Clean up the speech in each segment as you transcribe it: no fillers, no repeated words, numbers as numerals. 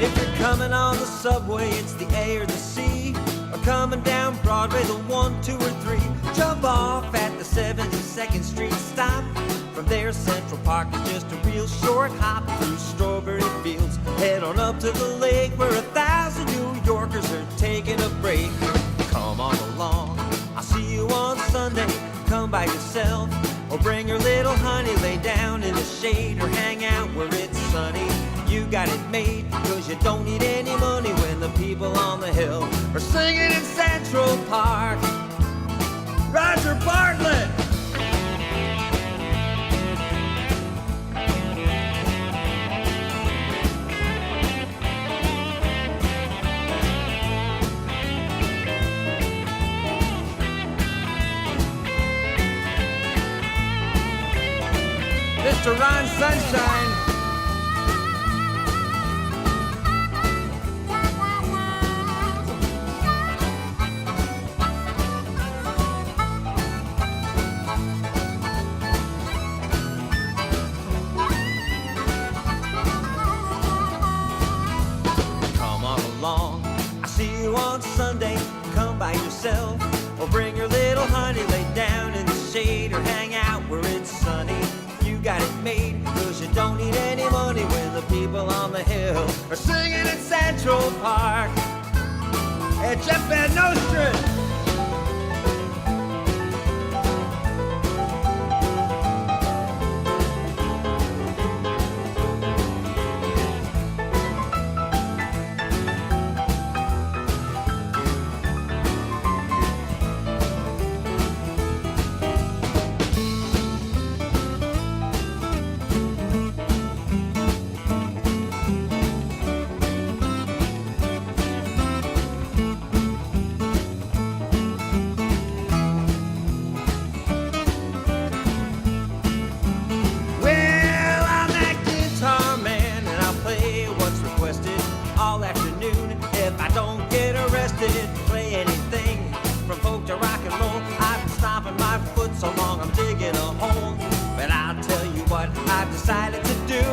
If you're coming on the subway, it's the A or the C. Or coming down Broadway, the 1, 2, or 3. Jump off at the 72nd Street stop. From there, Central Park is just a real short hop through strawberry fields. Head on up to the lake where 1,000 New Yorkers are taking a break. Come on along, I'll see you on Sunday. Come by yourself, or bring your little honey. Lay down in the shade or hang out where it's sunny. You got it made, cause you don't need any money when the people on the hill are singing in Central Park. Roger Bartlett! Mr. Ron Sunshine. Come on along, I see you on Sunday. Come by yourself, or bring your little honey. Lay down in the shade or hang out where it's sunny. You got it made, cause you don't need any money when the people on the hill are singing in Central Park. Hey, Jeff Van Nostrand! All afternoon, if I don't get arrested, play anything from folk to rock and roll. I've been stomping my foot so long I'm digging a hole. But I'll tell you what I've decided to do.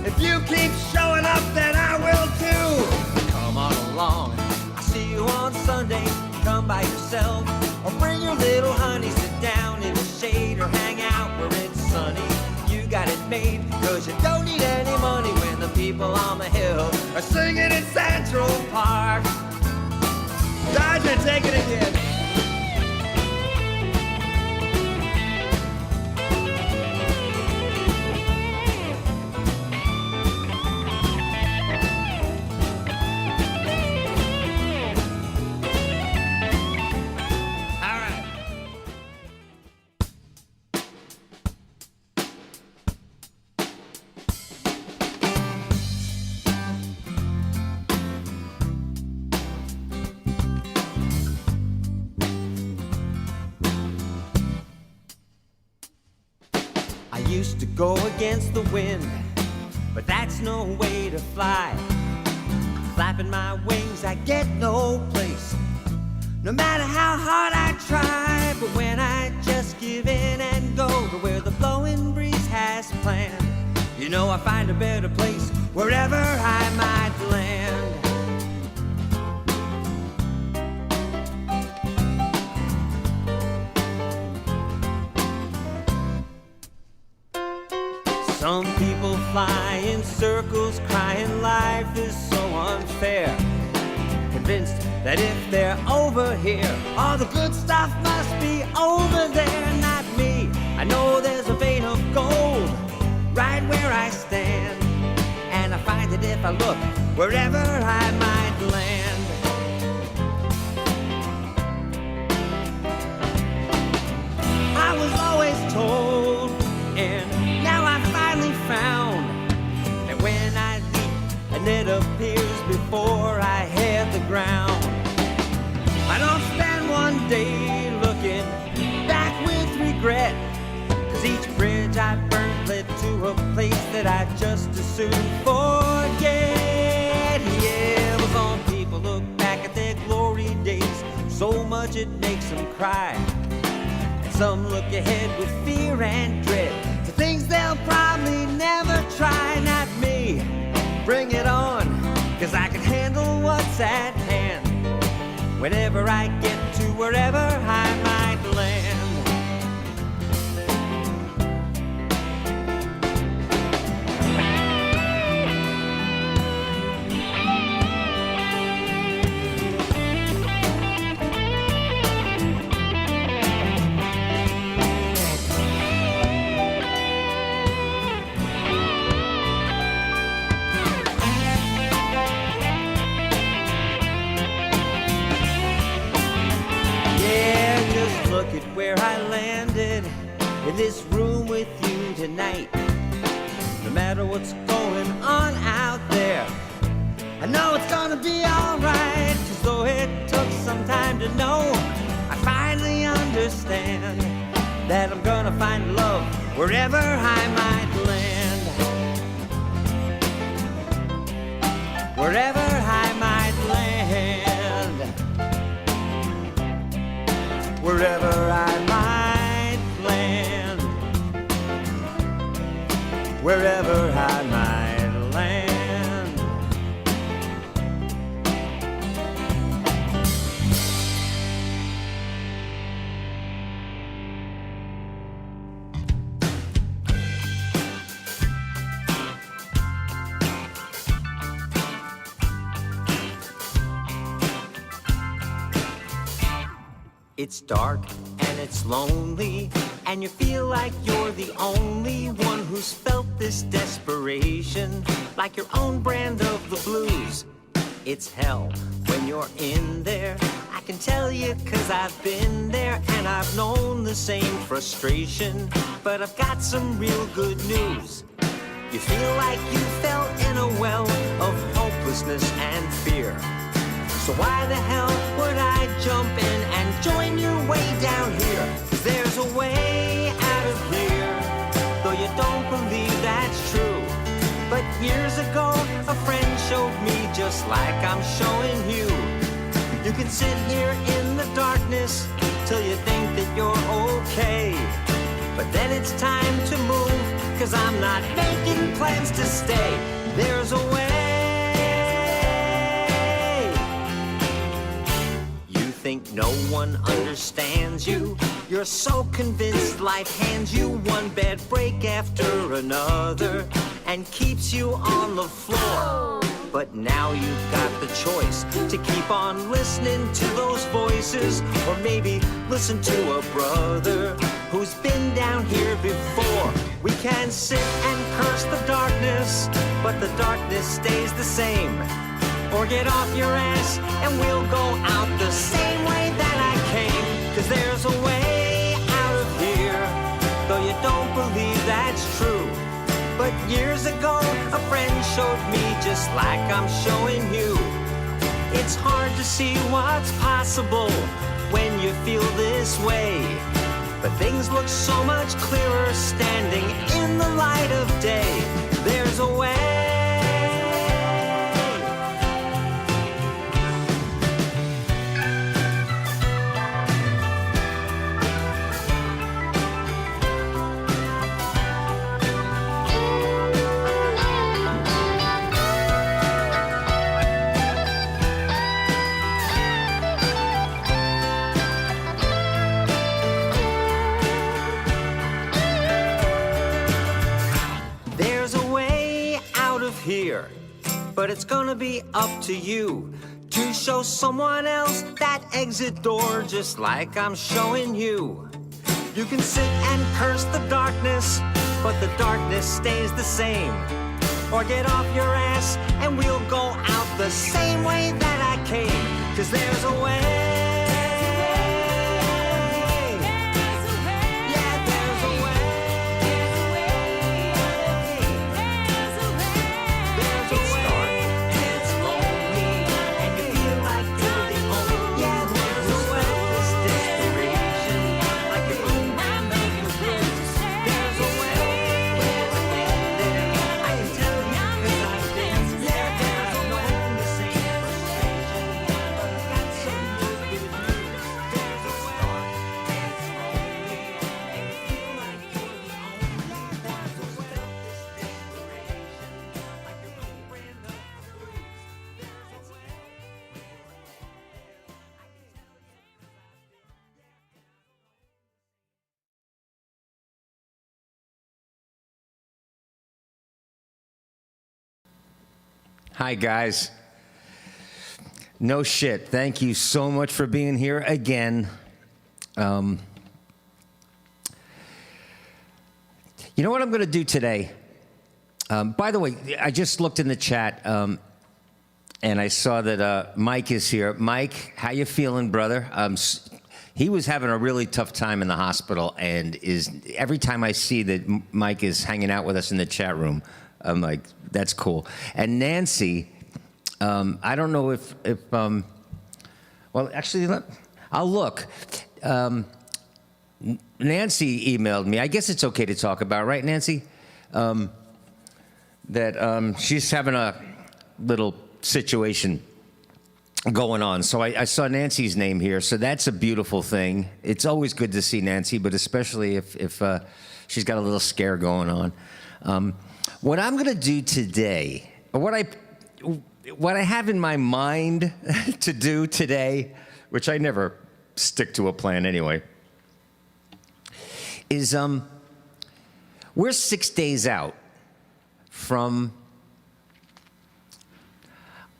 If you keep showing up, then I will too. Come on along, I'll see you on Sunday. Come by yourself, or bring your little honey. Sit down in the shade or hang out where it's sunny. You got it made, cause you don't need any money when the people on the hill are singing in Central Park. Dodger, take it again. I used to go against the wind, but that's no way to fly. Flapping my wings, I get no place, no matter how hard I try. But when I just give in and go to where the blowing breeze has planned, you know I find a better place wherever I might land. Some people fly in circles, crying life is so unfair. Convinced that if they're over here, all the good stuff must be over there. Not me, I know there's a vein of gold right where I stand, and I find that if I look wherever I might land. I was always told, and now I finally found, that when I leap and it appears before I hit the ground, I don't spend one day looking back with regret, 'cause each bridge I burned led to a place that I just as soon forget. Yeah, it was on people look back at their glory days, so much it makes them cry. And some look ahead with fear and dread to things they'll probably never try. Not me, bring it on, 'cause at hand. Whenever I get to wherever I might land. Look at where I landed in this room with you tonight. No matter what's going on out there, I know it's gonna be alright. 'Cause though it took some time to know, I finally understand that I'm gonna find love wherever I might land. Wherever I might land. Wherever I might land. Wherever I might land. It's dark and it's lonely, and you feel like you're the only one who's felt this desperation, like your own brand of the blues. It's hell when you're in there, I can tell you 'cause I've been there, and I've known the same frustration. But I've got some real good news. You feel like you fell in a well of hopelessness and fear. So why the hell would I jump in and join you way down here? 'Cause there's a way out of here, though you don't believe that's true. But years ago, a friend showed me just like I'm showing you. You can sit here in the darkness till you think that you're okay. But then it's time to move, 'cause I'm not making plans to stay. There's a way. Think no one understands you. You're so convinced life hands you one bad break after another and keeps you on the floor. But now you've got the choice to keep on listening to those voices, or maybe listen to a brother who's been down here before. We can sit and curse the darkness, but the darkness stays the same. Or get off your ass and we'll go out the same way that I came. 'Cause there's a way out of here, though you don't believe that's true. But years ago, a friend showed me just like I'm showing you. It's hard to see what's possible when you feel this way. But things look so much clearer standing in the light of day. There's a way. Here, but it's gonna be up to you to show someone else that exit door just like I'm showing you. You can sit and curse the darkness, but the darkness stays the same. Or get off your ass and we'll go out the same way that I came. 'Cause there's a way. Some Hi, guys. No shit. Thank you so much for being here again. You know what I'm going to do today? By the way, I just looked in the chat, and I saw that Mike is here. Mike, how you feeling, brother? He was having a really tough time in the hospital, and every time I see that Mike is hanging out with us in the chat room, I'm like, that's cool. And Nancy, I don't know if well, actually, I'll look. Nancy emailed me. I guess it's okay to talk about, right, Nancy? That she's having a little situation going on. So I saw Nancy's name here, so that's a beautiful thing. It's always good to see Nancy, but especially if she's got a little scare going on. What I'm going to do today, or what I have in my mind to do today, which I never stick to a plan anyway, is we're 6 days out from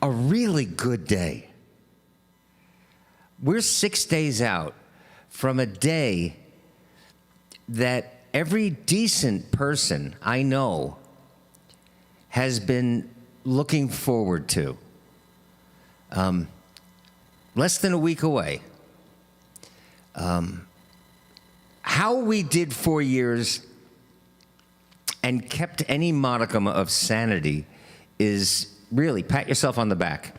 a really good day. We're 6 days out from a day that every decent person I know has been looking forward to. Less than a week away. How we did 4 years and kept any modicum of sanity is really, pat yourself on the back.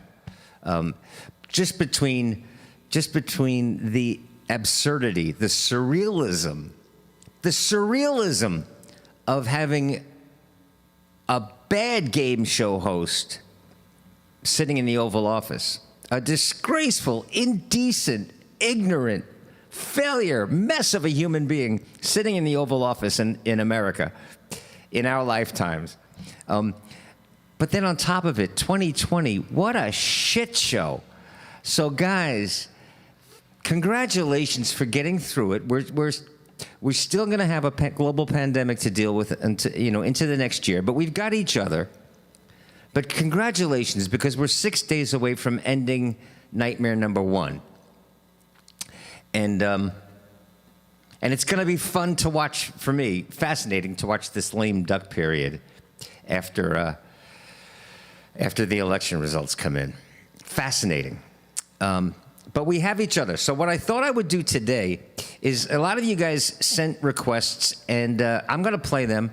Just between the absurdity, the surrealism of having a bad game show host sitting in the Oval Office, a disgraceful, indecent, ignorant, failure, mess of a human being sitting in the Oval Office in America in our lifetimes. But then on top of it, 2020, what a shit show. So guys, congratulations for getting through it. We're still going to have a global pandemic to deal with into the next year, but we've got each other. But congratulations, because we're 6 days away from ending nightmare number one. And it's going to be fun to watch, for me, fascinating to watch this lame duck period after the election results come in. Fascinating. But we have each other. So what I thought I would do today is, a lot of you guys sent requests, and I'm going to play them,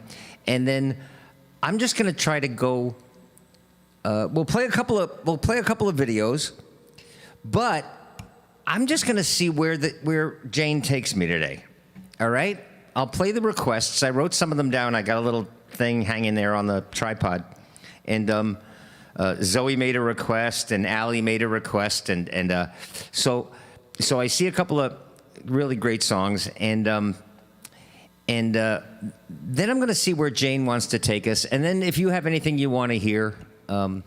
and then I'm just going to try to go. We'll play a couple of videos, but I'm just going to see where Jane takes me today. All right? I'll play the requests. I wrote some of them down. I got a little thing hanging there on the tripod, and Zoe made a request, and Allie made a request, and so I see a couple of really great songs, and then I'm going to see where Jane wants to take us, and then if you have anything you want to hear. But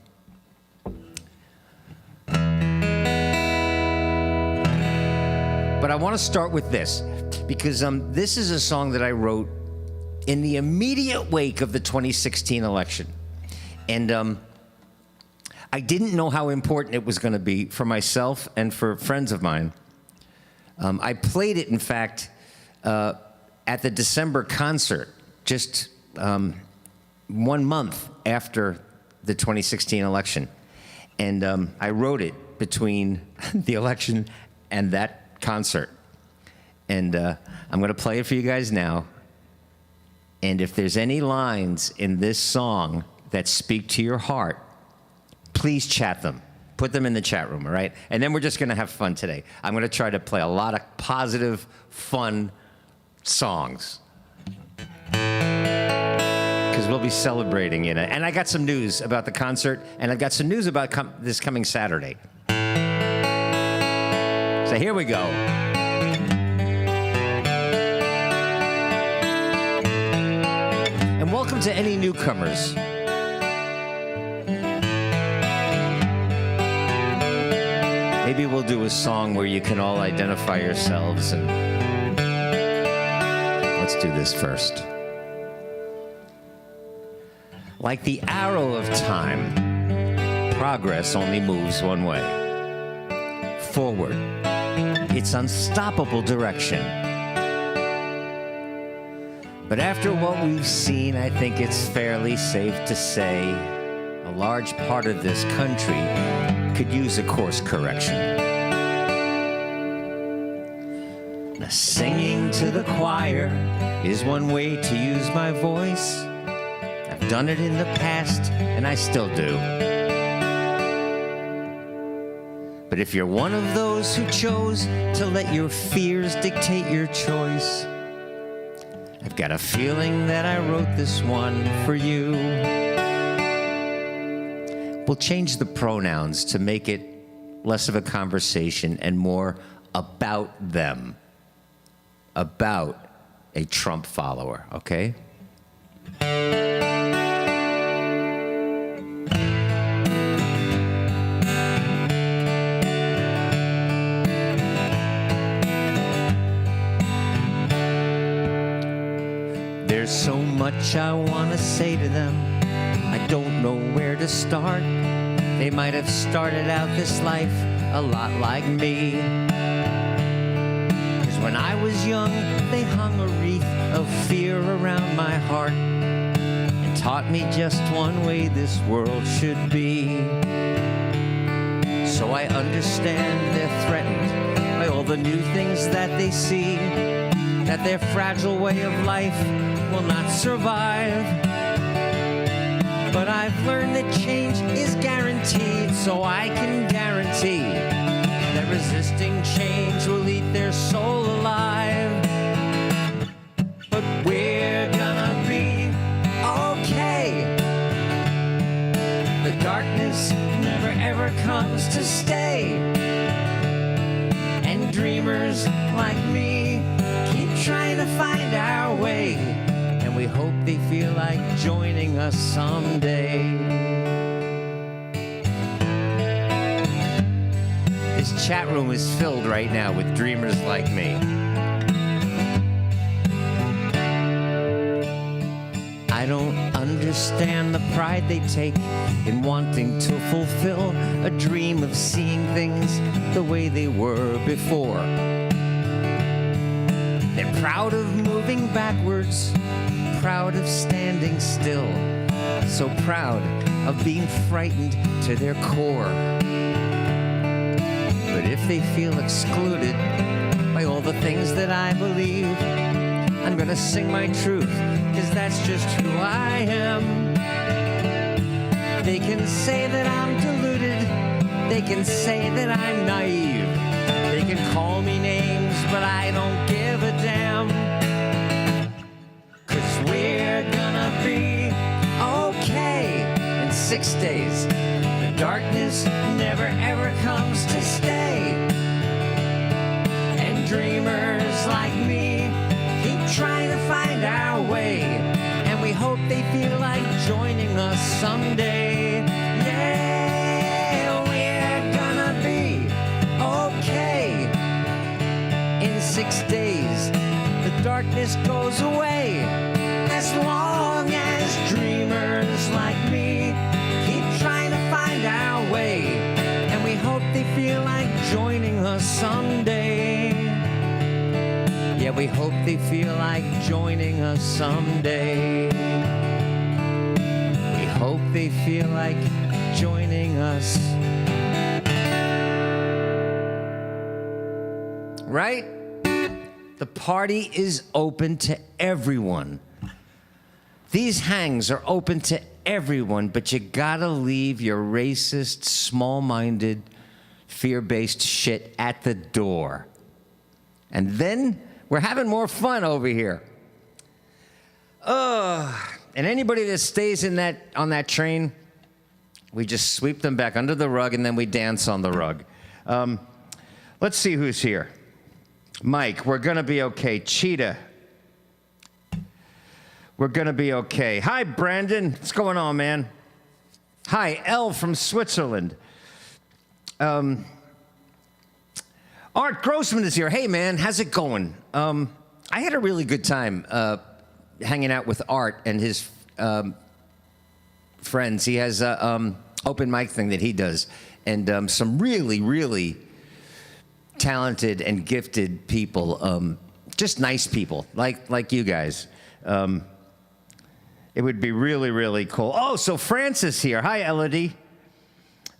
I want to start with this, because this is a song that I wrote in the immediate wake of the 2016 election, and I didn't know how important it was going to be for myself and for friends of mine. I played it, in fact, at the December concert, just 1 month after the 2016 election. And I wrote it between the election and that concert. And I'm going to play it for you guys now. And if there's any lines in this song that speak to your heart, please chat them. Put them in the chat room, all right? And then we're just going to have fun today. I'm going to try to play a lot of positive, fun songs, because we'll be celebrating it. And I got some news about the concert, and I've got some news about this coming Saturday. So here we go. And welcome to any newcomers. Maybe we'll do a song where you can all identify yourselves, and let's do this first. Like the arrow of time, progress only moves one way. Forward. It's unstoppable direction. But after what we've seen, I think it's fairly safe to say a large part of this country could use a course correction. Now, singing to the choir is one way to use my voice. I've done it in the past, and I still do. But if you're one of those who chose to let your fears dictate your choice, I've got a feeling that I wrote this one for you. We'll change the pronouns to make it less of a conversation and more about them, about a Trump follower, okay? There's so much I want to say to them. I don't know where to start. They might have started out this life a lot like me. 'Cause when I was young, they hung a wreath of fear around my heart and taught me just one way this world should be. So I understand they're threatened by all the new things that they see, that their fragile way of life will not survive. But I've learned that change is guaranteed, so I can guarantee that resisting change will eat their soul alive. But we're gonna be okay. The darkness never ever comes to stay. And dreamers like me keep trying to find our way. And we hope they feel like joining us someday. This chat room is filled right now with dreamers like me. I don't understand the pride they take in wanting to fulfill a dream of seeing things the way they were before. They're proud of moving backwards, proud of standing still, so proud of being frightened to their core. But if they feel excluded by all the things that I believe, I'm gonna sing my truth, 'cause that's just who I am. They can say that I'm deluded, they can say that I'm naive, they can call me names, but I don't give a damn. 'Cause we're gonna be okay in 6 days. The darkness never ever comes to stay. And dreamers like me keep trying to find our way. And we hope they feel like joining us someday. Yeah, we're gonna be okay in 6 days. The darkness goes away, as long as dreamers like me keep trying to find our way. And we hope they feel like joining us someday. Yeah, we hope they feel like joining us someday. We hope they feel like joining us. Right? The party is open to everyone. These hangs are open to everyone, but you gotta leave your racist, small-minded, fear-based shit at the door. And then we're having more fun over here. And anybody that stays in on that train, we just sweep them back under the rug and then we dance on the rug. Let's see who's here. Mike, we're gonna be okay. Cheetah, we're gonna be okay. Hi, Brandon. What's going on, man? Hi, Elle from Switzerland. Art Grossman is here. Hey, man, how's it going? I had a really good time hanging out with Art and his friends. He has open mic thing that he does, and some really, really talented and gifted people, just nice people like you guys. It would be really, really cool. Oh, so Francis here. Hi, Elodie.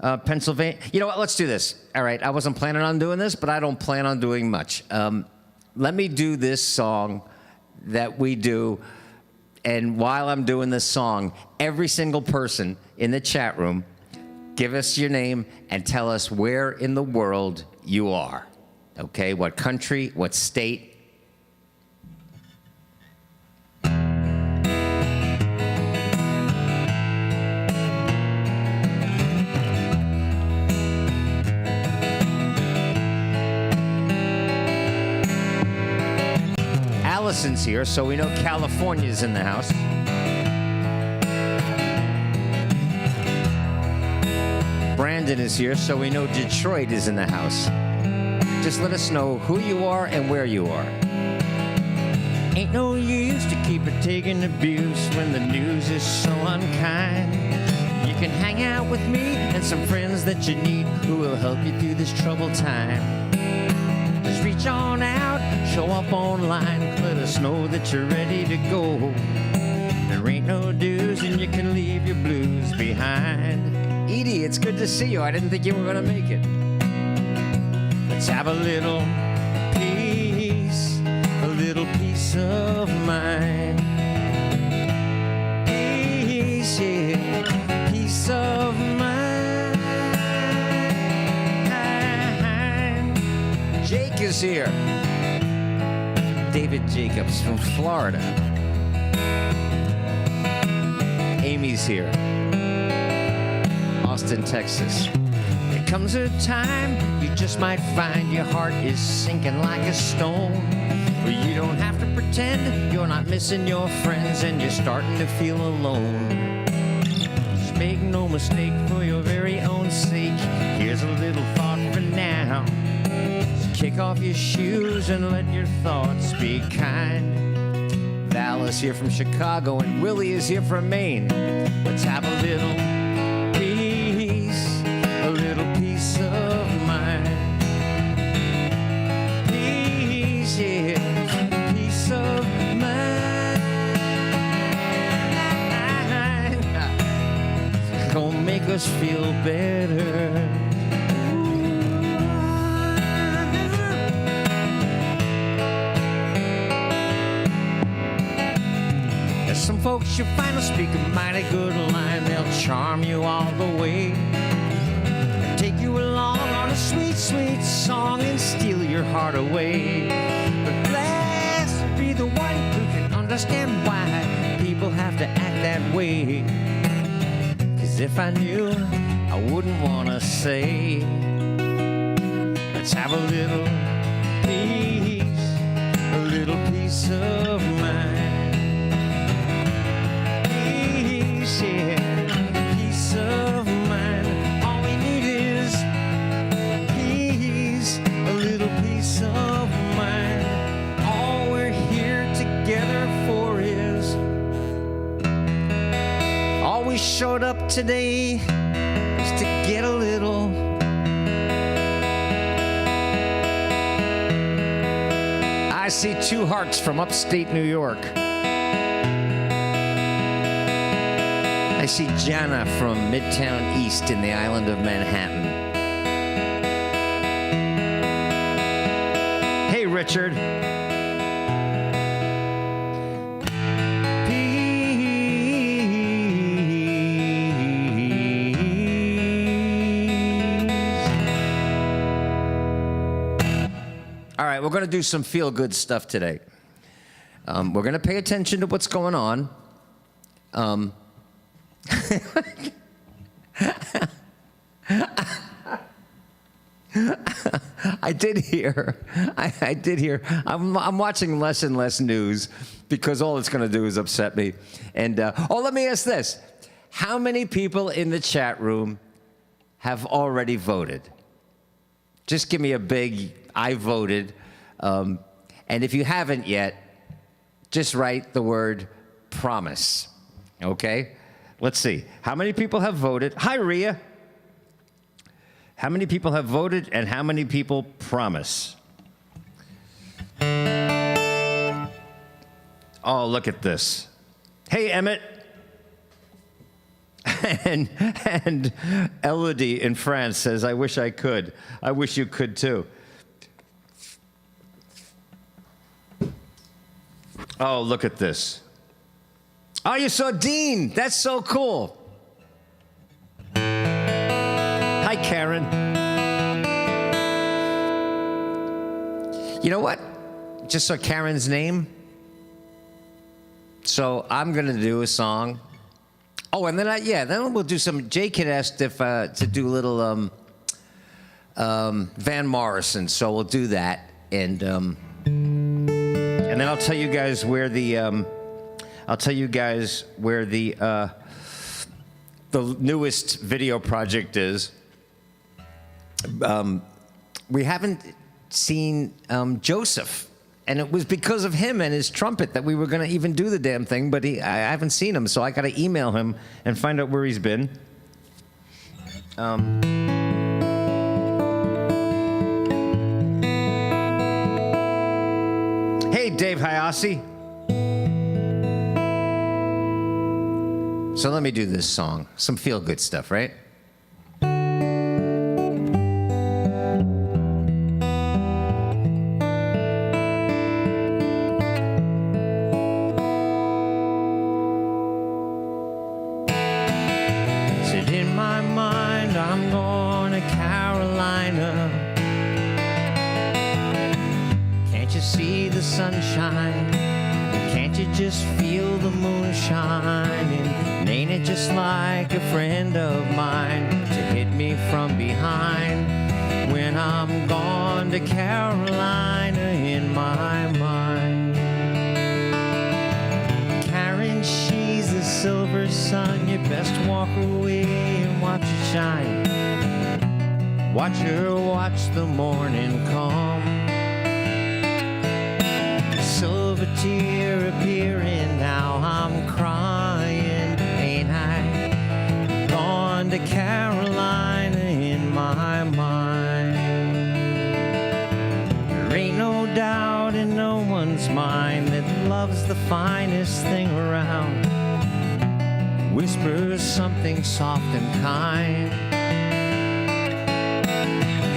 Pennsylvania. You know what? Let's do this. All right. I wasn't planning on doing this, but I don't plan on doing much. Let me do this song that we do. And while I'm doing this song, every single person in the chat room, give us your name and tell us where in the world you are. Okay? What country, what state. Allison's here, so we know California's in the house. Brandon is here, so we know Detroit is in the house. Just let us know who you are and where you are. Ain't no use to keep it taking abuse when the news is so unkind. You can hang out with me and some friends that you need who will help you through this troubled time. Just reach on out, show up online, let us know that you're ready to go. There ain't no dues and you can leave your blues behind. Edie, it's good to see you. I didn't think you were gonna make it. Let's have a little peace of mind. Peace, yeah, peace of mind. Jake is here. David Jacobs from Florida. Amy's here. Austin, Texas. There comes a time you just might find your heart is sinking like a stone. Where you don't have to pretend you're not missing your friends and you're starting to feel alone. Just make no mistake, for your very own sake, here's a little thought for now. Just kick off your shoes and let your thoughts be kind. Val is here from Chicago and Willie is here from Maine. Let's have a little peace of mind. Peace, yeah, peace of mind. Gonna make us feel better. There's some folks you find will speak a mighty good line. They'll charm you all the way. Take you along on a sweet, sweet song and steal your heart away. But blessed be the one who can understand why people have to act that way. 'Cause if I knew, I wouldn't want to say. Let's have a little peace of mind. Peace, yeah, peace of mind. All we need is peace, a little peace of mind. All we're here together for is, all we showed up today is to get a little. I see two hearts from upstate New York. I see Jana from Midtown East in the island of Manhattan. Hey, Richard. All right, we're going to do some feel-good stuff today. We're going to pay attention to what's going on. I did hear. I'm watching less and less news because all it's going to do is upset me. And let me ask this: how many people in the chat room have already voted? Just give me a big "I voted." And if you haven't yet, just write the word "promise." Okay? Let's see. How many people have voted? Hi, Rhea. How many people have voted and how many people promise? Oh, look at this. Hey, Emmett. And Elodie in France says, I wish I could. I wish you could too. Oh, look at this. Oh, you saw Dean. That's so cool. Hi, Karen. You know what? Just saw Karen's name. So I'm going to do a song. Oh, and then then we'll do some. Jake had asked if to do a little Van Morrison, so we'll do that, and then I'll tell you guys where the newest video project is. We haven't seen Joseph. And it was because of him and his trumpet that we were going to even do the damn thing, but I haven't seen him, so I got to email him and find out where he's been. Hey, Dave Hayase. So let me do this song. Some feel-good stuff, right? See the sunshine? Can't you just feel the moon shining? And ain't it just like a friend of mine to hit me from behind when I'm gone to Carolina in my mind? Karen, she's the silver sun. You best walk away and watch it shine. Watch her watch the morning come. Silver tear appearing, now I'm crying, ain't I? Gone to Carolina in my mind. There ain't no doubt in no one's mind that love's the finest thing around. Whispers something soft and kind.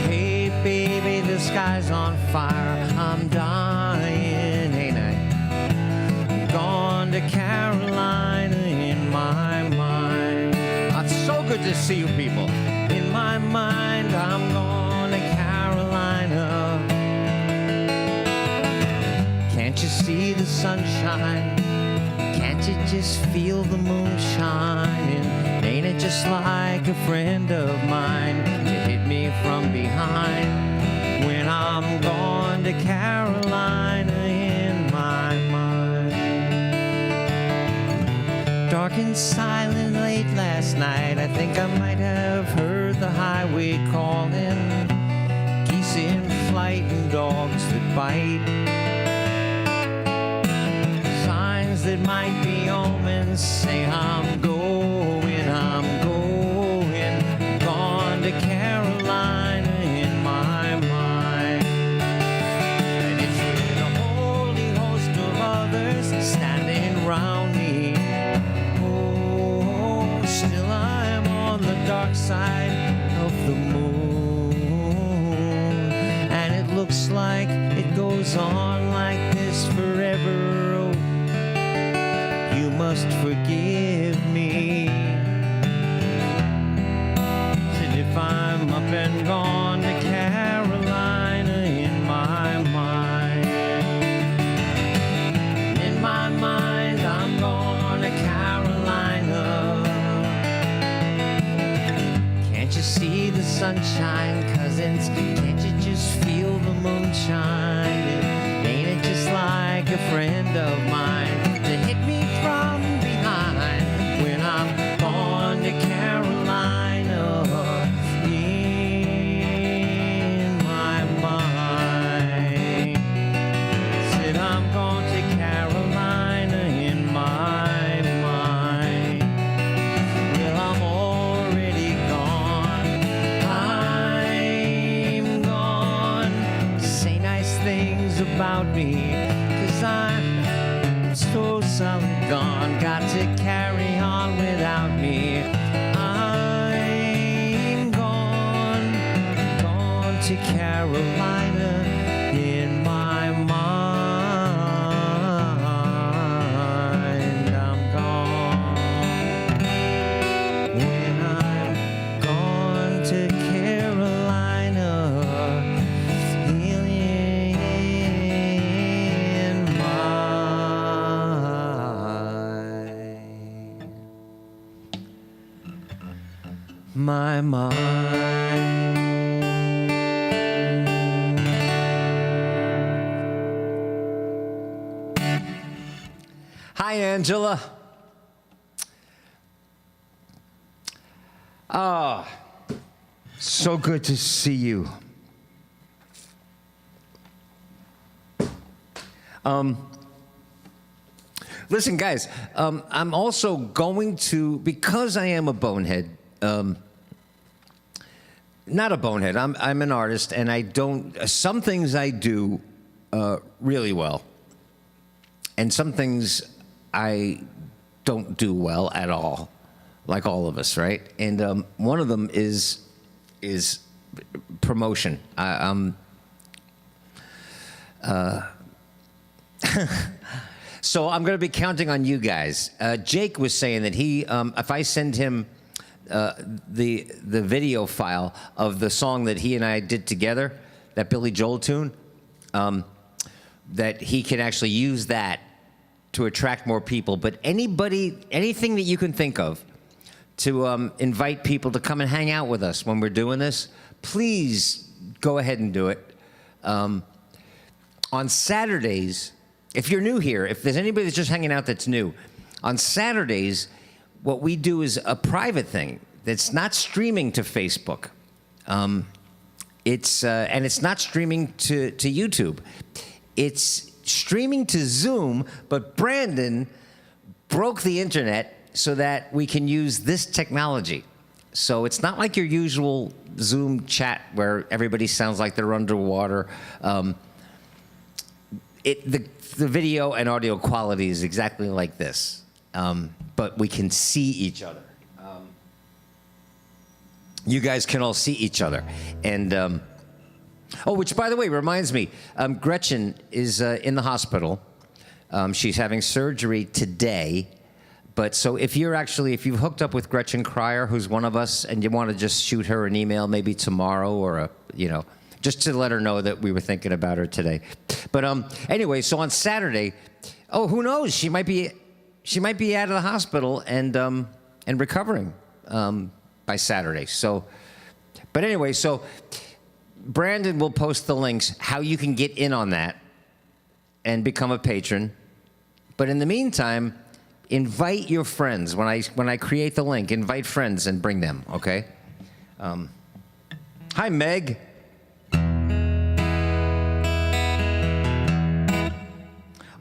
Hey baby, the sky's on fire, I'm dying. Gone to Carolina in my mind. It's so good to see you people. In my mind, I'm going to Carolina. Can't you see the sunshine? Can't you just feel the moon shining? Ain't it just like a friend of mine to hit me from behind when I'm going to Carolina in my mind? Dark and silent late last night, I think I might have heard the highway calling. Geese in flight and dogs that bite. Signs that might be omens say I'm going. Gone to Carolina in my mind. And it's with a holy host of others standing round me. Still I'm on the dark side of the moon, and it looks like it goes on like this forever. Oh, you must forgive me. Said if I'm up and gone to Carolina in my mind. In my mind I'm going to Carolina. Can't you see the sunshine, cousins? Can't you just feel the moon shining? Ain't it just like a friend of mine to hit me from behind when I'm gone to Carolina in my mind? Said I'm going to Carolina in my mind. without me, 'cause I'm so solid gone, got to carry on without me. I'm gone to Carolina in my mind. I'm gone when I'm gone to Carolina in my mind. Hi, Angela. Oh, so good to see you. Listen, guys, I'm also going to, because I am a bonehead, not a bonehead, I'm an artist, and I don't, some things I do really well, and some things I don't do well at all, like all of us, right? And one of them is promotion. So I'm going to be counting on you guys. Jake was saying that he, if I send him the video file of the song that he and I did together, that Billy Joel tune, that he can actually use that to attract more people. But anything that you can think of to invite people to come and hang out with us when we're doing this, please go ahead and do it. On Saturdays, if you're new here, if there's anybody that's just hanging out that's new, on Saturdays, what we do is a private thing that's not streaming to Facebook. And it's not streaming to YouTube. It's streaming to Zoom, but Brandon broke the internet so that we can use this technology. So it's not like your usual Zoom chat where everybody sounds like they're underwater. The video and audio quality is exactly like this, but we can see each other. You guys can all see each other. And, which, by the way, reminds me, Gretchen is in the hospital. She's having surgery today. But so if you've hooked up with Gretchen Cryer, who's one of us, and you want to just shoot her an email maybe tomorrow or just to let her know that we were thinking about her today. But anyway, so on Saturday, who knows? She might be out of the hospital and recovering by Saturday. So, but anyway, so Brandon will post the links how you can get in on that and become a patron. But in the meantime, invite your friends. When I create the link, invite friends and bring them. Okay. Hi, Meg.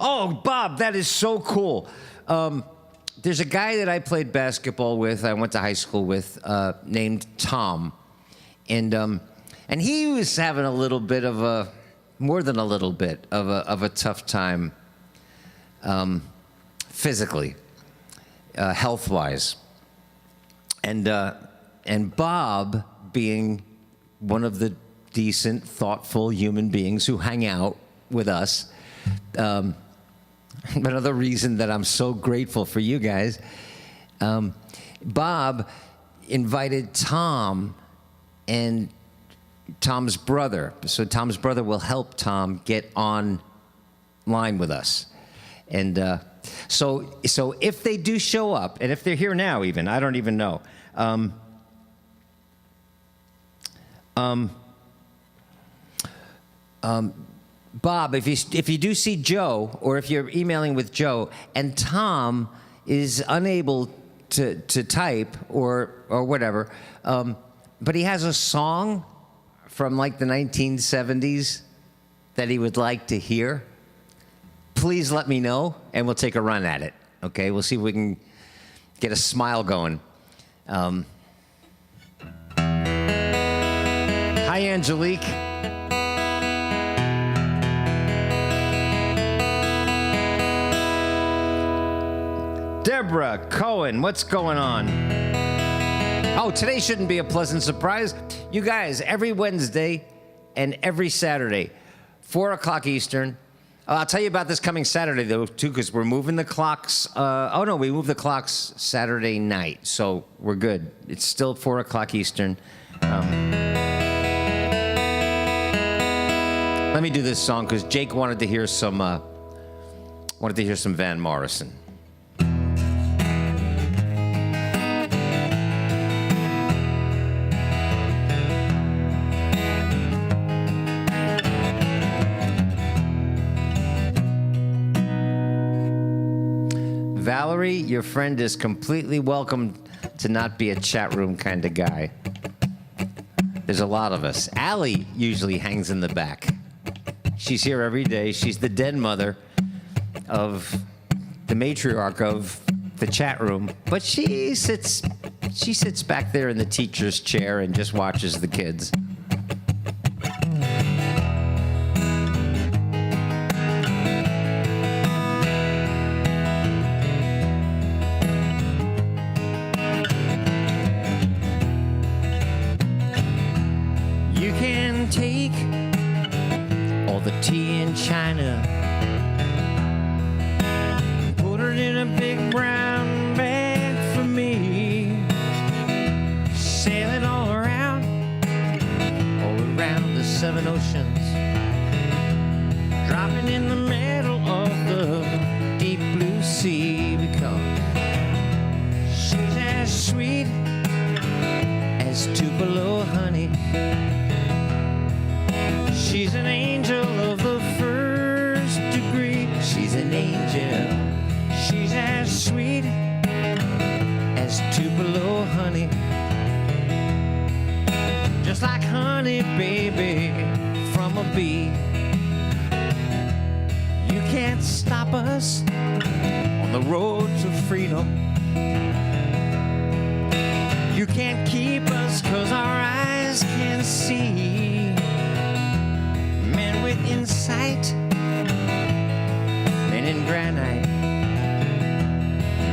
Oh, Bob, that is so cool. There's a guy that I played basketball with, I went to high school with, named Tom. And he was having a little bit of more than a little bit of a tough time physically, health-wise. And Bob, being one of the decent, thoughtful human beings who hang out with us, another reason that I'm so grateful for you guys, Bob invited Tom and Tom's brother. So Tom's brother will help Tom get online with us. And so if they do show up, and if they're here now even, I don't even know. Bob, if you do see Joe, or if you're emailing with Joe, and Tom is unable to type or whatever, but he has a song from like the 1970s that he would like to hear, please let me know, and we'll take a run at it. Okay, we'll see if we can get a smile going. Hi, Angelique. Deborah Cohen, what's going on? Oh, today shouldn't be a pleasant surprise. You guys, every Wednesday and every Saturday, 4 o'clock Eastern. I'll tell you about this coming Saturday, though, too, because we're moving the clocks. We moved the clocks Saturday night, so we're good. It's still 4 o'clock Eastern. Let me do this song because Jake wanted to hear some Van Morrison. Valerie, your friend is completely welcome to not be a chat room kind of guy. There's a lot of us. Allie usually hangs in the back. She's here every day. She's the den mother of the matriarch of the chat room, but she sits back there in the teacher's chair and just watches the kids. You can take all the tea in China, put it in a big brown bag for me, sail it all around the 7 oceans, dropping in the middle of the deep blue sea, because she's as sweet as Tupelo honey. She's an angel of the first degree. She's an angel. She's as sweet as Tupelo honey. Just like honey, baby, from a bee. You can't stop us on the road to freedom. You can't keep us 'cause our eyes can see. Men with insight, men in granite,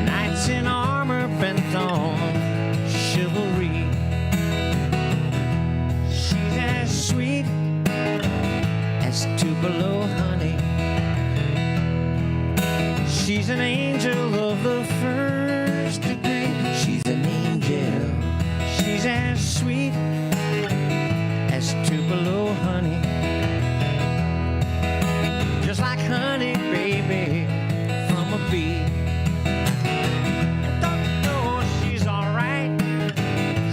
knights in armor bent on chivalry. She's as sweet as Tupelo honey. She's an angel of the first degree. She's an angel. She's as sweet as Tupelo honey. Just like honey, baby, from a bee. Don't you know she's alright?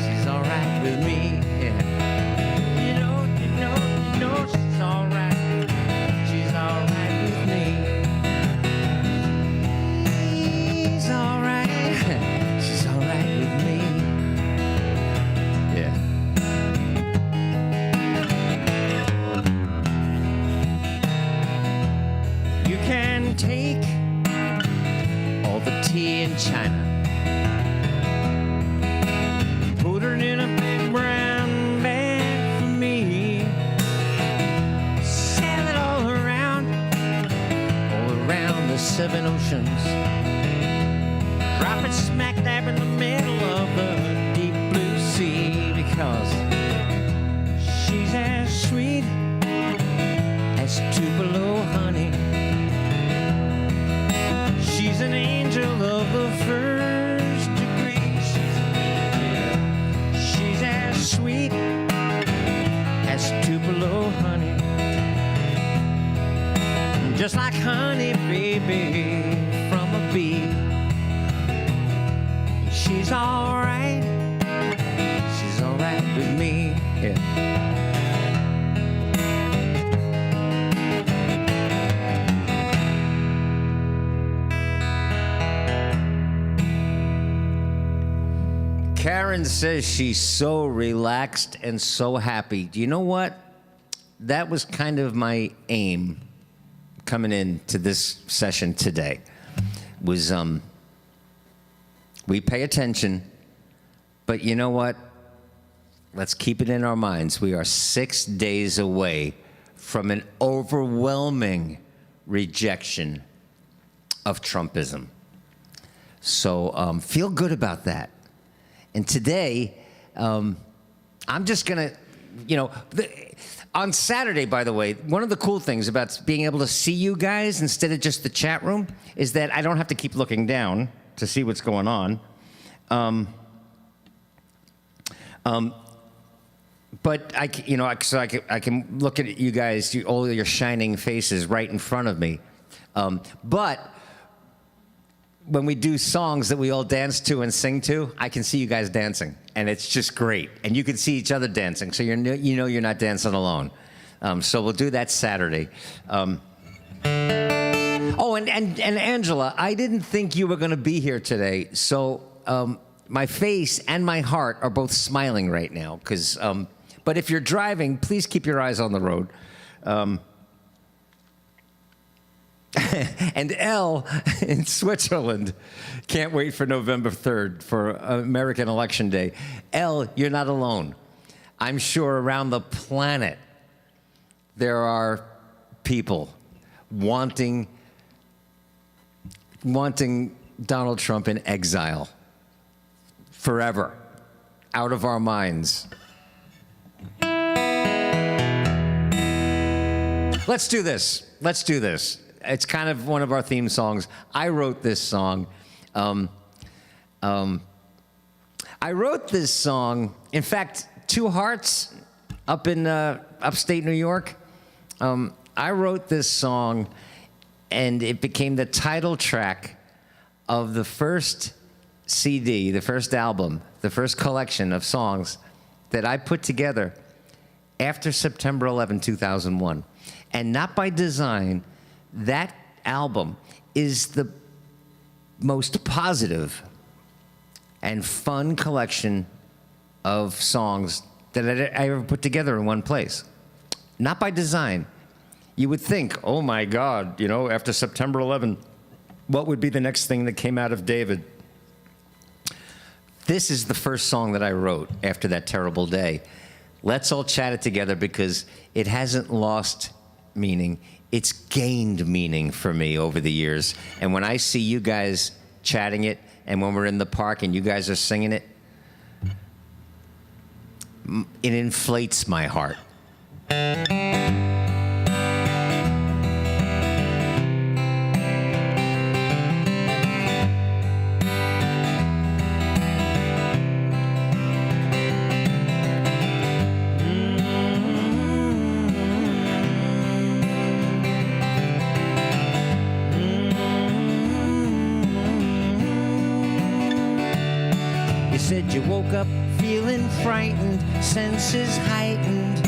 She's alright with me. Yeah. You know she's alright. She's alright with me. She's alright. She's alright with me. Yeah. You can take all the tea in China, put her in a big brown bag for me, sail it all around the 7 oceans, drop it smack dab in the middle of the deep blue sea, because she's as sweet as Tupelo honey. She's an angel of the first degree. She's as sweet as Tupelo honey. Just like honey, baby, from a bee. She's alright. She's alright with me. Yeah. Karen says she's so relaxed and so happy. Do you know what? That was kind of my aim coming into this session today. Was we pay attention, but you know what? Let's keep it in our minds. We are 6 days away from an overwhelming rejection of Trumpism. So feel good about that. And today, I'm just going to, on Saturday, by the way, one of the cool things about being able to see you guys instead of just the chat room is that I don't have to keep looking down to see what's going on. But I can look at you guys, all your shining faces right in front of me. But when we do songs that we all dance to and sing to, I can see you guys dancing, and it's just great. And you can see each other dancing, so you're not dancing alone. So we'll do that Saturday. Oh, and Angela, I didn't think you were going to be here today, so my face and my heart are both smiling right now. But if you're driving, please keep your eyes on the road. And Elle in Switzerland can't wait for November 3rd for American Election Day. Elle, you're not alone. I'm sure around the planet there are people wanting Donald Trump in exile forever, out of our minds. Let's do this. It's kind of one of our theme songs. I wrote this song. I wrote this song, in fact, Two Hearts up in upstate New York. I wrote this song, and it became the title track of the first CD, the first album, the first collection of songs that I put together after September 11, 2001. And not by design, that album is the most positive and fun collection of songs that I ever put together in one place. Not by design. You would think, oh my God, after September 11, what would be the next thing that came out of David? This is the first song that I wrote after that terrible day. Let's all chat it together because it hasn't lost meaning. It's gained meaning for me over the years. And when I see you guys chatting it, and when we're in the park and you guys are singing it, it inflates my heart. You said you woke up feeling frightened, senses heightened,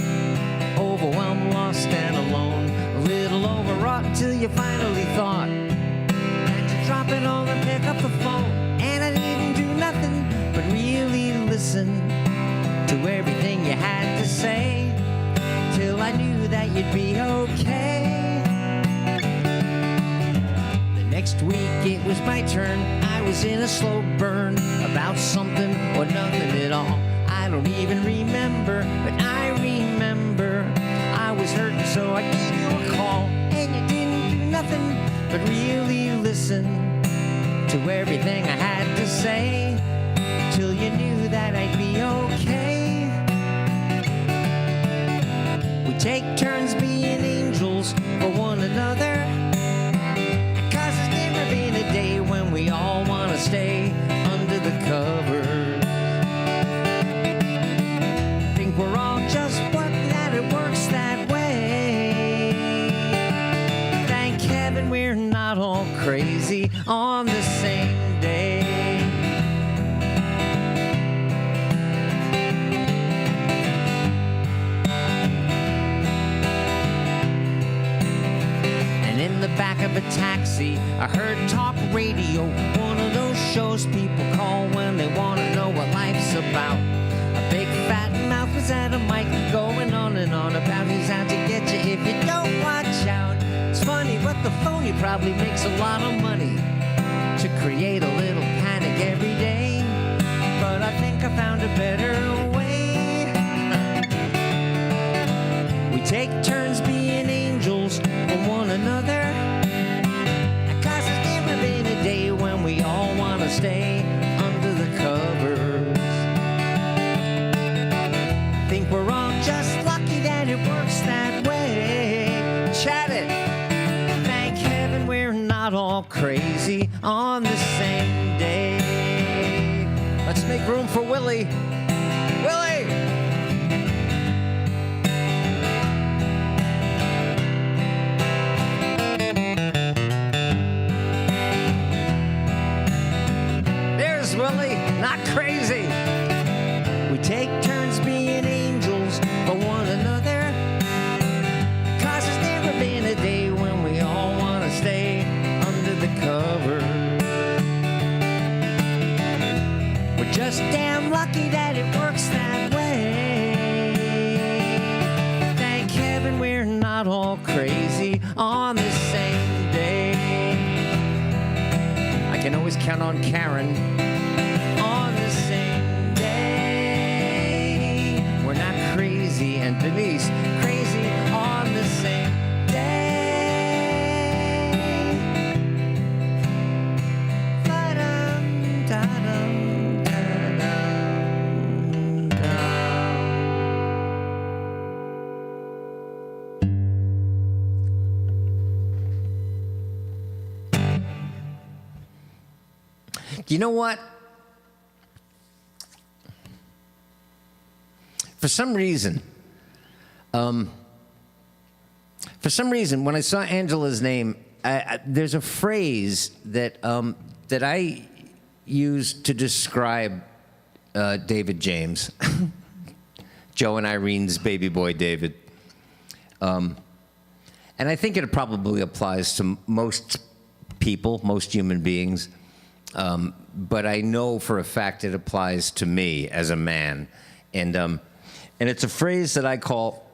overwhelmed, lost and alone, a little overwrought until you finally thought that you'd drop it all and pick up the phone. And I didn't do nothing but really listen to everything you had to say, till I knew that you'd be okay. Next week it was my turn. I was in a slow burn about something or nothing at all. I don't even remember, but I remember I was hurting, so I gave you a call. And you didn't do nothing but really listen to everything I had to say, till you knew that I'd be okay. We take turns being angels for one another, a day when we all want to stay under the covers. Think we're all just that it works that way. Thank heaven we're not all crazy on the same day. In the back of a taxi, I heard talk radio, one of those shows people call when they want to know what life's about. A big fat mouth was at a mic, going on and on about who's out to get you if you don't watch out. It's funny, but the phony probably makes a lot of money to create a little panic every day. But I think I found a better way. We take turns being angels for one another, 'cause there's never been a day when we all want to all crazy on the same day. Let's make room for Willie. Willie! There's Willie, not crazy. We take turns being angels for one another. 'Cause there's never been a day when we all want to stay under the cover. We're just damn lucky that it works that way. Thank heaven we're not all crazy on the same day. I can always count on Karen on the same day. We're not crazy, and Denise crazy on the same day. Ba-dum, da-dum, da-dum, dum. You know what? For some reason, when I saw Angela's name, there's a phrase that that I use to describe David James, Joe and Irene's baby boy David, and I think it probably applies to most people, most human beings, but I know for a fact it applies to me as a man, and it's a phrase that I call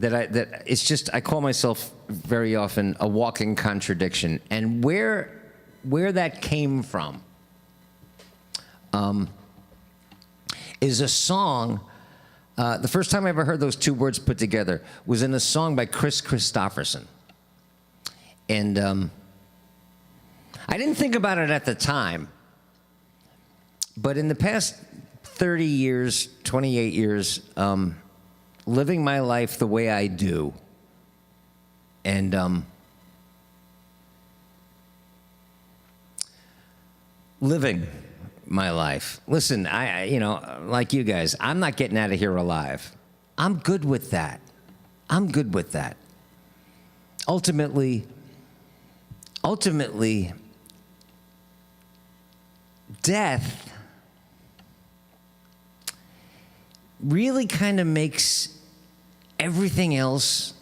I call myself very often a walking contradiction. And where that came from is a song. The first time I ever heard those two words put together was in a song by Chris Christopherson. And I didn't think about it at the time, but in the past 30 years, 28 years, living my life the way I do, and living my life. Listen, I like you guys, I'm not getting out of here alive. I'm good with that. I'm good with that. Ultimately, death really kind of makes everything else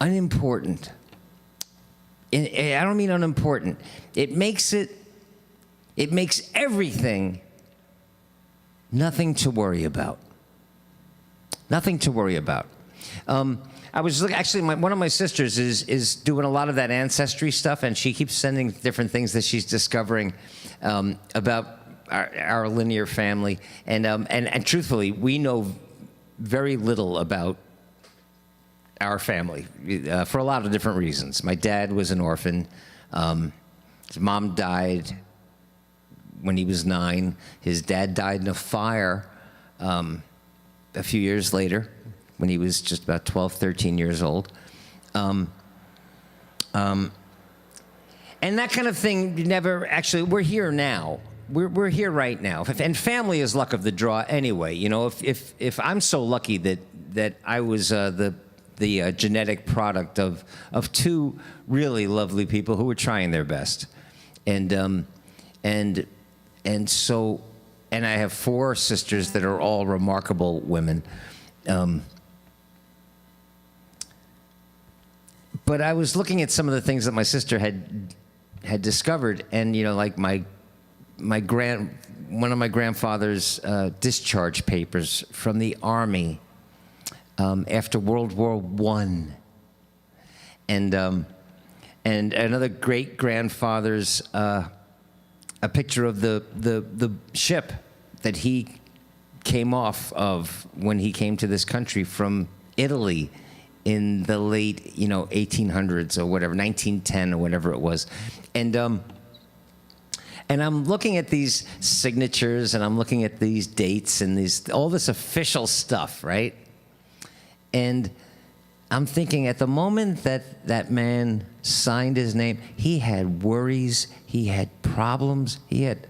unimportant. And I don't mean unimportant. It makes everything nothing to worry about. Nothing to worry about. I was actually, one of my sisters is doing a lot of that ancestry stuff, and she keeps sending different things that she's discovering about our linear family, and truthfully, we know very little about our family for a lot of different reasons. My dad was an orphan. His mom died when he was 9. His dad died in a fire a few years later when he was just about 12, 13 years old. And that kind of thing never actually, we're here now. We're here right now, and family is luck of the draw anyway. You know, if I'm so lucky that I was the genetic product of two really lovely people who were trying their best, and so I have 4 sisters that are all remarkable women. But I was looking at some of the things that my sister had discovered, and like one of my grandfather's discharge papers from the Army after World War I, and another great grandfather's a picture of the ship that he came off of when he came to this country from Italy in the late 1800s or whatever, 1910 or whatever it was, and I'm looking at these signatures, and I'm looking at these dates and all this official stuff, right? And I'm thinking at the moment that that man signed his name, he had worries, he had problems, he had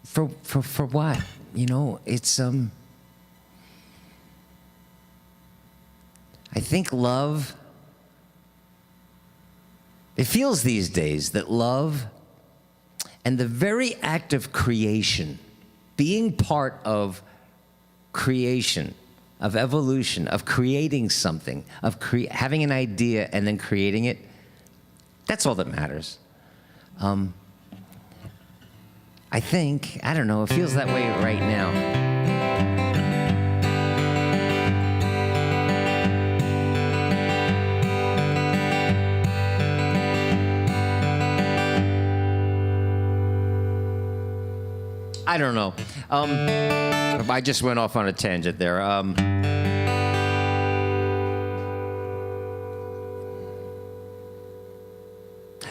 for what? You know, it's I think love, it feels these days that love and the very act of creation, being part of creation, of evolution, of creating something, of having an idea and then creating it, that's all that matters. I think, I don't know, it feels that way right now. I don't know. I just went off on a tangent there.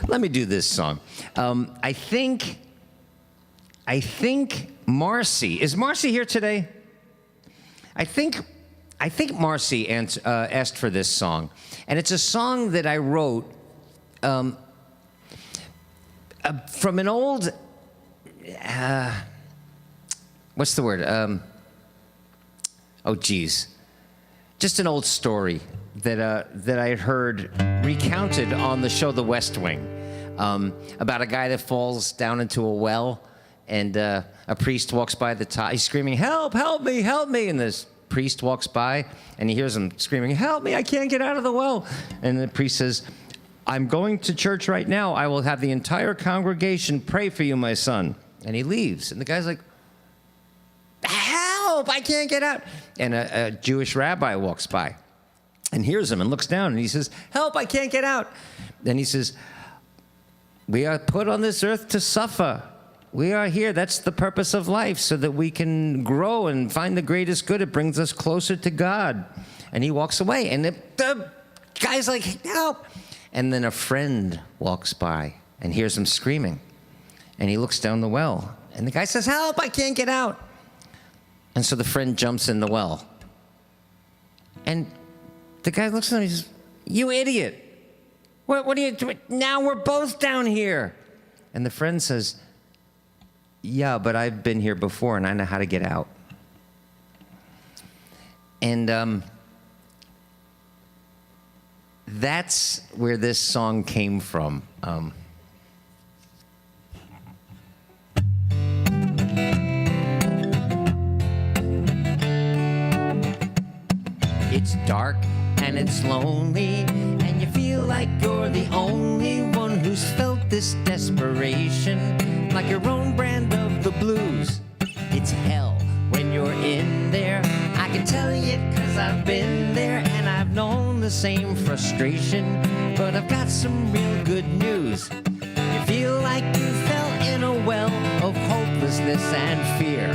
Let me do this song. I think Marcy, is Marcy here today? I think Marcy asked for this song, and it's a song that I wrote from an old. What's the word? Oh, geez. Just an old story that I had heard recounted on the show The West Wing, about a guy that falls down into a well, and a priest walks by the top. He's screaming, "Help, help me, help me!" And this priest walks by, and he hears him screaming, "Help me, I can't get out of the well." And the priest says, "I'm going to church right now. I will have the entire congregation pray for you, my son." And he leaves. And the guy's like, "Help, I can't get out." And a Jewish rabbi walks by and hears him and looks down, and he says, "Help, I can't get out." Then he says, "We are put on this earth to suffer. We are here. That's the purpose of life, so that we can grow and find the greatest good. It brings us closer to God." And he walks away. And the guy's like, "Help." And then a friend walks by and hears him screaming. And he looks down the well. And the guy says, "Help, I can't get out." And so the friend jumps in the well. And the guy looks at him and he says, "You idiot. What are you doing? Now we're both down here." And the friend says, "Yeah, but I've been here before and I know how to get out." And that's where this song came from. It's dark and it's lonely, and you feel like you're the only one who's felt this desperation, like your own brand of the blues. It's hell when you're in there. I can tell you 'cause I've been there, and I've known the same frustration. But I've got some real good news. You feel like you fell in a well of hopelessness and fear.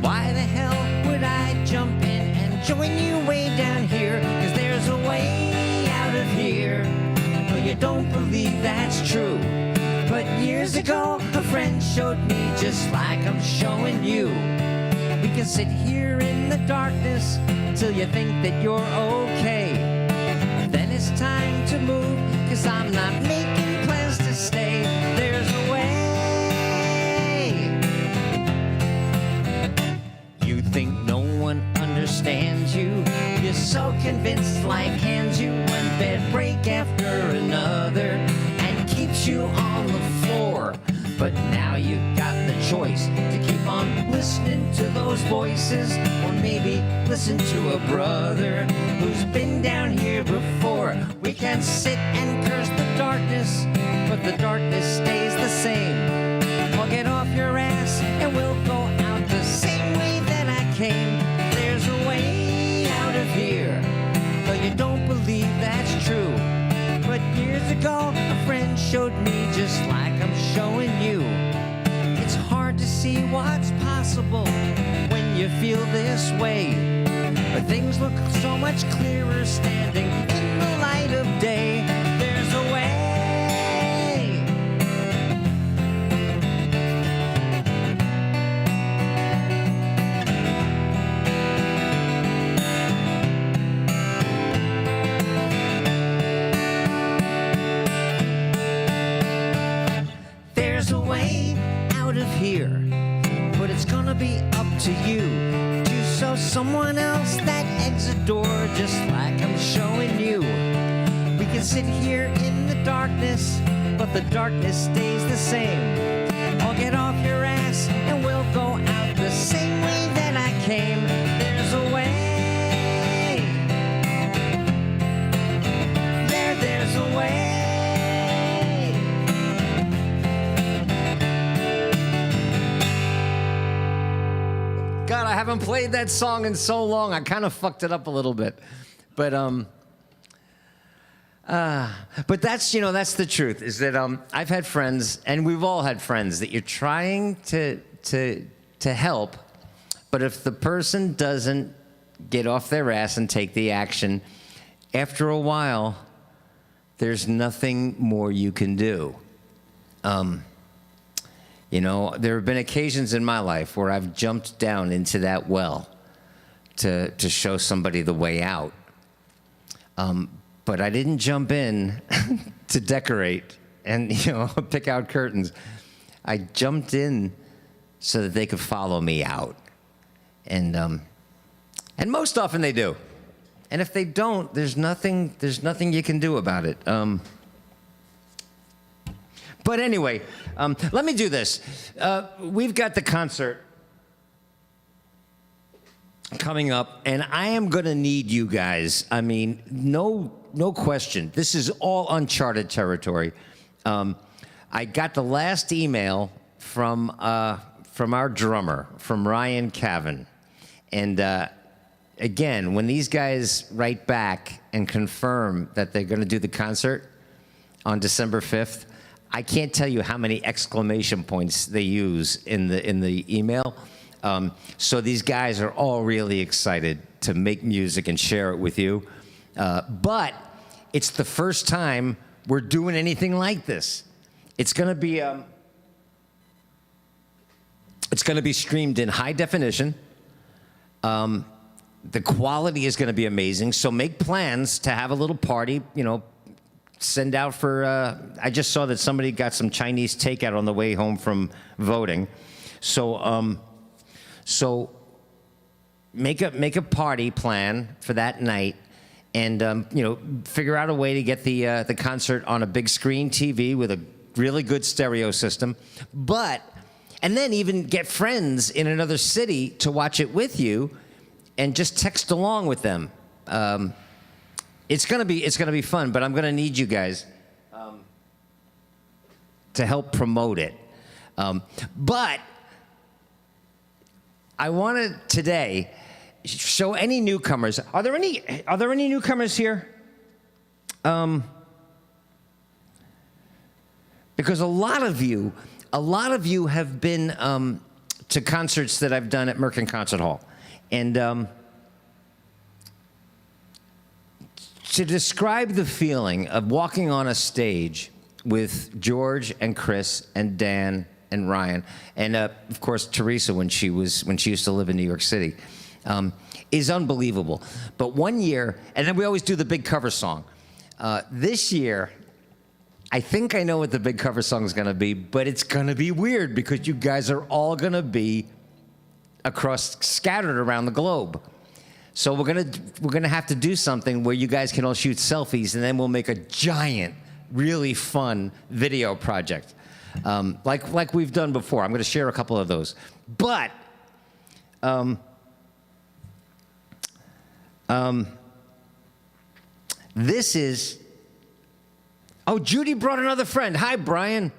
Why the hell would I jump in and join you way down here? 'Cause there's a way out of here. Well, you don't believe that's true. But years ago, a friend showed me just like I'm showing you. We can sit here in the darkness till you think that you're okay. Then it's time to move, 'cause I'm not making plans to stay. There's a way. You think no one understands you. You're so convinced life hands you one bad break after another and keeps you on the floor. But now you've got the choice to keep on listening to those voices, or maybe listen to a brother who's been down here before. We can sit and curse the darkness, but the darkness stays the same. Well, get off your ass and we'll go out the same way that I came. There's a way out of here, though you don't believe that's true. But years ago, a friend showed me just like I'm showing you. It's hard to see what's possible when you feel this way. But things look so much clearer standing in the light of day. There's a way. someone else that exit door just like I'm showing you. We can sit here in the darkness, but the darkness stays the same. I'll get off your ass and we'll go out the same way that I came. There's a way. There's a way. God, I haven't played that song in so long. I kind of fucked it up a little bit. But that's, that's the truth, is that I've had friends, and we've all had friends, that you're trying to help, but if the person doesn't get off their ass and take the action, after a while, there's nothing more you can do. There have been occasions in my life where I've jumped down into that well to show somebody the way out. But I didn't jump in to decorate and, pick out curtains. I jumped in so that they could follow me out. And most often they do. And if they don't, there's nothing you can do about it. But anyway, let me do this. We've got the concert coming up, and I am going to need you guys. I mean, no question. This is all uncharted territory. I got the last email from our drummer, from Ryan Cavan. And again, when these guys write back and confirm that they're going to do the concert on December 5th, I can't tell you how many exclamation points they use in the email. So these guys are all really excited to make music and share it with you. But it's the first time we're doing anything like this. It's going to be streamed in high definition. The quality is going to be amazing. So make plans to have a little party, send out for, I just saw that somebody got some Chinese takeout on the way home from voting. So make a party plan for that night, and figure out a way to get the concert on a big screen TV with a really good stereo system, and then even get friends in another city to watch it with you, and just text along with them. It's gonna be fun, but I'm gonna need you guys to help promote it. But I want to today show any newcomers. Are there any newcomers here? Because a lot of you have been to concerts that I've done at Merkin Concert Hall, and to describe the feeling of walking on a stage with George and Chris and Dan and Ryan, and of course Teresa when she used to live in New York City, is unbelievable. But one year, and then we always do the big cover song. This year, I think I know what the big cover song is going to be, but it's going to be weird because you guys are all going to be scattered around the globe. So we're gonna have to do something where you guys can all shoot selfies, and then we'll make a giant, really fun video project, like we've done before. I'm gonna share a couple of those, but this is. Oh, Judy brought another friend. Hi, Brian.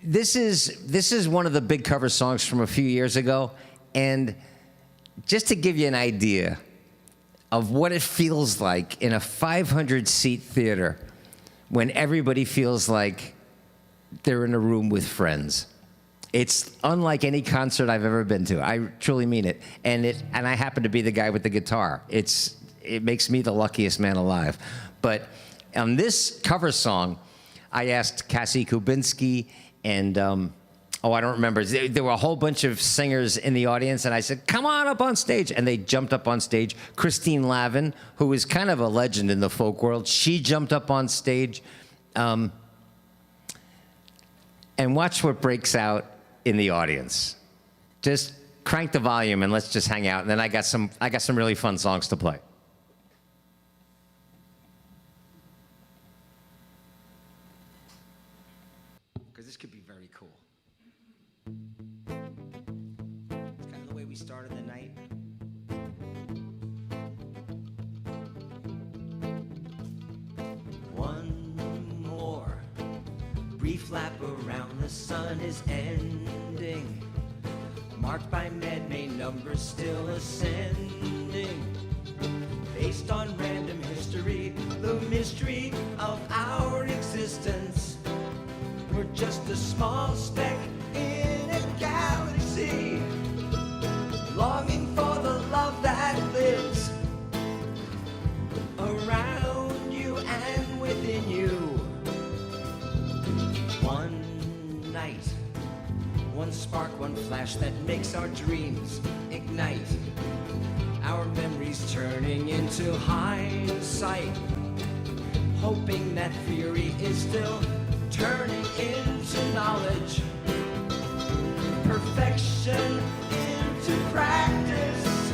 This is one of the big cover songs from a few years ago, and just to give you an idea of what it feels like in a 500-seat theater when everybody feels like they're in a room with friends. It's unlike any concert I've ever been to. I truly mean it. And I happen to be the guy with the guitar. It makes me the luckiest man alive. But on this cover song, I asked Cassie Kubinski and I don't remember. There were a whole bunch of singers in the audience, and I said, come on up on stage. And they jumped up on stage. Christine Lavin, who is kind of a legend in the folk world, she jumped up on stage. And watch what breaks out in the audience. Just crank the volume and let's just hang out. And then I got some really fun songs to play. Because this could be very cool. It's kind of the way we started the night. One more brief lap around the sun is ending, marked by man-made numbers still ascending. Based on random history, the mystery of our existence, we're just a small speck in a galaxy, longing for the love that lives around you and within you. One night, one spark, one flash that makes our dreams ignite, our memories turning into hindsight, hoping that theory is still turning into knowledge, perfection into practice,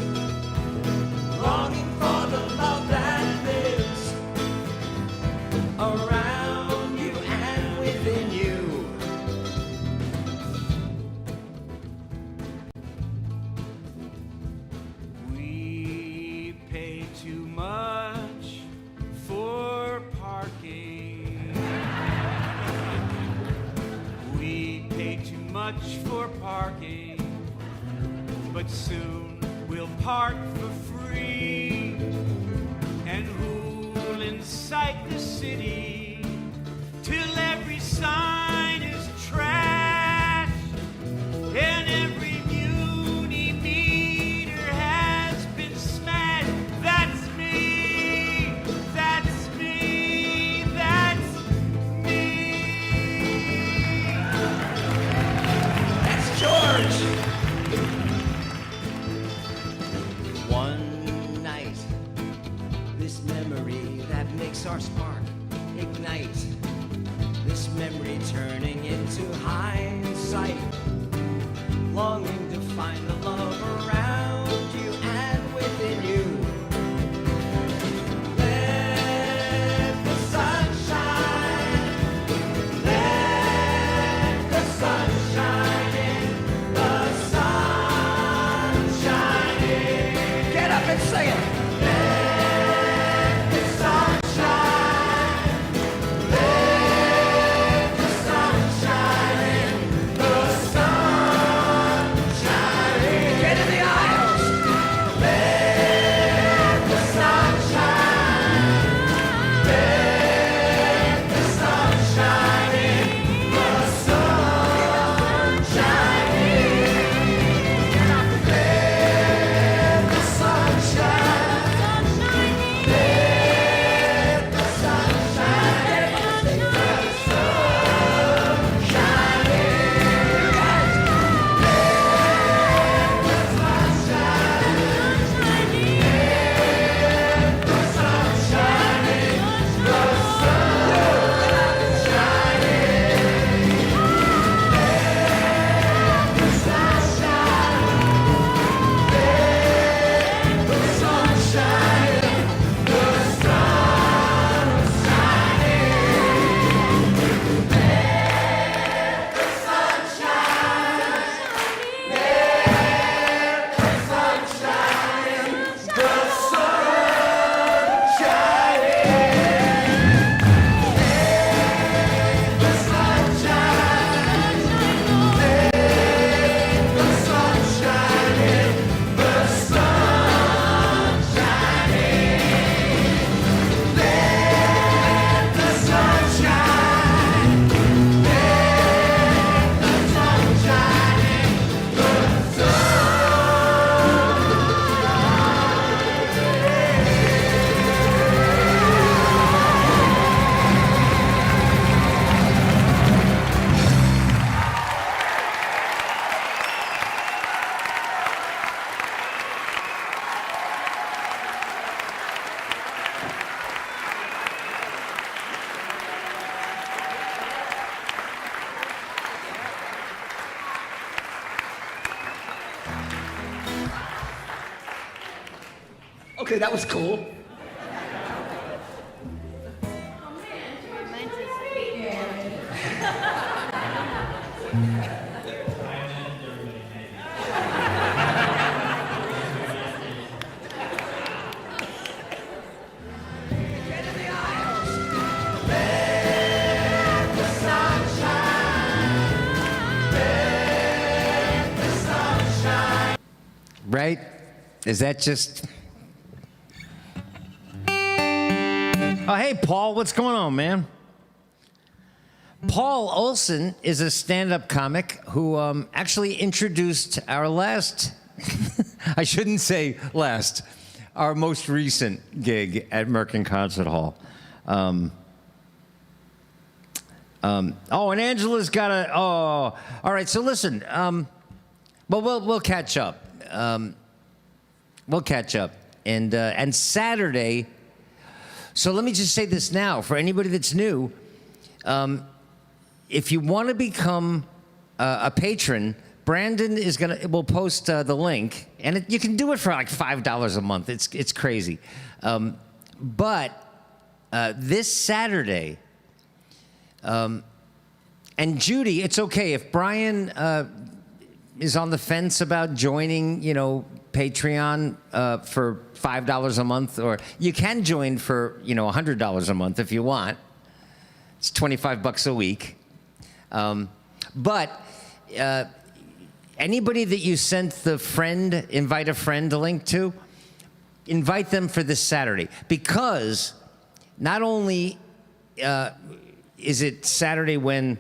longing for the love that lives around you and within you. We pay too much for parking. We pay too much for parking, but soon we'll park for free and rule inside the city till every sign is trash and every muni meter has been smashed. That's me, that's me, that's me. That's George. One night, this memory that makes our spark ignite, this memory turning into hindsight, longing to find the love around you and within you. Let the sun shine, let the sun shine in, the sun shine in. Get up and sing it. Let the sun shine, let the sun shine in, the sun shine in. Get in the aisles. Let the sun shine, let the sun shine in, the sun shine in. Let the sun shine. Okay, that was cool. Right? Is that just... Oh, hey, Paul, what's going on, man? Paul Olson is a stand-up comic who actually introduced our last, I shouldn't say last, our most recent gig at Merkin Concert Hall. Oh, and Angela's got a, oh, all right, so listen, well, we'll catch up. We'll catch up. And Saturday, so let me just say this now, for anybody that's new, if you want to become a patron, Brandon will post the link, and you can do it for like $5 a month. It's crazy. But this Saturday, and Judy, it's okay if Brian is on the fence about joining, Patreon for $5 a month, or you can join for, $100 a month if you want. It's $25 a week. But anybody that you sent the invite a friend link to, invite them for this Saturday, because not only is it Saturday when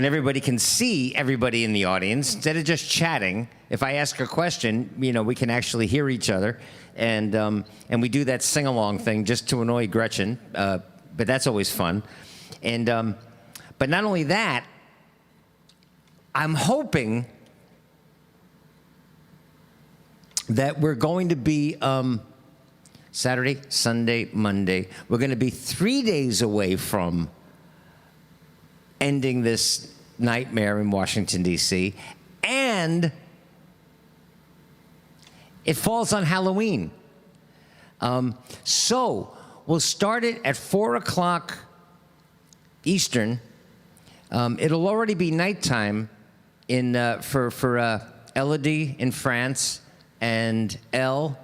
everybody can see everybody in the audience, instead of just chatting. If I ask a question, we can actually hear each other, and we do that sing-along thing just to annoy Gretchen, but that's always fun. And but not only that, I'm hoping that we're going to be Saturday, Sunday, Monday. We're going to be 3 days away from ending this nightmare in Washington, D.C., and it falls on Halloween. So we'll start it at 4 o'clock Eastern. It'll already be nighttime for Elodie in France and Elle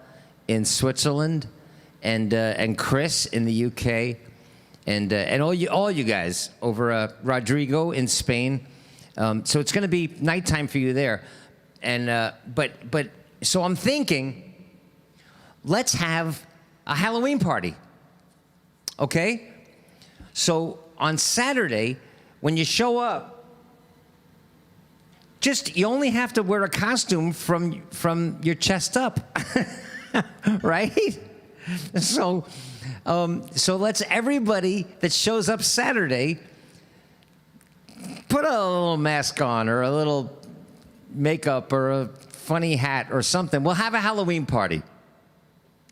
in Switzerland and Chris in the UK. And all you guys over Rodrigo in Spain. So it's going to be nighttime for you there. And but so I'm thinking, let's have a Halloween party. Okay? So on Saturday, when you show up, you only have to wear a costume from your chest up, right? So let's everybody that shows up Saturday put a little mask on or a little makeup or a funny hat or something. We'll have a Halloween party.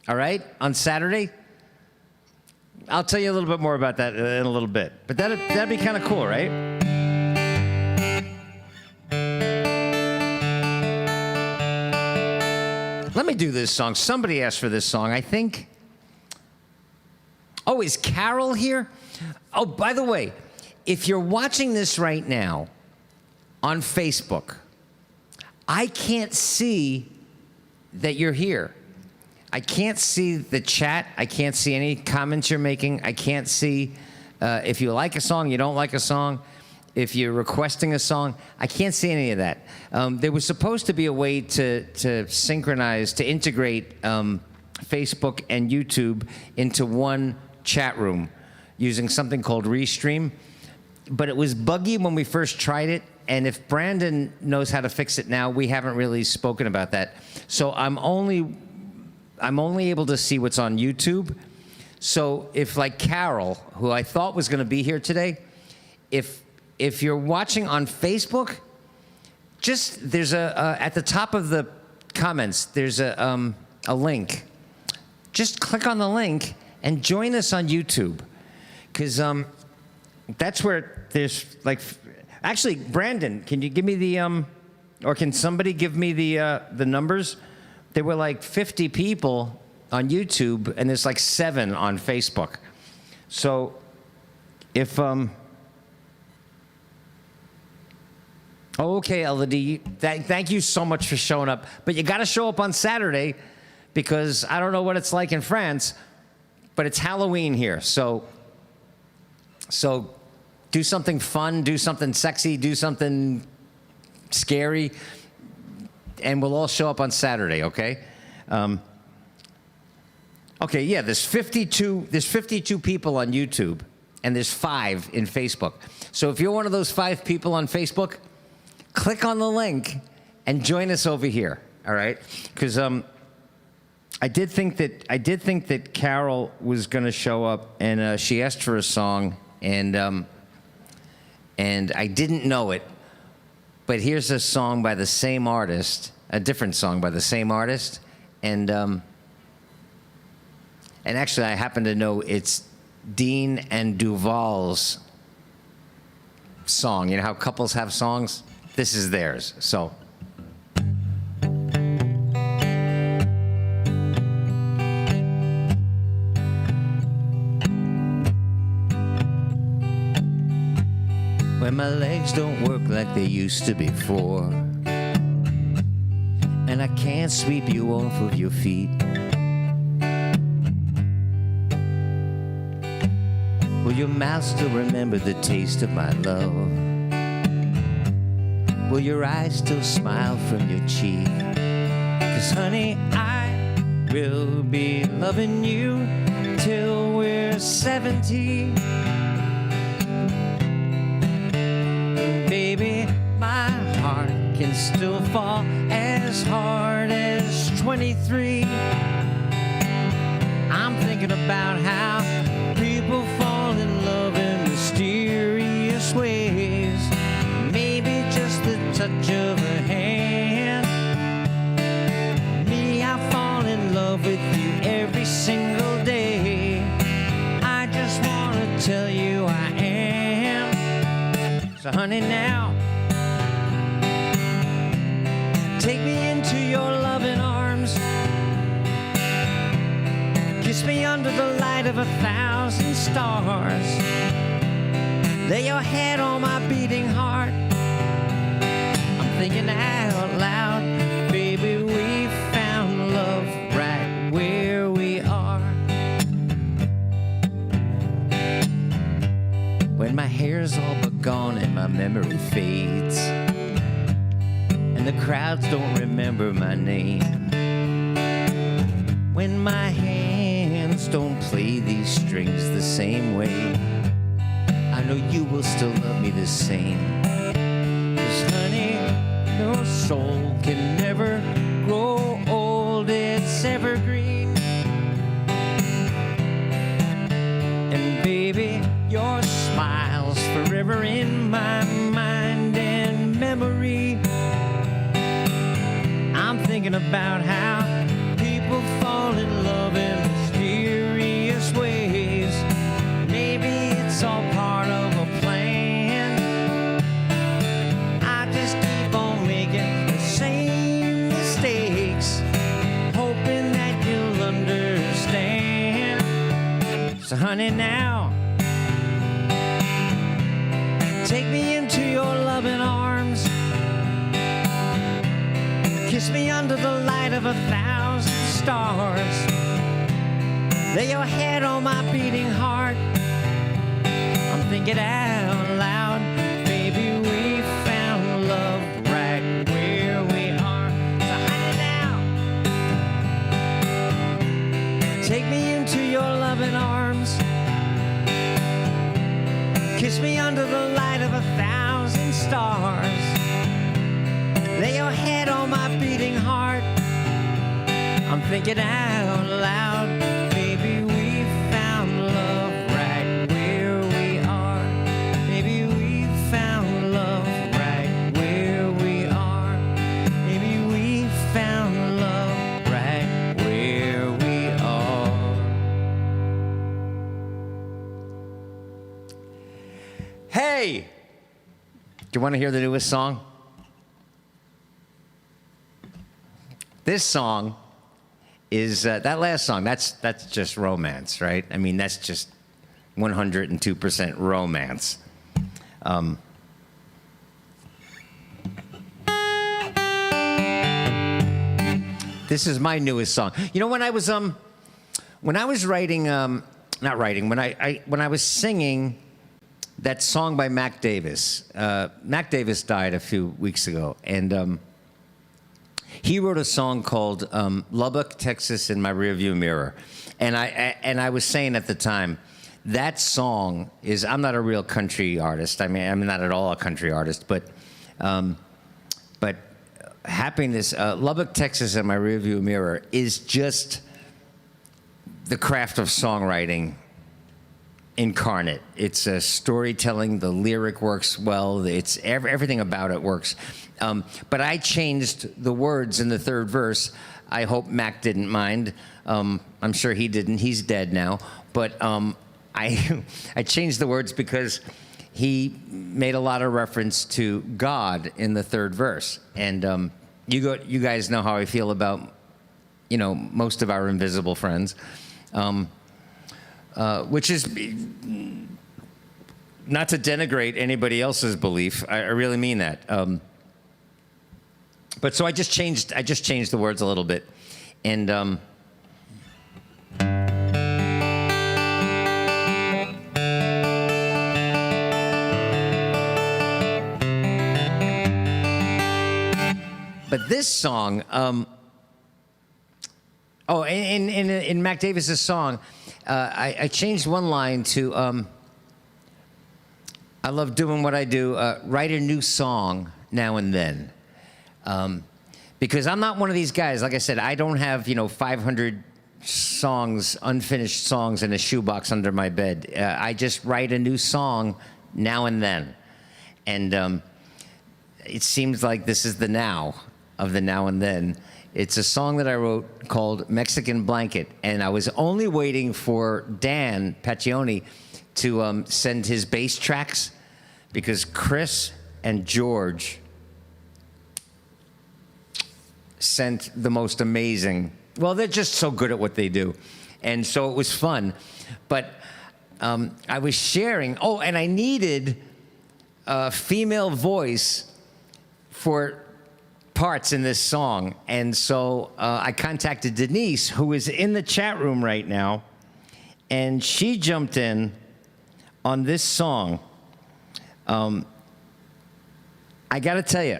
All right? On Saturday. I'll tell you a little bit more about that in a little bit. But that'd be kind of cool, right? Let me do this song. Somebody asked for this song, I think. Oh, is Carol here? Oh, by the way, if you're watching this right now on Facebook, I can't see that you're here. I can't see the chat. I can't see any comments you're making. I can't see if you like a song, you don't like a song, if you're requesting a song. I can't see any of that. There was supposed to be a way to synchronize, to integrate Facebook and YouTube into one chat room using something called Restream. But it was buggy when we first tried it. And if Brandon knows how to fix it now, we haven't really spoken about that. So I'm only able to see what's on YouTube. So if, like Carol, who I thought was going to be here today, if you're watching on Facebook, there's at the top of the comments, there's a link. Just click on the link and join us on YouTube, because that's where there's like. Actually, Brandon, can you give me the or can somebody give me the numbers? There were like 50 people on YouTube, and there's like 7 on Facebook. So if okay, Elodie, thank you so much for showing up. But you got to show up on Saturday, because I don't know what it's like in France, but it's Halloween here. So do something fun, do something sexy, do something scary, and we'll all show up on Saturday, okay? Okay, yeah, there's 52 people on YouTube, and there's 5 in Facebook. So if you're one of those 5 people on Facebook, click on the link and join us over here, all right? Because I did think that Carol was going to show up, and she asked for a song, and I didn't know it. But here's a song by the same artist, a different song by the same artist, and actually I happen to know it's Dean and Duval's song. You know how couples have songs? This is theirs. So. When my legs don't work like they used to before, and I can't sweep you off of your feet, will your mouth still remember the taste of my love? Will your eyes still smile from your cheek? 'Cause honey, I will be loving you till we're 70. Baby, my heart can still fall as hard as 23. I'm thinking about how people fall in love in mysterious ways. Maybe just the touch of a hand. Me, I fall in love with you every single day. I just want to tell you I am. So honey, now take me into your loving arms. Kiss me under the light of 1,000 stars. Lay your head on my beating heart. I'm thinking out loud, baby, we found love right where we are. When my hair's all but gone and my memory fades, and the crowds don't remember my name, when my hands don't play these strings the same way, I know you will still love me the same. 'Cause honey, no soul can never grow old, it's evergreen. And baby, your smile's forever in my mind and memory. I'm thinking about how people fall in love in mysterious ways. Maybe it's all part of a plan. I just keep on making the same mistakes, hoping that you'll understand. So honey, now take me into your loving arms. Kiss me under the light of 1,000 stars. Lay your head on my beating heart. I'm thinking out loud, baby, we found love right where we are. So honey, now take me into your loving arms. Kiss me under the light of 1,000 stars. Lay your head on my beating heart. I'm thinking out loud, baby, we found love right where we are. Baby, we found love right where we are. Baby, we found love right where we are. Hey! Do you want to hear the newest song? This song is that last song. That's just romance, right? I mean, that's just 102% romance. This is my newest song. You know, when I was writing, not writing, when I was singing that song by Mac Davis. Mac Davis died a few weeks ago, and he wrote a song called "Lubbock, Texas, in My Rearview Mirror," and I was saying at the time, that song is. I'm not a real country artist. I mean, I'm not at all a country artist, but happiness, Lubbock, Texas, in My Rearview Mirror is just the craft of songwriting incarnate. It's storytelling. The lyric works well. It's everything about it works. But I changed the words in the third verse. I hope Mac didn't mind. I'm sure he didn't. He's dead now. But I changed the words because he made a lot of reference to God in the third verse. And you guys know how I feel about, most of our invisible friends. Which is not to denigrate anybody else's belief. I really mean that. But so I just changed the words a little bit, and but this song. In Mac Davis's song, I changed one line to, I love doing what I do, write a new song now and then. Because I'm not one of these guys, like I said, I don't have, 500 songs, unfinished songs in a shoebox under my bed. I just write a new song now and then. And it seems like this is the now of the now and then. It's a song that I wrote called Mexican Blanket, and I was only waiting for Dan Paccioni to send his bass tracks, because Chris and George sent the most amazing, well, they're just so good at what they do. And so it was fun. But I was sharing, and I needed a female voice for parts in this song, and so I contacted Denise, who is in the chat room right now, and she jumped in on this song. I gotta tell you,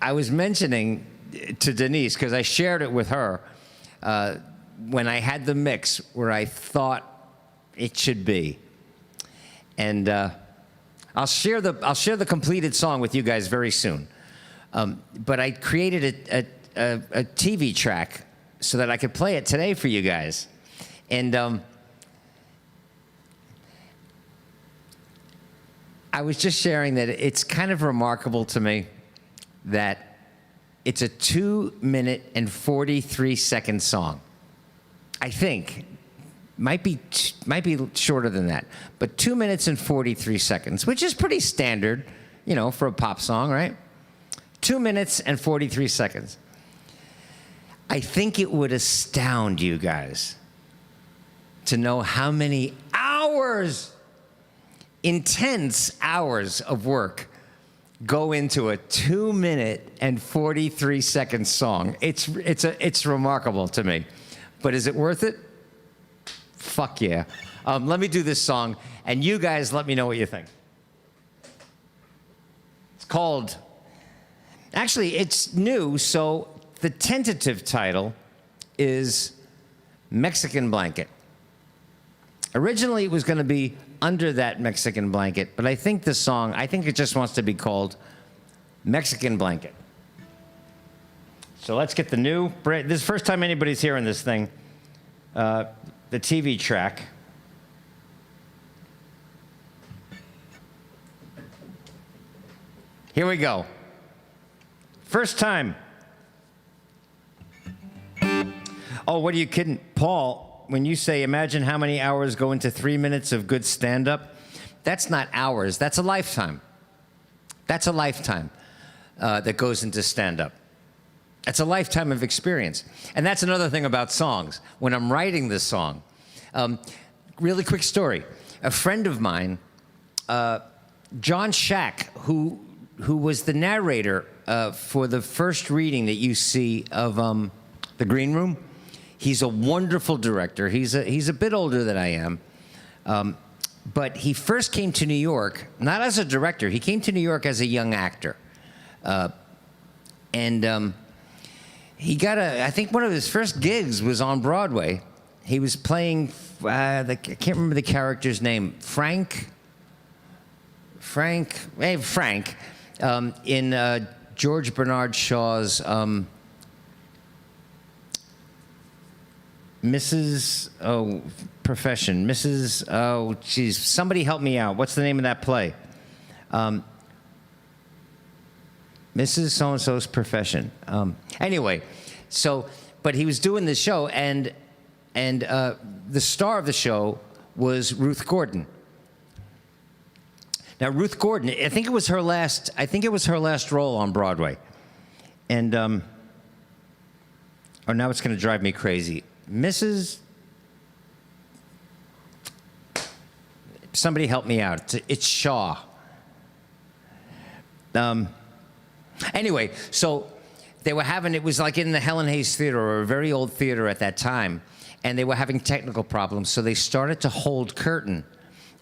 I was mentioning to Denise, because I shared it with her when I had the mix where I thought it should be. And I'll share the completed song with you guys very soon. But I created a TV track so that I could play it today for you guys. And I was just sharing that it's kind of remarkable to me that it's a 2-minute and 43-second song. I think. Might be shorter than that, but 2 minutes and 43 seconds, which is pretty standard, for a pop song, right? 2 minutes and 43 seconds. I think it would astound you guys to know how many hours, intense hours of work go into a 2 minute and 43 second song. It's remarkable to me, but is it worth it? Fuck yeah. Let me do this song, and you guys let me know what you think. It's called, actually, it's new, so the tentative title is Mexican Blanket. Originally, it was going to be Under That Mexican Blanket, but I think the song, it just wants to be called Mexican Blanket. So let's get the new, this is the first time anybody's hearing this thing. The TV track. Here we go. First time. Oh, what are you kidding? Paul, when you say imagine how many hours go into 3 minutes of good stand-up, That's not hours. That's a lifetime. That's a lifetime that goes into stand-up. That's a lifetime of experience. And that's another thing about songs. When I'm writing this song, really quick story. A friend of mine, John Shack, who was the narrator for the first reading that you see of The Green Room. He's a wonderful director. He's a bit older than I am. But he first came to New York, not as a director. He came to New York as a young actor. He got I think one of his first gigs was on Broadway. He was playing, I can't remember the character's name, Frank, in George Bernard Shaw's Profession. Somebody help me out. What's the name of that play? Mrs. So-and-so's Profession. Anyway, but he was doing this show, and the star of the show was Ruth Gordon. Now, Ruth Gordon, I think it was her last role on Broadway. And, now it's going to drive me crazy. Somebody help me out. It's Shaw. Anyway, so they were having, it was like in the Helen Hayes Theater, or a very old theater at that time, and they were having technical problems, so they started to hold curtain.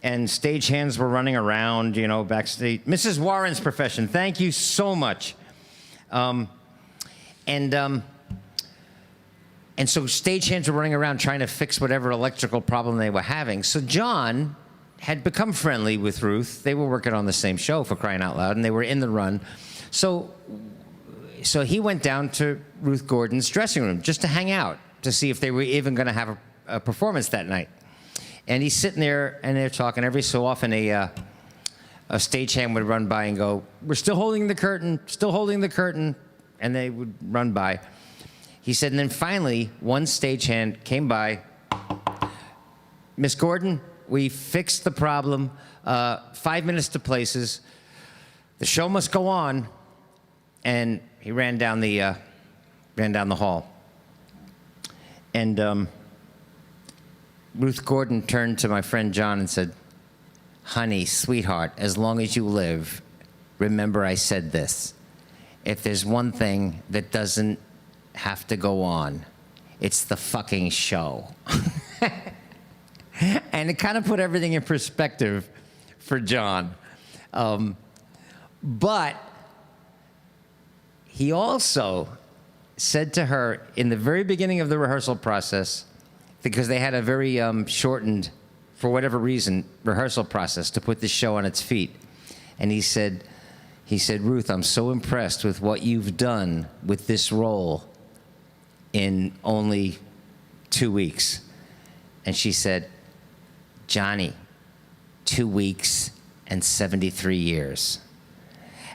And stagehands were running around, backstage. Mrs. Warren's Profession, thank you so much. And so stagehands were running around trying to fix whatever electrical problem they were having. So John had become friendly with Ruth. They were working on the same show, for crying out loud, and they were in the run. So he went down to Ruth Gordon's dressing room just to hang out, to see if they were even going to have a performance that night. And he's sitting there, and they're talking. Every so often, a stagehand would run by and go, "We're still holding the curtain, still holding the curtain," and they would run by. He said, and then finally, one stagehand came by. "Miss Gordon, we fixed the problem. 5 minutes to places. The show must go on." And he ran down the hall. And Ruth Gordon turned to my friend John and said, "Honey, sweetheart, as long as you live, remember I said this. If there's one thing that doesn't have to go on, it's the fucking show." And it kind of put everything in perspective for John. But he also said to her in the very beginning of the rehearsal process, because they had a very shortened, for whatever reason, rehearsal process to put this show on its feet. And he said, "Ruth, I'm so impressed with what you've done with this role in only 2 weeks." And she said, "Johnny, 2 weeks and 73 years.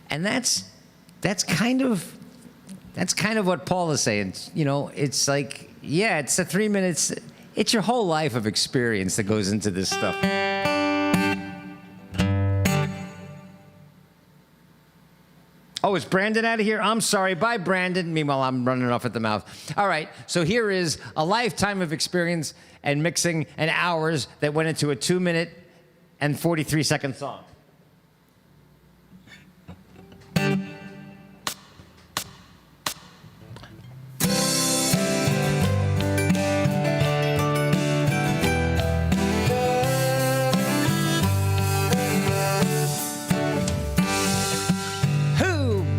And that's kind of what Paul is saying. It's like, yeah, it's the 3 minutes. It's your whole life of experience that goes into this stuff. Oh, is Brandon out of here? I'm sorry. Bye, Brandon. Meanwhile, I'm running off at the mouth. All right, so here is a lifetime of experience and mixing and hours that went into a 2 minute and 43-second song.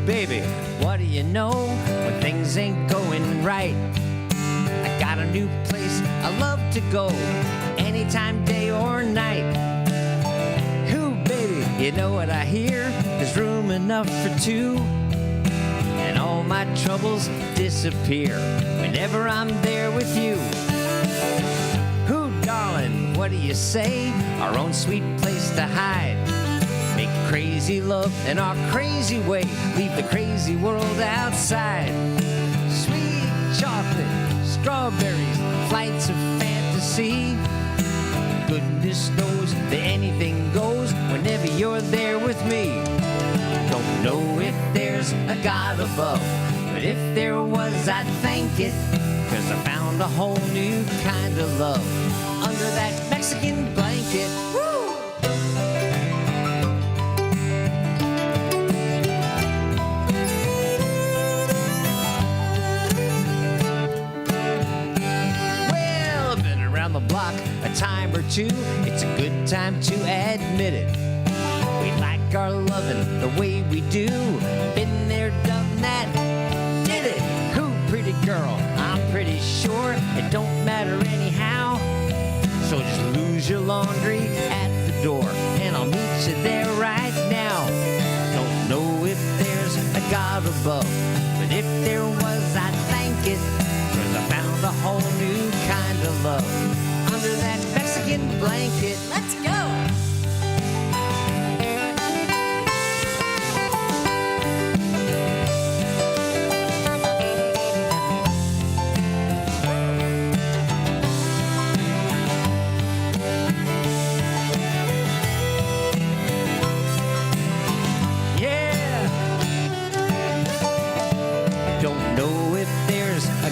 Baby, what do you know when things ain't going right? I got a new place I love to go, anytime, day or night. Ooh, baby, you know what I hear? There's room enough for two, and all my troubles disappear whenever I'm there with you. Ooh, darling, what do you say? Our own sweet place to hide. Make crazy love in our crazy way. Leave the crazy world outside. Sweet chocolate, strawberries, flights of fantasy. Goodness knows that anything goes. God above. But if there was, I'd thank it, 'cause I found a whole new kind of love under that Mexican blanket. Woo! Well, I've been around the block a time or two. It's a good time to admit it. We like our loving the way we do. Been there, done that, did it. Who, pretty girl? I'm pretty sure it don't matter anyhow. So just lose your laundry at the door, and I'll meet you there right now. Don't know if there's a God above, but if there was, I'd thank it, 'cause I found a whole new kind of love under that Mexican blanket. Let's go.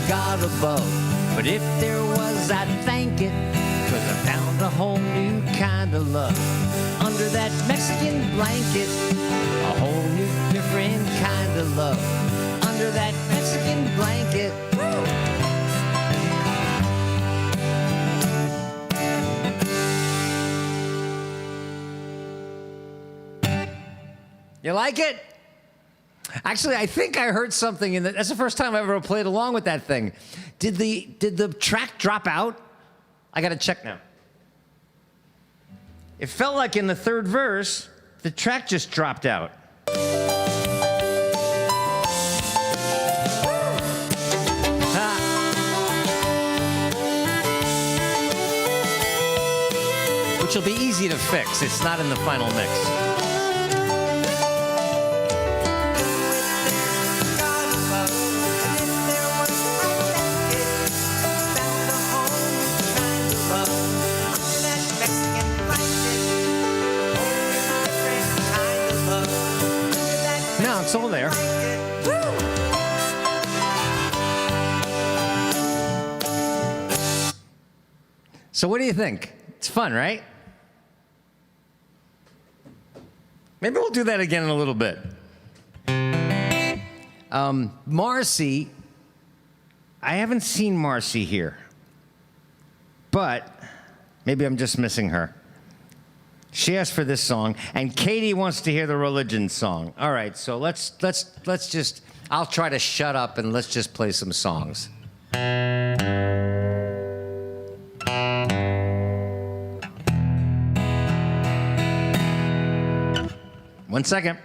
God above, but if there was, I'd thank it, 'cause I found a whole new kind of love under that Mexican blanket. A whole new different kind of love under that Mexican blanket. Woo! You like it? Actually, I think I heard something in that's the first time I ever played along with that thing. Did the track drop out? I gotta check now. It felt like in the third verse, the track just dropped out. Which will be easy to fix. It's not in the final mix. It's all there. So what do you think? It's fun, right? Maybe we'll do that again in a little bit. Marcy, I haven't seen Marcy here, but maybe I'm just missing her. She asked for this song, and Katie wants to hear the religion song. All right, so let's just, I'll try to shut up and let's just play some songs. 1 second.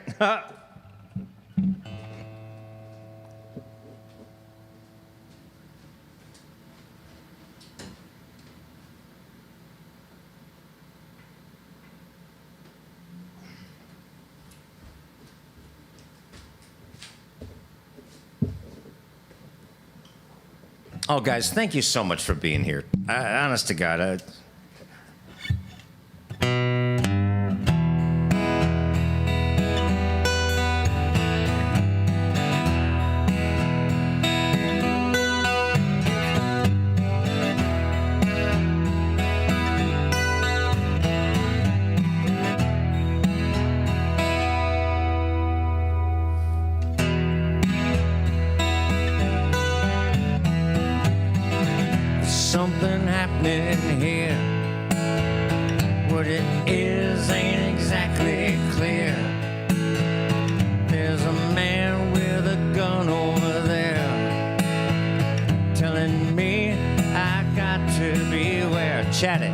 Oh, guys, thank you so much for being here. Honest to God. Something happening here. What it is ain't exactly clear. There's a man with a gun over there telling me I got to beware. Chat it.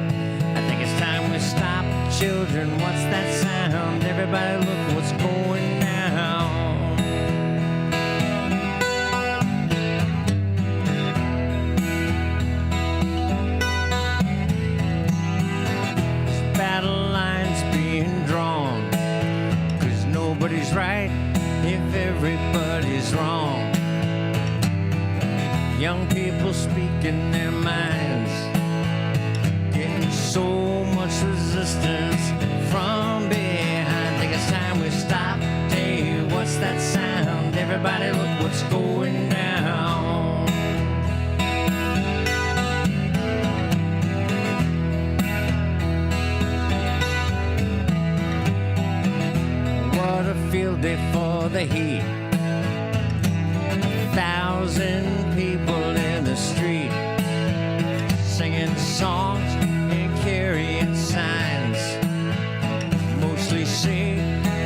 I think it's time we stop. Children, what's that sound? Everybody look what's going down. Nobody's right if everybody's wrong. Young people speaking their minds, getting so much resistance from behind. Think it's time we stop. Hey, what's that sound? Everybody Everybody look what's going down. What a field day for the heat. 1,000 people in the street, singing songs and carrying signs. Mostly say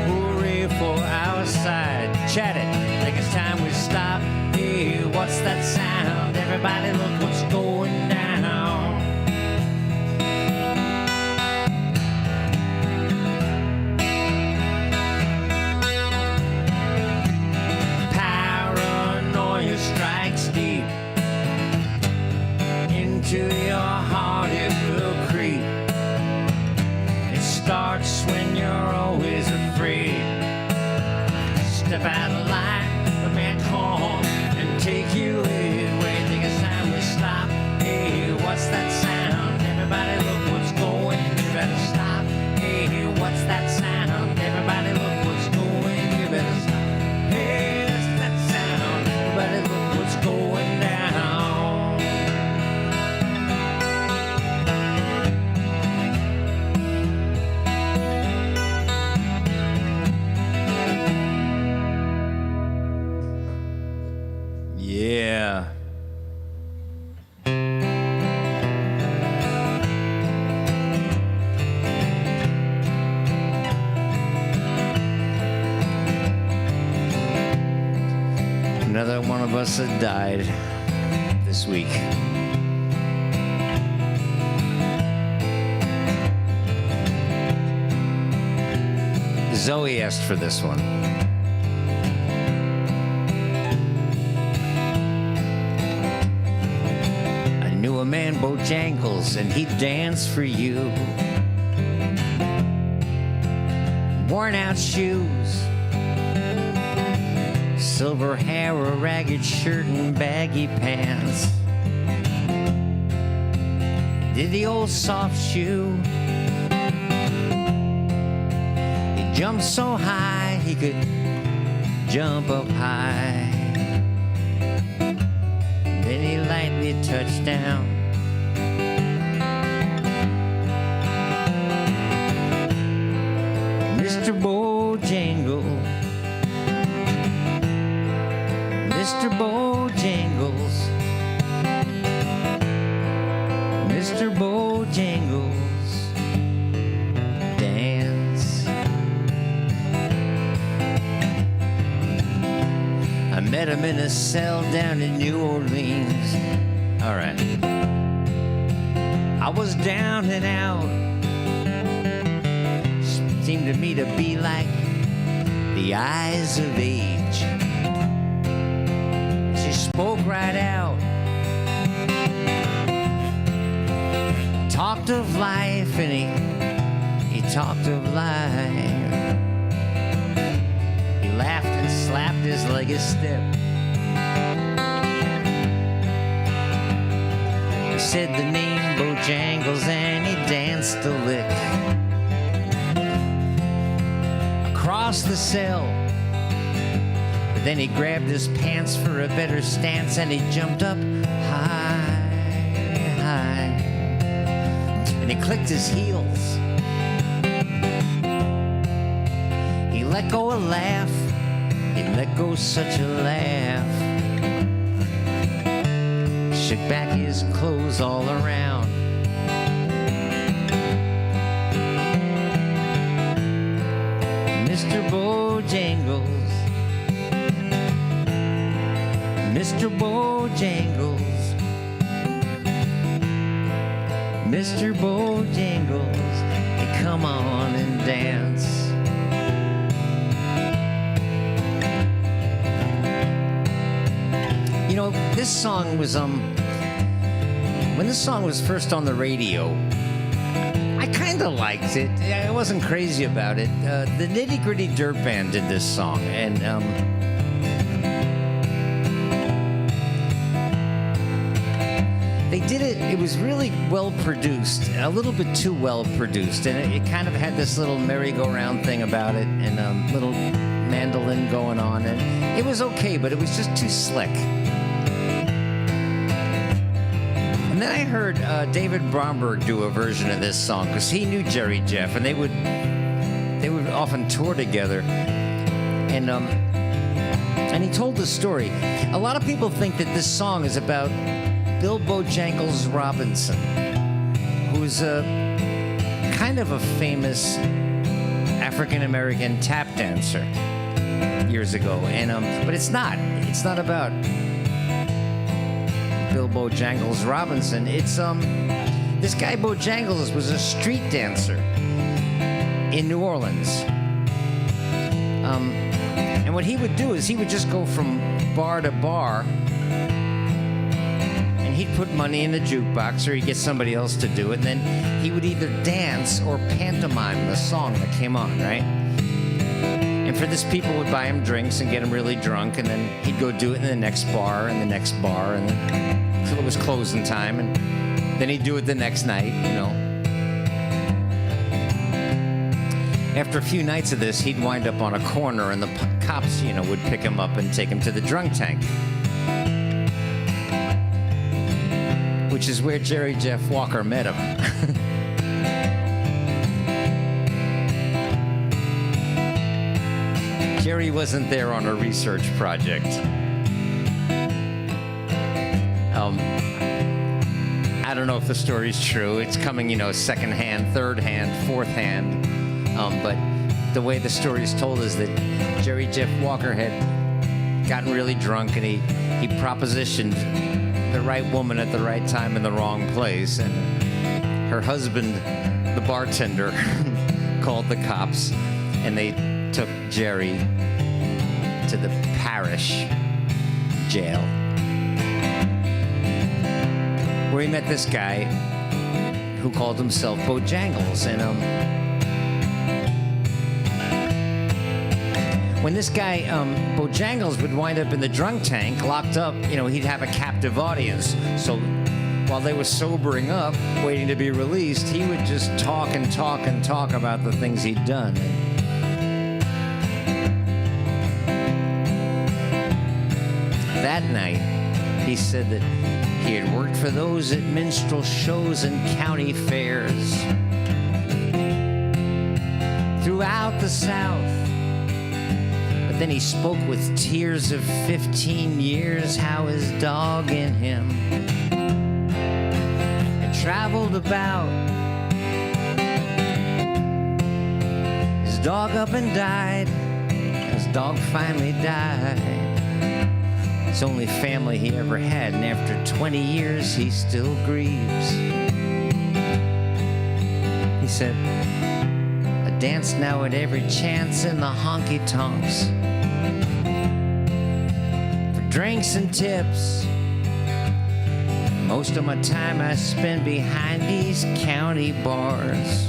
hooray for our side. Chat it like it's time we stop. Hey, what's that sound? Everybody look what's going down. Paranoia strikes deep into your heart, it will creep. It starts when you're always afraid. Step out of line, the man come and take you away. Think it's time we stop. Hey, what's that sound? Everybody look what's going. You better stop. Hey, what's that sound? Everybody look what's going. You better stop. Hey, what's that sound? Everybody look what's going down. Yeah. Another one of us had died this week. Zoe asked for this one. I knew a man, Bojangles, and he'd dance for you. Worn out shoes, silver hair, a ragged shirt, and baggy pants. Did the old soft shoe. He jumped so high he could jump up high. Then he lightly touched down. Mr. Bojangles, Mr. Bojangles, Mr. Bojangles, dance. I met him in a cell down in New Orleans. All right. I was down and out. Seemed to me to be like the eyes of age. She spoke right out, talked of life, and he talked of life. He laughed and slapped his leg a step. He said the name Bojangles and he danced a lick across the cell. But then he grabbed his pants for a better stance and he jumped up high, high. And he clicked his heels. He let go a laugh. He let go such a laugh. Shook back his clothes all around. Mr. Bojangles, Mr. Bojangles, Mr. Bojangles, hey, come on and dance. You know, this song was when this song was first on the radio, I kind of liked it. I wasn't crazy about it. The Nitty Gritty Dirt Band did this song, and they did it. It was really well produced, a little bit too well produced, and it kind of had this little merry-go-round thing about it, and a little mandolin going on, and it was okay, but it was just too slick. And then I heard David Bromberg do a version of this song because he knew Jerry Jeff, and they would often tour together, and he told the story. A lot of people think that this song is about Bill Bojangles Robinson, who's a kind of a famous African-American tap dancer years ago, and but it's not about Bill Bojangles Robinson. It's this guy Bojangles was a street dancer in New Orleans. And what he would do is he would just go from bar to bar, and he'd put money in the jukebox, or he'd get somebody else to do it, and then he would either dance or pantomime the song that came on, right? And for this, people would buy him drinks and get him really drunk, and then he'd go do it in the next bar and the next bar, and then until it was closing time, and then he'd do it the next night, you know. After a few nights of this, he'd wind up on a corner, and the cops, you know, would pick him up and take him to the drunk tank, which is where Jerry Jeff Walker met him. Jerry wasn't there on a research project. I don't know if the story's true. It's coming, you know, second hand, third hand, fourth hand. But the way the story is told is that Jerry Jeff Walker had gotten really drunk, and he propositioned the right woman at the right time in the wrong place. And her husband, the bartender, called the cops, and they took Jerry to the parish jail, where he met this guy who called himself Bojangles. And when this guy, Bojangles, would wind up in the drunk tank, locked up, you know, he'd have a captive audience. So while they were sobering up, waiting to be released, he would just talk and talk and talk about the things he'd done. That night, he said that he had worked for those at minstrel shows and county fairs throughout the South. But then he spoke with tears of 15 years how his dog in him had traveled about. His dog up and died. His dog finally died. It's only family he ever had, and after 20 years he still grieves. He said, I dance now at every chance in the honky-tonks for drinks and tips. Most of my time I spend behind these county bars,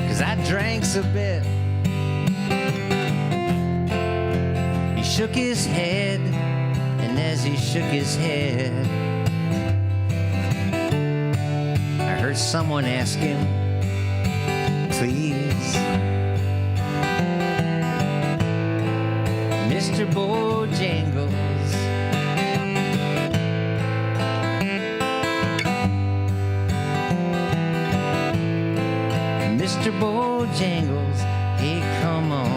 'cause I drank a bit. He shook his head, and as he shook his head, I heard someone ask him, please, Mr. Bojangles, Mr. Bojangles, hey, come on.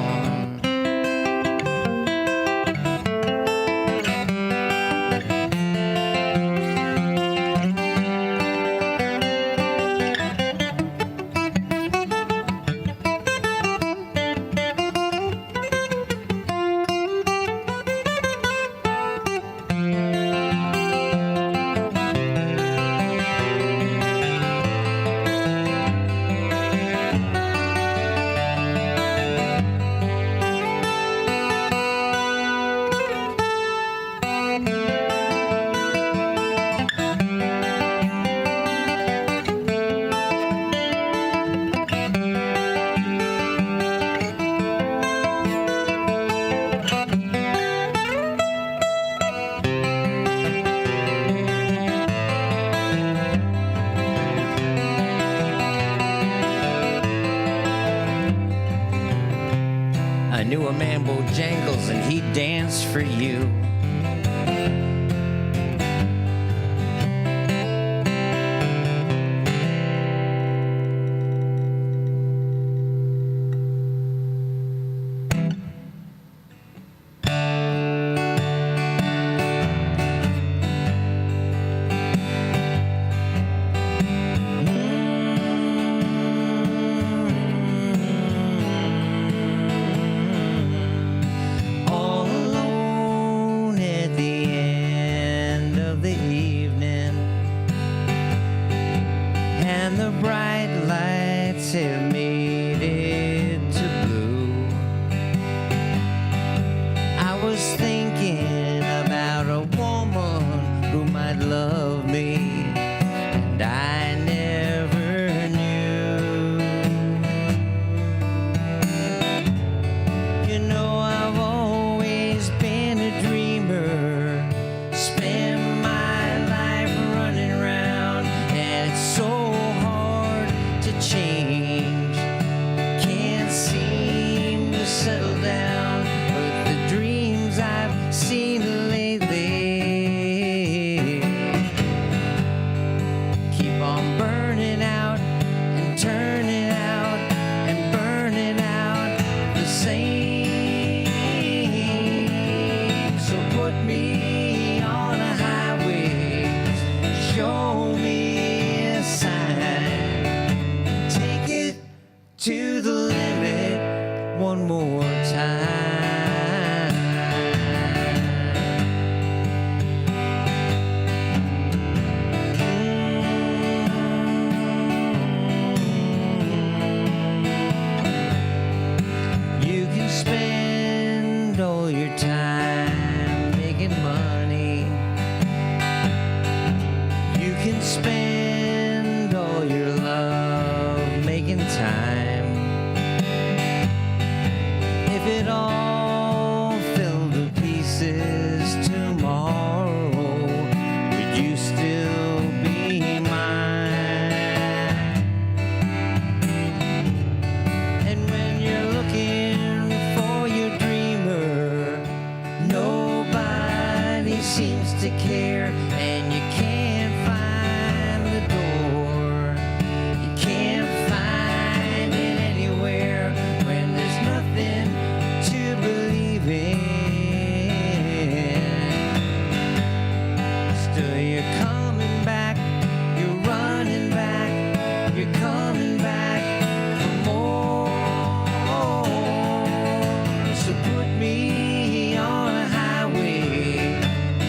I knew a man Bojangles and he'd dance for you. have made it to blue. I was thinking about a woman who might love me, and I never knew. You know, I've always been a dreamer, spent my life running around, and it's so hard to change. Can't seem to settle down, but the dreams I've seen lately keep on burning out and turning out and burning out the same. So put me on a highway, show me a sign, take it to the limit one more time. You can spend all your time making money. You can spend all your love making time. If it all fell to pieces tomorrow, would you still be mine? And when you're looking for your dreamer, nobody seems to care, and you can't find the door. You can't find it anywhere when there's nothing to believe in. Still, you're coming back, you're running back, you're coming back for more. So put me on a highway,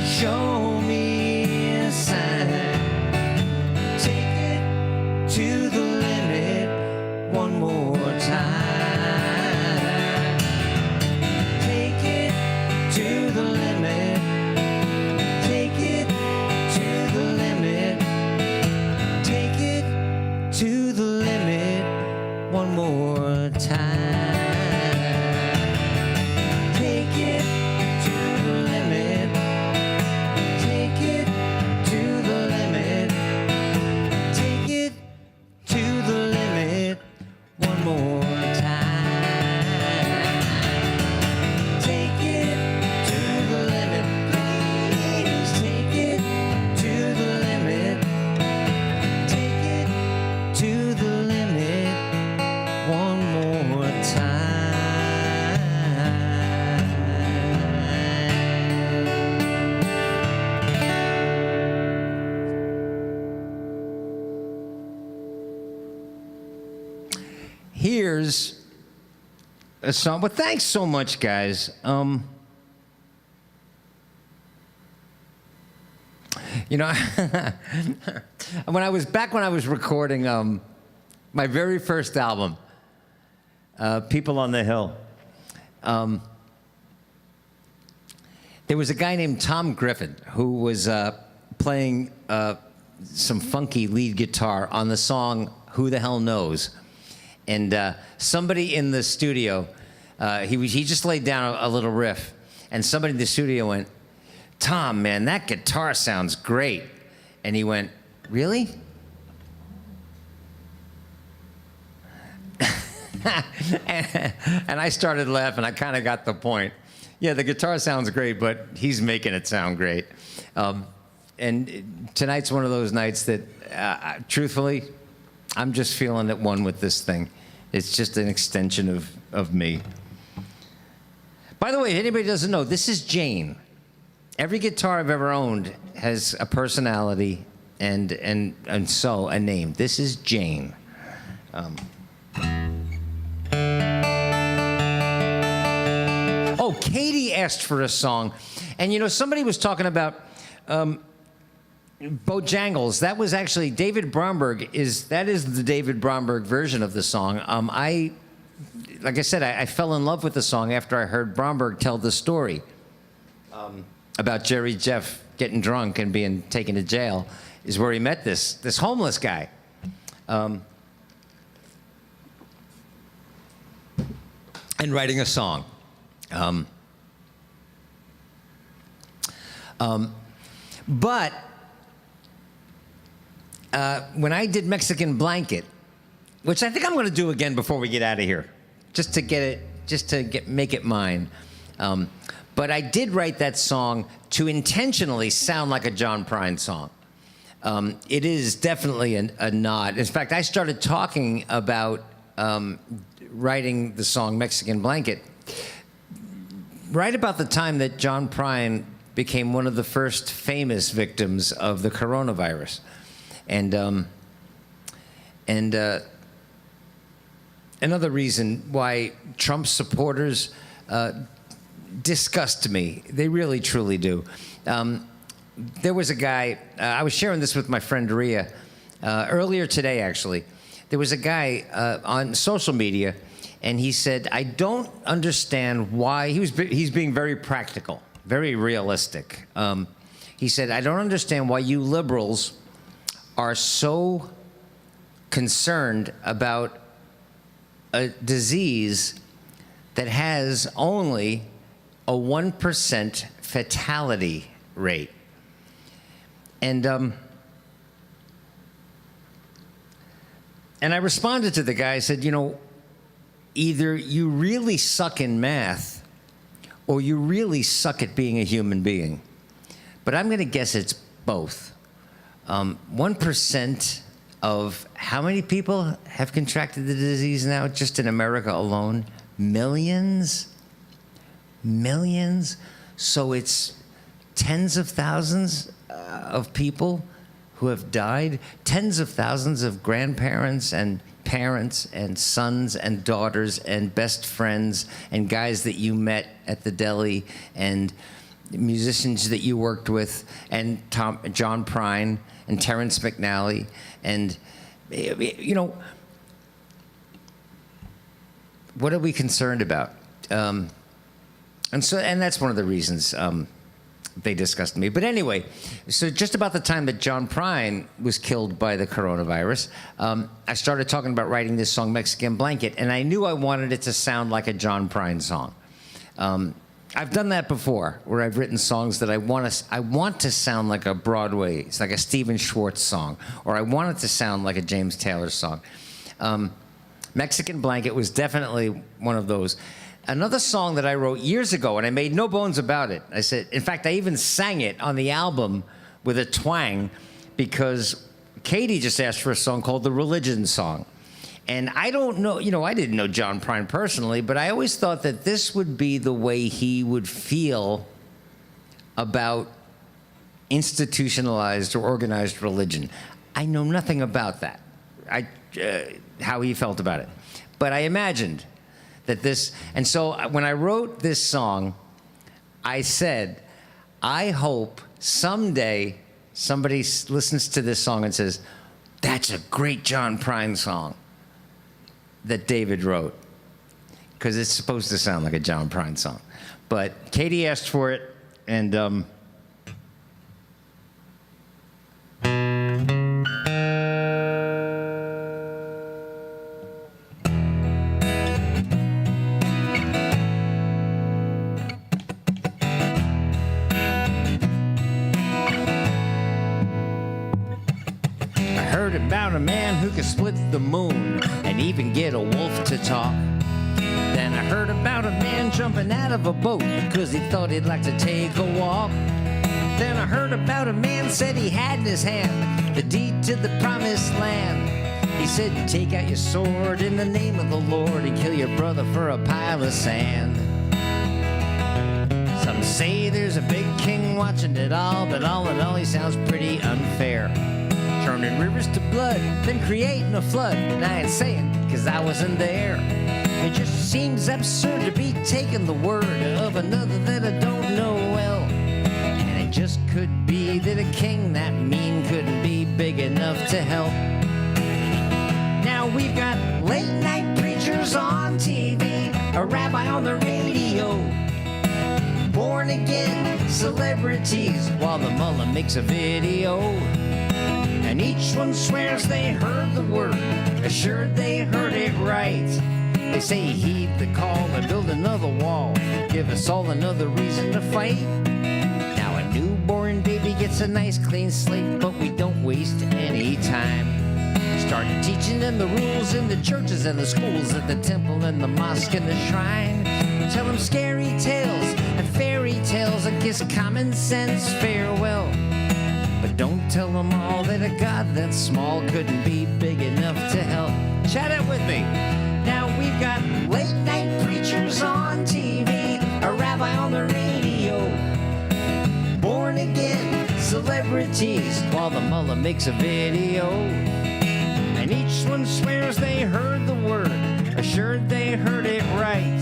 show me a sign, take it to the limit one more time. Take it to the limit, take it to the limit, take it to the limit one more time. Take it to the limit, take it to the limit, take it to the limit one more time. Take it to the limit, please. Take it to the limit, take it to the limit one more time. Here's a song. Well, thanks so much, guys. You know, when I was recording my very first album, People on the Hill, there was a guy named Tom Griffin who was playing some funky lead guitar on the song "Who the Hell Knows," and somebody in the studio, he just laid down a little riff, and somebody in the studio went, "Tom, man, that guitar sounds great," and he went, "Really?" And I started laughing. I kind of got the point. Yeah, the guitar sounds great, but he's making it sound great. And tonight's one of those nights that, truthfully, I'm just feeling at one with this thing. It's just an extension of me. By the way, if anybody doesn't know, this is Jane. Every guitar I've ever owned has a personality and so a name. This is Jane. Oh, Katie asked for a song. And you know, somebody was talking about Bojangles. That was actually David Bromberg. That is the David Bromberg version of the song. Like I said, I fell in love with the song after I heard Bromberg tell the story about Jerry Jeff getting drunk and being taken to jail, is where he met this homeless guy. And writing a song. But when I did Mexican Blanket, which I think I'm going to do again before we get out of here, just to make it mine. But I did write that song to intentionally sound like a John Prine song. It is definitely a nod. In fact, I started talking about writing the song Mexican Blanket right about the time that John Prine became one of the first famous victims of the coronavirus. And another reason why Trump supporters disgust me. They really, truly do. There was a guy, I was sharing this with my friend Ria earlier today, actually. There was a guy on social media, and he said, I don't understand why, he's being very practical, very realistic. He said, I don't understand why you liberals are so concerned about a disease that has only a 1% fatality rate. And I responded to the guy. I said, you know, either you really suck in math or you really suck at being a human being. But I'm going to guess it's both. 1% of how many people have contracted the disease now, just in America alone? Millions? Millions? So it's tens of thousands of people who have died, tens of thousands of grandparents and parents and sons and daughters and best friends and guys that you met at the deli and musicians that you worked with and John Prine and Terrence McNally and, you know, what are we concerned about? And that's one of the reasons they disgust me. But anyway, so just about the time that John Prine was killed by the coronavirus, I started talking about writing this song, Mexican Blanket, and I knew I wanted it to sound like a John Prine song. I've done that before, where I've written songs that I want to sound like a Broadway, it's like a Stephen Schwartz song, or I want it to sound like a James Taylor song. Mexican Blanket was definitely one of those. Another song that I wrote years ago, and I made no bones about it. I said, in fact, I even sang it on the album with a twang because Katie just asked for a song called The Religion Song. And I don't know, you know, I didn't know John Prine personally, but I always thought that this would be the way he would feel about institutionalized or organized religion. I know nothing about that, how he felt about it. But I imagined that this, and so when I wrote this song, I said, I hope someday somebody listens to this song and says, that's a great John Prine song that David wrote, because it's supposed to sound like a John Prine song. But Katie asked for it, and about a man who could split the moon, and and even get a wolf to talk. Then I heard about a man jumping out of a boat because he thought he'd like to take a walk. Then I heard about a man said he had in his hand the deed to the promised land. He said, you take out your sword in the name of the Lord and kill your brother for a pile of sand. Some say there's a big king watching it all, but all in all he sounds pretty unfair. Turning rivers to blood, then creating a flood. And I ain't saying, cause I wasn't there. It just seems absurd to be taking the word of another that I don't know well. And it just could be that a king that mean couldn't be big enough to help. Now we've got late night preachers on TV, a rabbi on the radio, born again celebrities while the mullah makes a video. And each one swears they heard the word, assured they heard it right. They say heed the call and build another wall, give us all another reason to fight. Now a newborn baby gets a nice clean slate, but we don't waste any time. Start teaching them the rules in the churches and the schools, at the temple and the mosque and the shrine. Tell them scary tales and fairy tales and kiss common sense farewell. But don't tell them all that a God that's small couldn't be big enough to help. Chat it with me. Now we've got late night preachers on TV, a rabbi on the radio, born again celebrities while the mullah makes a video. And each one swears they heard the word, assured they heard it right.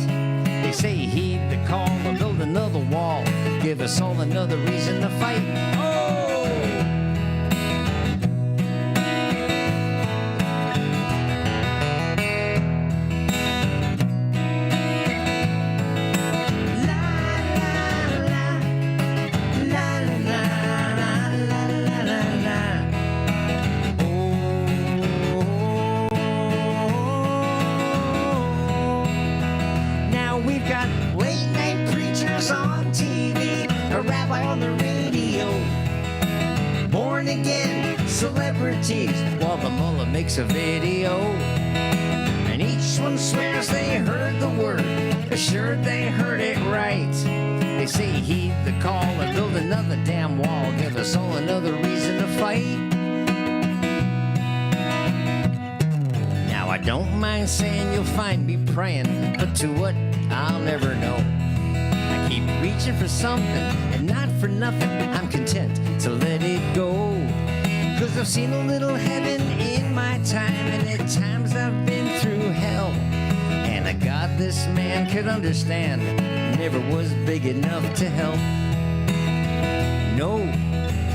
They say heed the call and build another wall, give us all another reason to fight. Oh! Celebrities while the mullah makes a video. And each one swears they heard the word, assured they heard it right. They say heed the call and build another damn wall, give us all another reason to fight. Now I don't mind saying you'll find me praying, but to what I'll never know. I keep reaching for something and not for nothing, I'm content to let it go. Cause I've seen a little heaven in my time, and at times I've been through hell. And a God this man could understand never was big enough to help. No,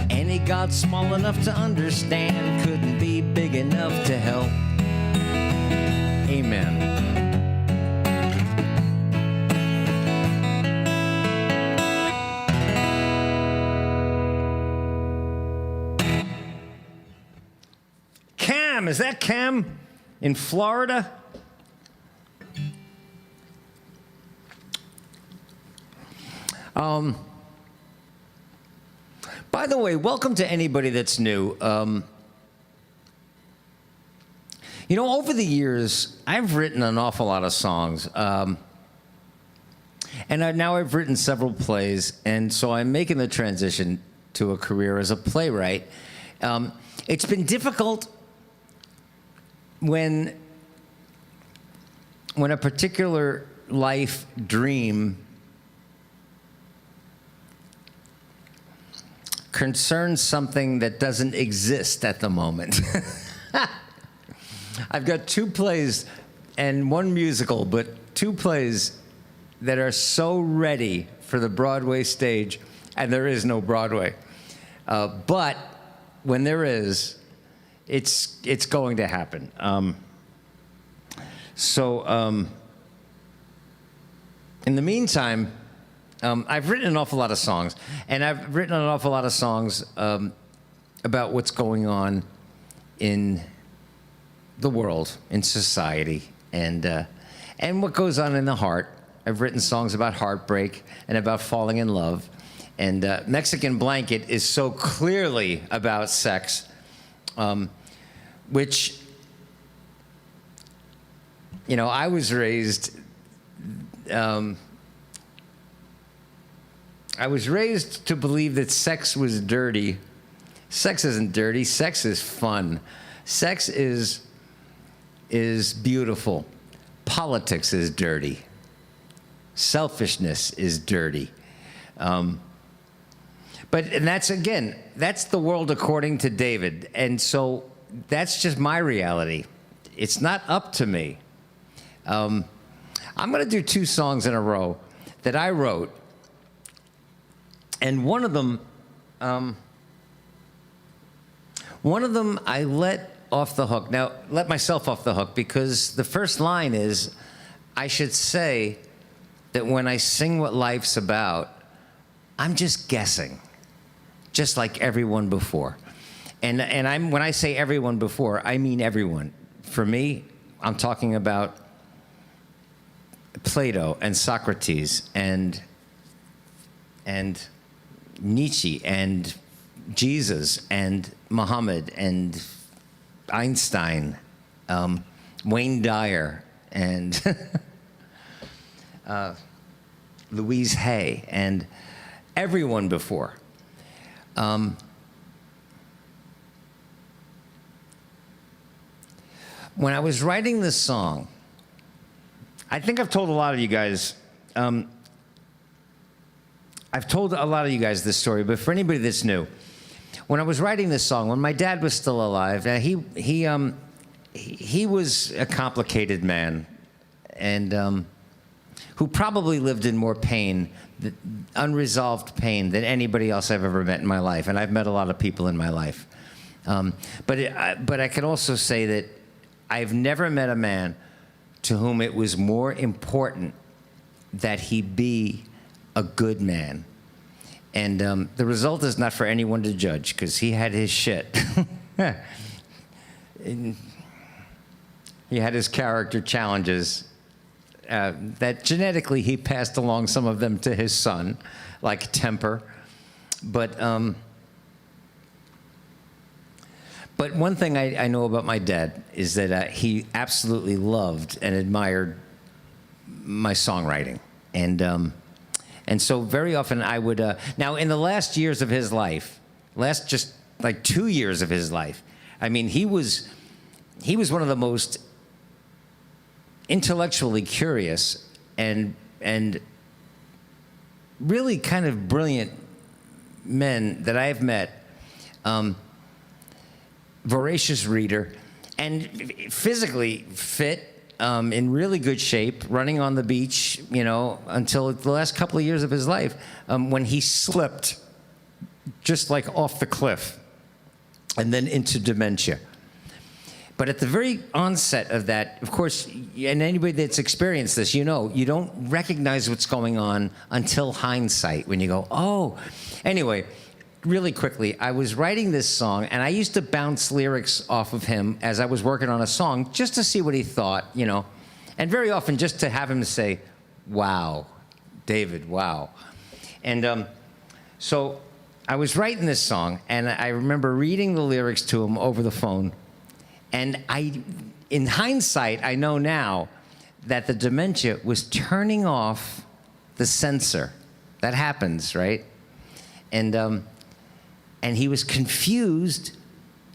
any God small enough to understand couldn't be big enough to help. Amen. Is that Cam in Florida? By the way, welcome to anybody that's new. You know, over the years, I've written an awful lot of songs. And now I've written several plays, and so I'm making the transition to a career as a playwright. It's been difficult when a particular life dream concerns something that doesn't exist at the moment. I've got 2 plays and 1 musical, but 2 plays that are so ready for the Broadway stage, and there is no Broadway. But when there is, it's going to happen. In the meantime, I've written an awful lot of songs, and I've written an awful lot of songs about what's going on in the world, in society, and what goes on in the heart. I've written songs about heartbreak and about falling in love, and Mexican Blanket is so clearly about sex. Which you know, I was raised. I was raised to believe that sex was dirty. Sex isn't dirty. Sex is fun. Sex is beautiful. Politics is dirty. Selfishness is dirty. And that's, again, that's the world according to David. And so that's just my reality. It's not up to me. I'm going to do 2 songs in a row that I wrote. And one of them I let off the hook. Now, let myself off the hook, because the first line is, I should say that when I sing what life's about, I'm just guessing, just like everyone before. And when I say everyone before, I mean everyone. For me, I'm talking about Plato and Socrates and Nietzsche and Jesus and Muhammad and Einstein, Wayne Dyer and Louise Hay and everyone before. When I was writing this song, I think I've told a lot of you guys, this story, but for anybody that's new, when I was writing this song, when my dad was still alive, he was a complicated man, and who probably lived in more pain, unresolved pain, than anybody else I've ever met in my life. And I've met a lot of people in my life, but I can also say that I've never met a man to whom it was more important that he be a good man. And the result is not for anyone to judge, because he had his shit. He had his character challenges that genetically he passed along some of them to his son, like temper. But one thing I know about my dad is that he absolutely loved and admired my songwriting. And so very often I would, now in the last years of his life, last just like 2 years of his life, I mean, he was one of the most intellectually curious and really kind of brilliant men that I've met. Voracious reader, and physically fit, in really good shape, running on the beach, you know, until the last couple of years of his life, when he slipped just like off the cliff and then into dementia. But at the very onset of that, of course, and anybody that's experienced this, you know, you don't recognize what's going on until hindsight, when you go, oh. Anyway, really quickly, I was writing this song, and I used to bounce lyrics off of him as I was working on a song, just to see what he thought, you know. And very often just to have him say, wow, David, wow. And so I was writing this song, and I remember reading the lyrics to him over the phone. And in hindsight, I know now that the dementia was turning off the sensor. That happens, right? And he was confused,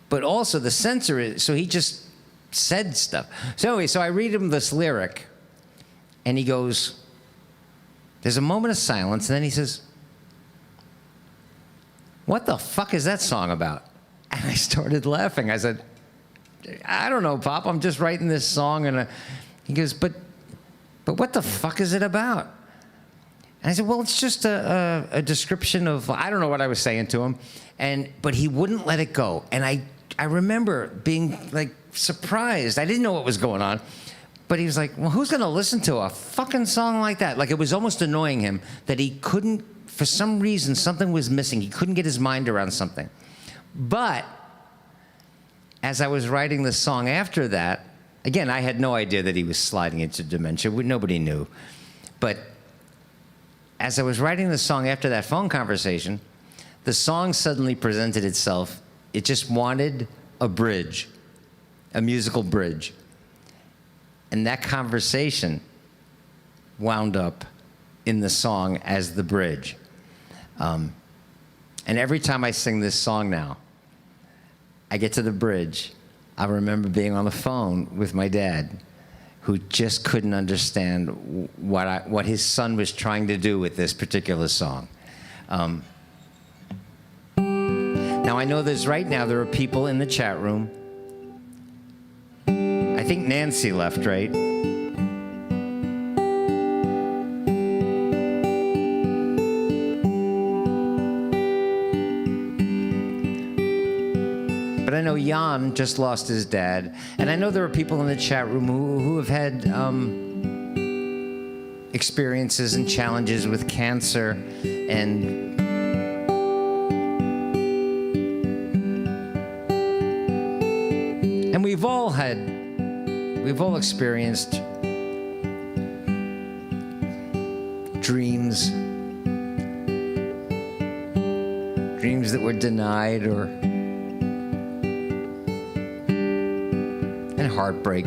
but also the censor is, so he just said stuff. So anyway, so I read him this lyric, and he goes, there's a moment of silence, and then he says, what the fuck is that song about? And I started laughing. I said, I don't know, Pop, I'm just writing this song. And he goes, but what the fuck is it about? And I said, well, it's just a description of, I don't know what I was saying to him. But he wouldn't let it go. And I remember being like surprised. I didn't know what was going on. But he was like, well, who's going to listen to a fucking song like that? Like, it was almost annoying him that he couldn't, for some reason, something was missing. He couldn't get his mind around something. But as I was writing the song after that, again, I had no idea that he was sliding into dementia. Nobody knew. But as I was writing the song after that phone conversation, the song suddenly presented itself. It just wanted a bridge, a musical bridge. And that conversation wound up in the song as the bridge. And every time I sing this song now, I get to the bridge, I remember being on the phone with my dad, who just couldn't understand what his son was trying to do with this particular song. Now, I know there are people in the chat room. I think Nancy left, right? But I know Jan just lost his dad. And I know there are people in the chat room who have had experiences and challenges with cancer and we've all experienced dreams that were denied and heartbreak.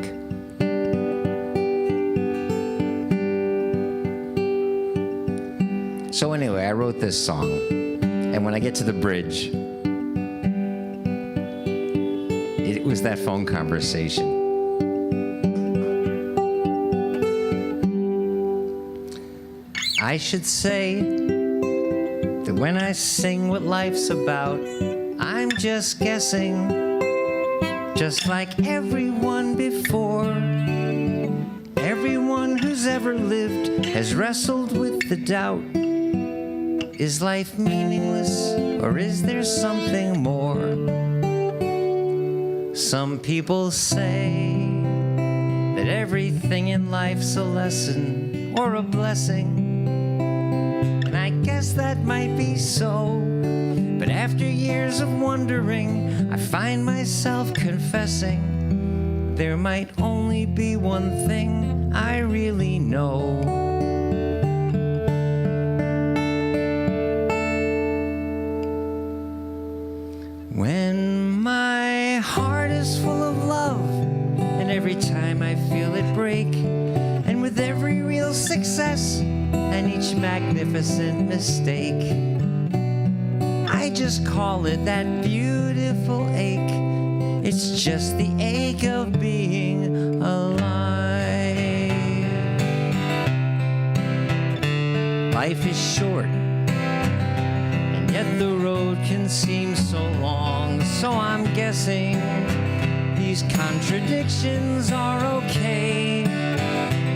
So anyway, I wrote this song, and when I get to the bridge, it was that phone conversation. I should say that when I sing what life's about, I'm just guessing, just like everyone before. Everyone who's ever lived has wrestled with the doubt. Is life meaningless, or is there something more? Some people say that everything in life's a lesson or a blessing. And I guess that might be so. But after years of wondering, I find myself confessing there might only be one thing I really know. When my heart is full of love, and every time I feel it break, and with every real success and each magnificent mistake, I just call it that beautiful ache. It's just the ache of being alive. Life is short, and yet the road can seem so long. So I'm guessing these contradictions are okay.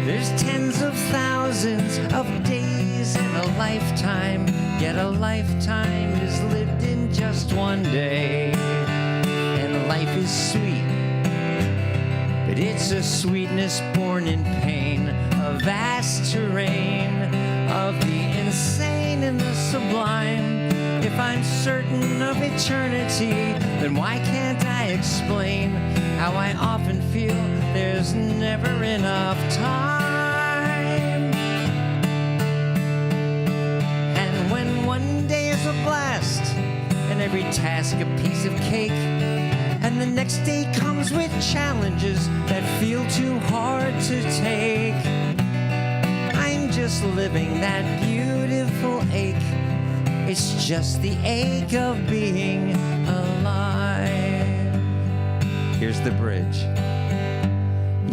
There's tens of thousands of days in a lifetime, yet a lifetime is lived in just one day. And life is sweet, but it's a sweetness born in pain, a vast terrain of the insane and the sublime. If I'm certain of eternity, then why can't I explain how I often feel there's never enough time? And when one day is a blast, and every task a piece of cake, and the next day comes with challenges that feel too hard to take, I'm just living that beautiful ache. It's just the ache of being alive. Here's the bridge.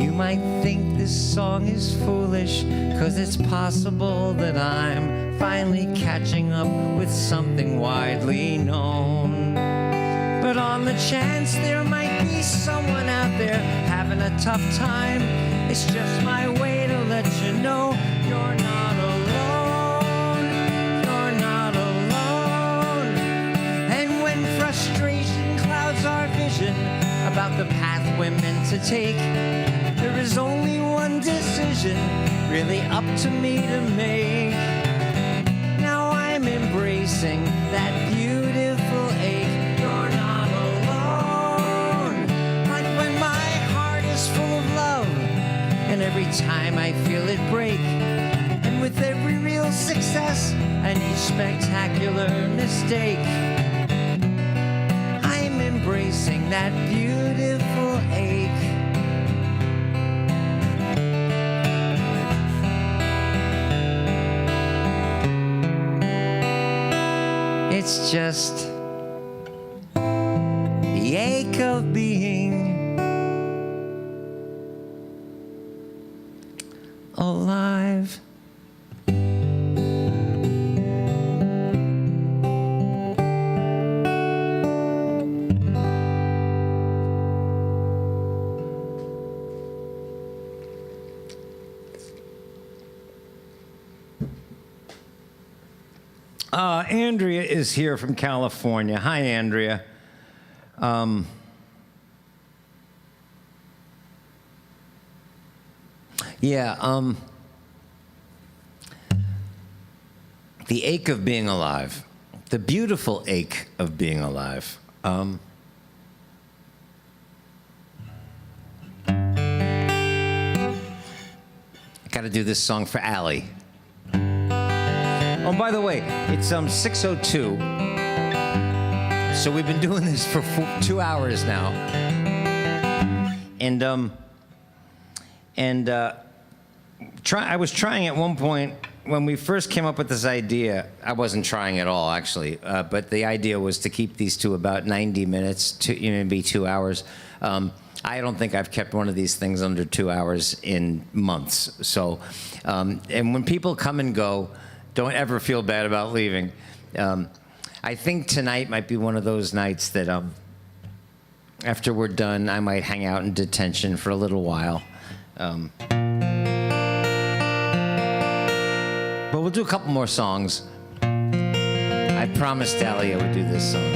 You might think this song is foolish, 'cause it's possible that I'm finally catching up with something widely known. But on the chance there might be someone out there having a tough time, it's just my way to let you know you're not alone. You're not alone. And when frustration clouds our vision about the path we're meant to take, there is only one decision really up to me to make. Now I'm embracing that beautiful ache. You're not alone. Like when my heart is full of love, and every time I feel it break, and with every real success and each spectacular mistake, I'm embracing that beautiful ache. It's just the ache of being alive. Andrea is here from California. Hi, Andrea. The ache of being alive, the beautiful ache of being alive. I got to do this song for Allie. Oh, by the way, it's 6:02. So we've been doing this for 2 hours now. I was trying at one point when we first came up with this idea. I wasn't trying at all, actually, but the idea was to keep these to about 90 minutes, to maybe 2 hours. I don't think I've kept one of these things under 2 hours in months. So, and when people come and go, don't ever feel bad about leaving. I think tonight might be one of those nights that after we're done, I might hang out in detention for a little while. But we'll do a couple more songs. I promised Allie I would do this song.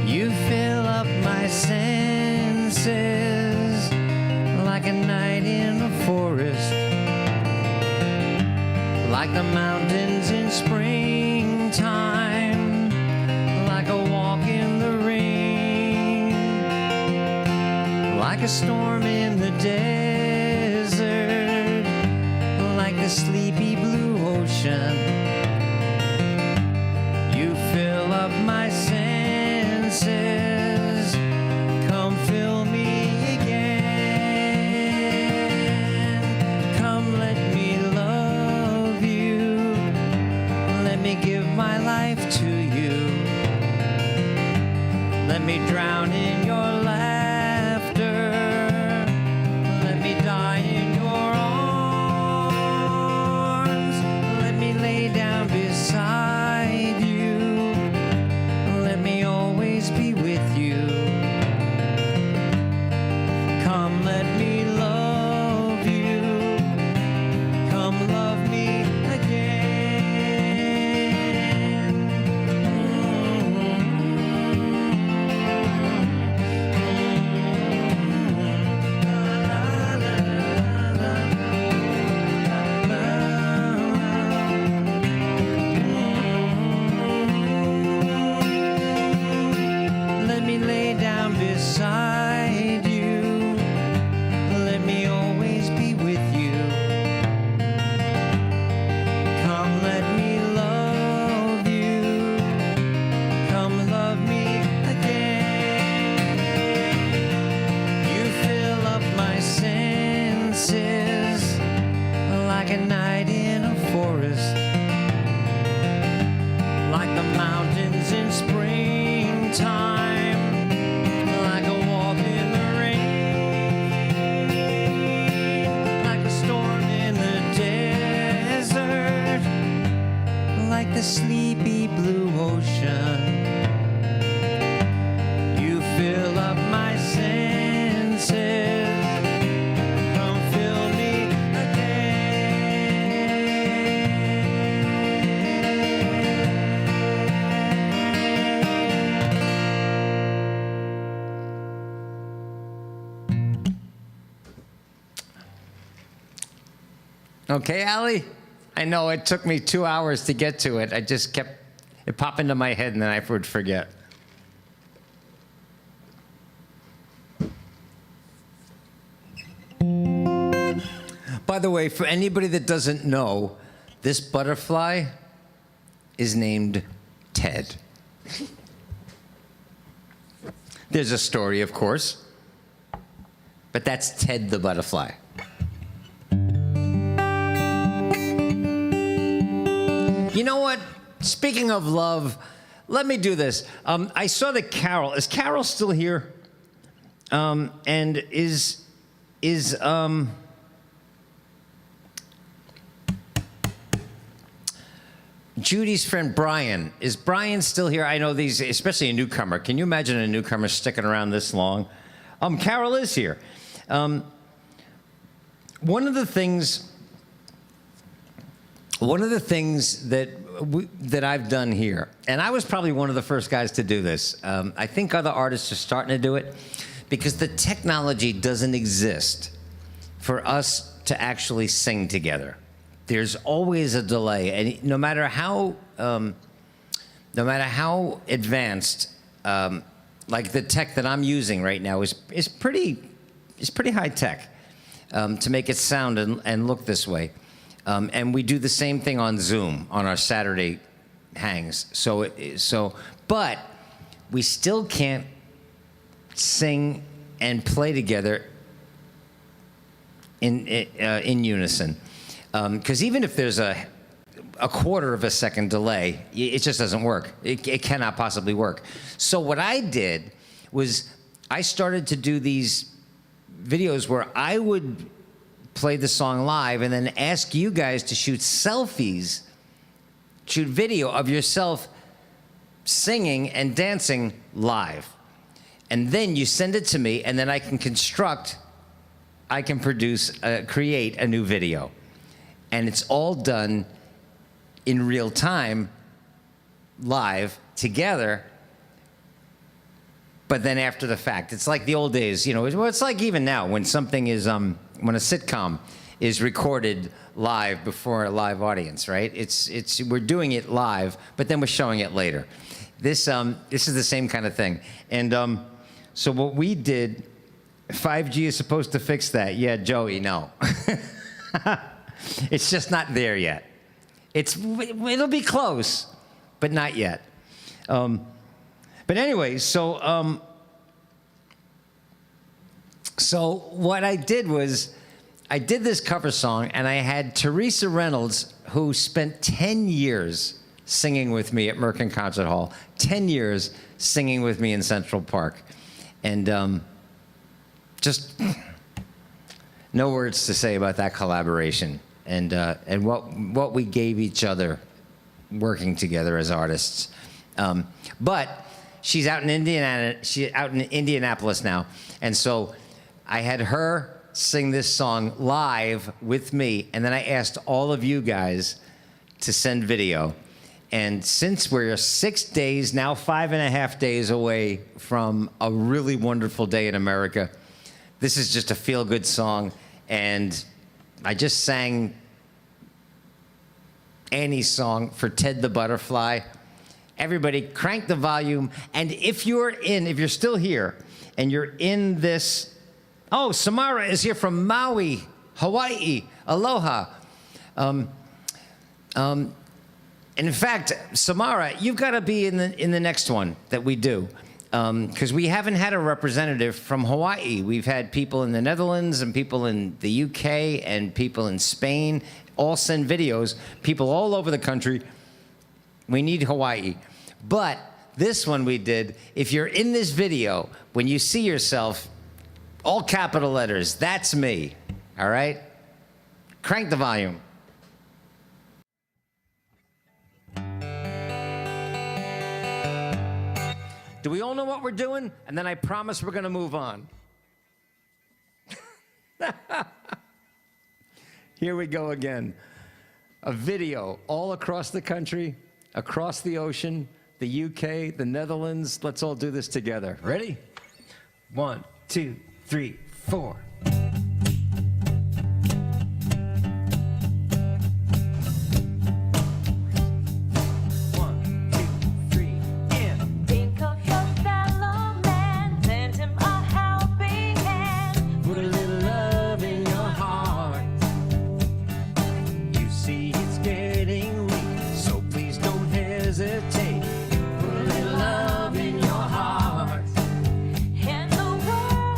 You fill up my senses like a night in a forest, like the mountains in springtime, like a walk in the rain, like a storm in the desert, like the sleepy blue ocean. You fill up my senses, come fill me again. Come let me love you, let me give my life to you. Let me drown in your laughter, let me die in your arms. Let me lay down beside you, let me always be with you. Come let me love you, come love me again. Let me lay down beside you, let me always be with you. Come let me love you, come love me again. You fill up my senses like a night in a forest, like the mountains in springtime, like a walk in the rain, like a storm in the desert, like the sleepy blue ocean. You fill up my senses, come fill me again. Okay, Allie? I know it took me 2 hours to get to it. I just kept it pop into my head and then I would forget. By the way, for anybody that doesn't know, this butterfly is named Ted. There's a story, of course. But that's Ted the Butterfly. You know what? Speaking of love, let me do this. I saw that Carol. Is Carol still here? And is Judy's friend Brian? Is Brian still here? I know these, especially a newcomer. Can you imagine a newcomer sticking around this long? Carol is here. One of the things that I've done here, and I was probably one of the first guys to do this. I think other artists are starting to do it because the technology doesn't exist for us to actually sing together. There's always a delay, and no matter how advanced, like the tech that I'm using right now is pretty high tech to make it sound and look this way. And we do the same thing on Zoom on our Saturday hangs. But we still can't sing and play together in unison. Because even if there's a quarter of a second delay, it just doesn't work. It cannot possibly work. So what I did was I started to do these videos where I would play the song live and then ask you guys to shoot video of yourself singing and dancing live. And then you send it to me, and then I can create a new video. And it's all done in real time, live, together, but then after the fact. It's like the old days, you know. Well, it's like even now when something is, when a sitcom is recorded live before a live audience, right? We're doing it live, but then we're showing it later. This is the same kind of thing. And so what we did, 5G is supposed to fix that. Yeah, Joey, no. It's just not there yet. It'll be close, but not yet. But anyway, so what I did was I did this cover song, and I had Teresa Reynolds, who spent 10 years singing with me at Merkin Concert Hall, 10 years singing with me in Central Park. And just no words to say about that collaboration and what we gave each other working together as artists. But she's out in Indiana. She's out in Indianapolis now, and so I had her sing this song live with me, and then I asked all of you guys to send video. And since we're 6 days, now 5.5 days away from a really wonderful day in America, this is just a feel-good song, and I just sang Annie's song for Ted the Butterfly. Everybody crank the volume, and if you're still here, and you're in this, oh, Samara is here from Maui, Hawaii, aloha. And in fact, Samara, you've got to be in the next one that we do, because we haven't had a representative from Hawaii. We've had people in the Netherlands and people in the UK and people in Spain all send videos. People all over the country. We need Hawaii, but this one we did. If you're in this video, when you see yourself, all capital letters, that's me. All right, crank the volume. Do we all know what we're doing? And then I promise we're going to move on. Here we go again. A video all across the country, across the ocean, the UK, the Netherlands. Let's all do this together. Ready? 1, 2, 3, 4.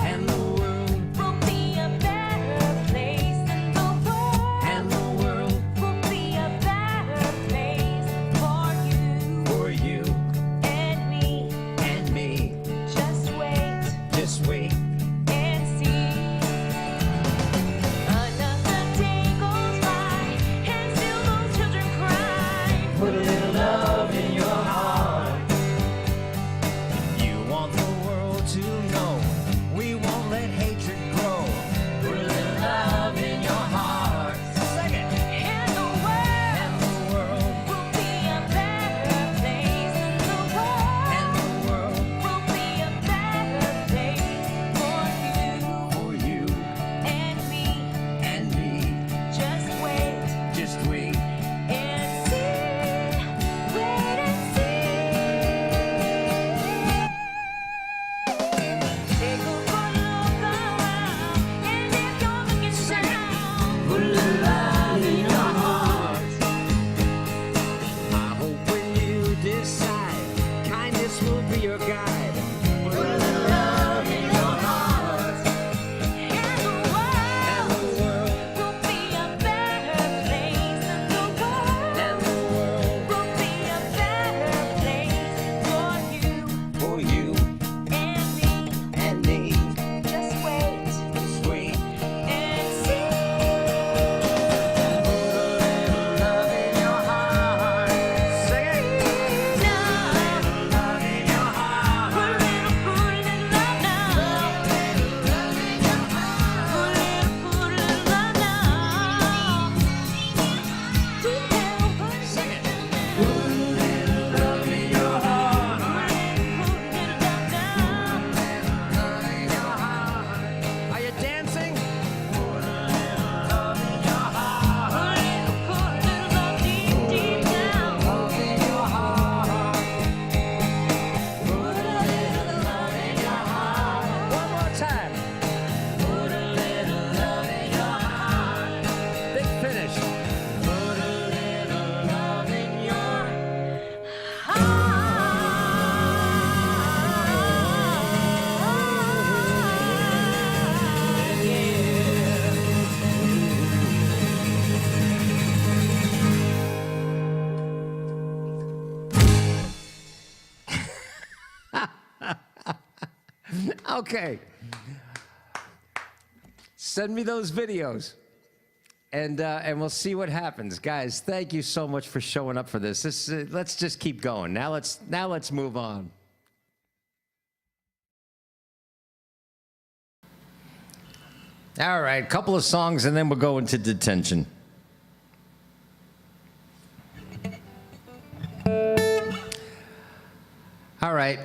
And the world your guide. Put a little love in your heart. And the world will be a better place. The world will be a better place for you For you and me. and me. Just wait Sweet. and see. Love in your heart. Sing it. Love in your heart. Put a little love now. Put a little love now. Sing it. Put a little love in your heart. Are you dancing? Put a little love in your heart. Love in your heart. Put a little love in your heart. One more time. Put a little love in your heart. Big finish. Put a little love in your Okay. Send me those videos. And we'll see what happens, guys. Thank you so much for showing up for this. Let's just keep going. Now let's move on. All right, couple of songs, and then we'll go into detention. All right,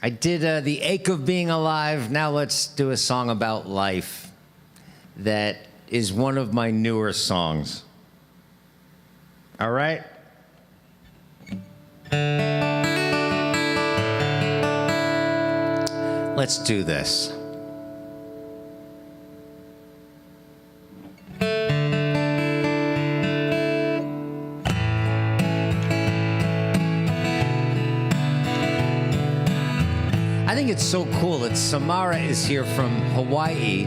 I did The Ache of Being Alive. Now let's do a song about life that is one of my newer songs. All right? Let's do this. I think it's so cool that Samara is here from Hawaii,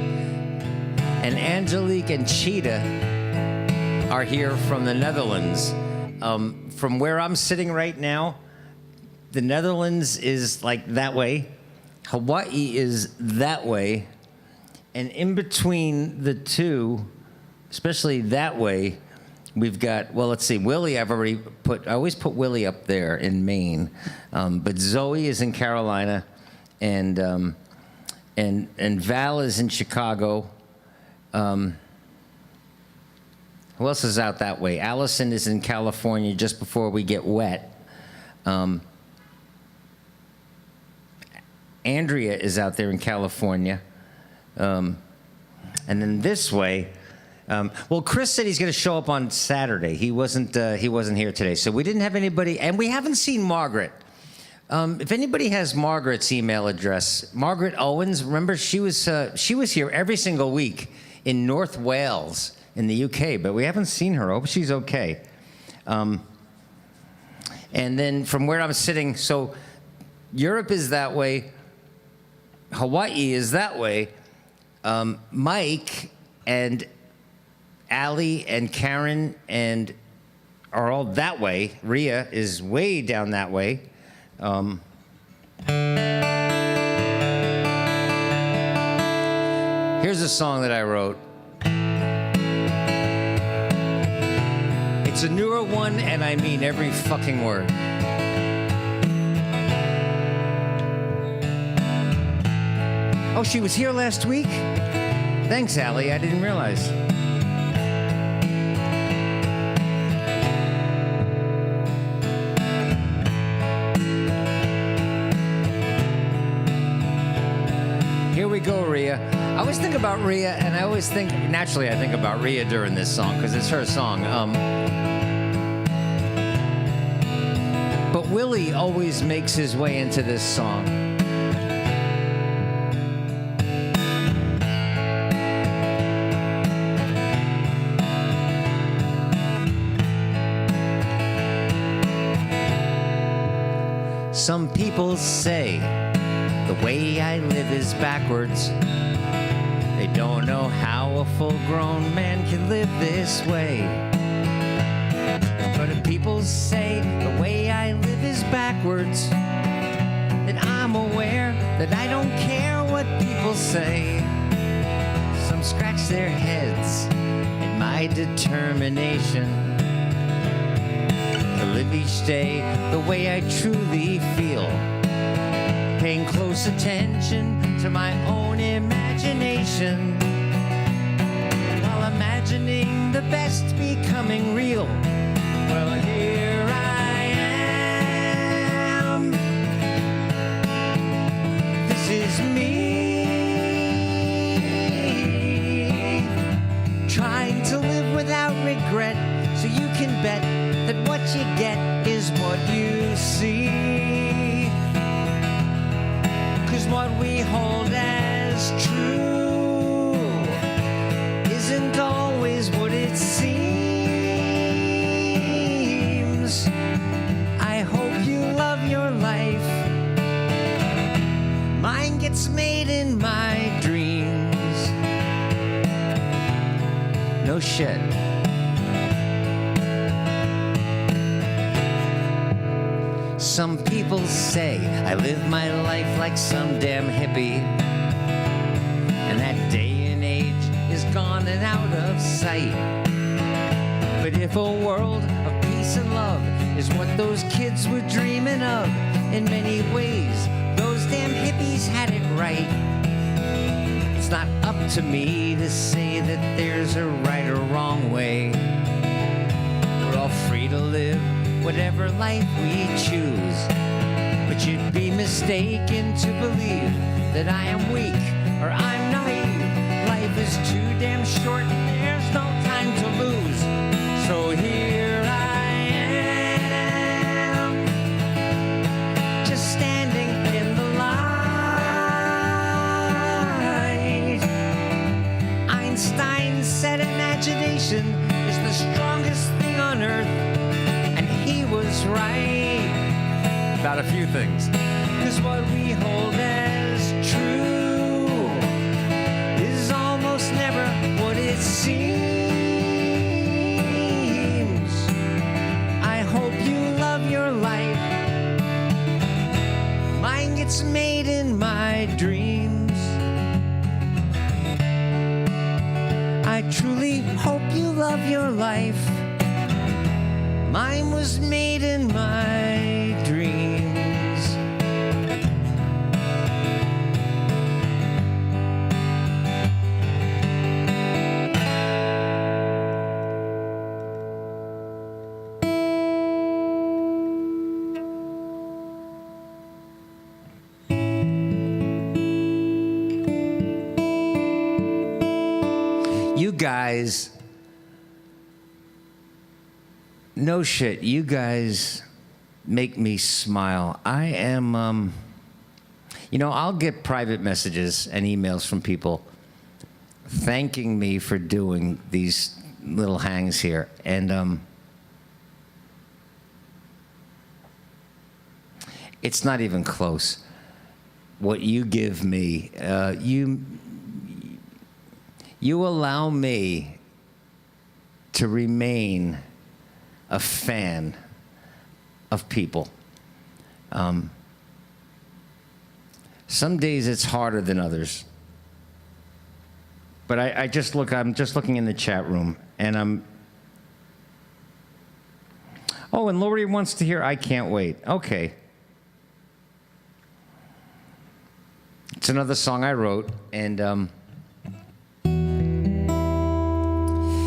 and Angelique and Cheetah are here from the Netherlands. From where I'm sitting right now, the Netherlands is like that way, Hawaii is that way, and in between the two, especially that way, we've got, well, let's see, Willie, I always put Willie up there in Maine, but Zoe is in Carolina, and Val is in Chicago. Who else is out that way? Allison is in California just before we get wet. Andrea is out there in California. And then this way, well, Chris said he's going to show up on Saturday. He wasn't here today, so we didn't have anybody, and we haven't seen Margaret. If anybody has Margaret's email address, Margaret Owens, remember she was here every single week in North Wales in the UK, but we haven't seen her. I hope she's okay. And then from where I'm sitting, so Europe is that way, Hawaii is that way, Mike and Allie and Karen and are all that way. Rhea is way down that way. Here's a song that I wrote. It's a newer one, and I mean every fucking word. Oh, she was here last week? Thanks, Allie. I didn't realize. Here we go, Rhea. I always think about Rhea, and I always think, naturally, I think about Rhea during this song, because it's her song. But Willie always makes his way into this song. Some people people say the way I live is backwards. They don't know how a full-grown man can live this way. But if people say the way I live is backwards, then I'm aware that I don't care what people say. Some scratch their heads at my determination to live each day the way I truly feel, paying close attention to my own imagination, while imagining the best becoming real. Well, here I am. This is me, trying to live without regret, so you can bet that what you get is what you see. 'Cause what we hold as true isn't always what it seems. I hope you love your life. Mine gets made in my dreams. No shit. Some people say I live my life like some damn hippie, and that day and age is gone and out of sight. But if a world of peace and love is what those kids were dreaming of, in many ways, those damn hippies had it right. It's not up to me to say that there's a right or wrong way. We're all free to live whatever life we choose. But you'd be mistaken to believe that I am weak or I'm naive. Life is too damn short and there's no time to lose. So here I am, just standing in the light. Einstein said imagination is the strongest thing on earth, and he was right about a few things. 'Cause what we hold as true is almost never what it seems. I hope you love your life. Mine gets made in my dreams. I truly hope you love your life. Mine was made in my dreams. You guys, no shit, you guys make me smile. I am, I'll get private messages and emails from people thanking me for doing these little hangs here. And it's not even close. What you give me, you allow me to remain a fan of people. Some days it's harder than others. But I'm just looking in the chat room, and oh, and Lori wants to hear I Can't Wait. Okay. It's another song I wrote, and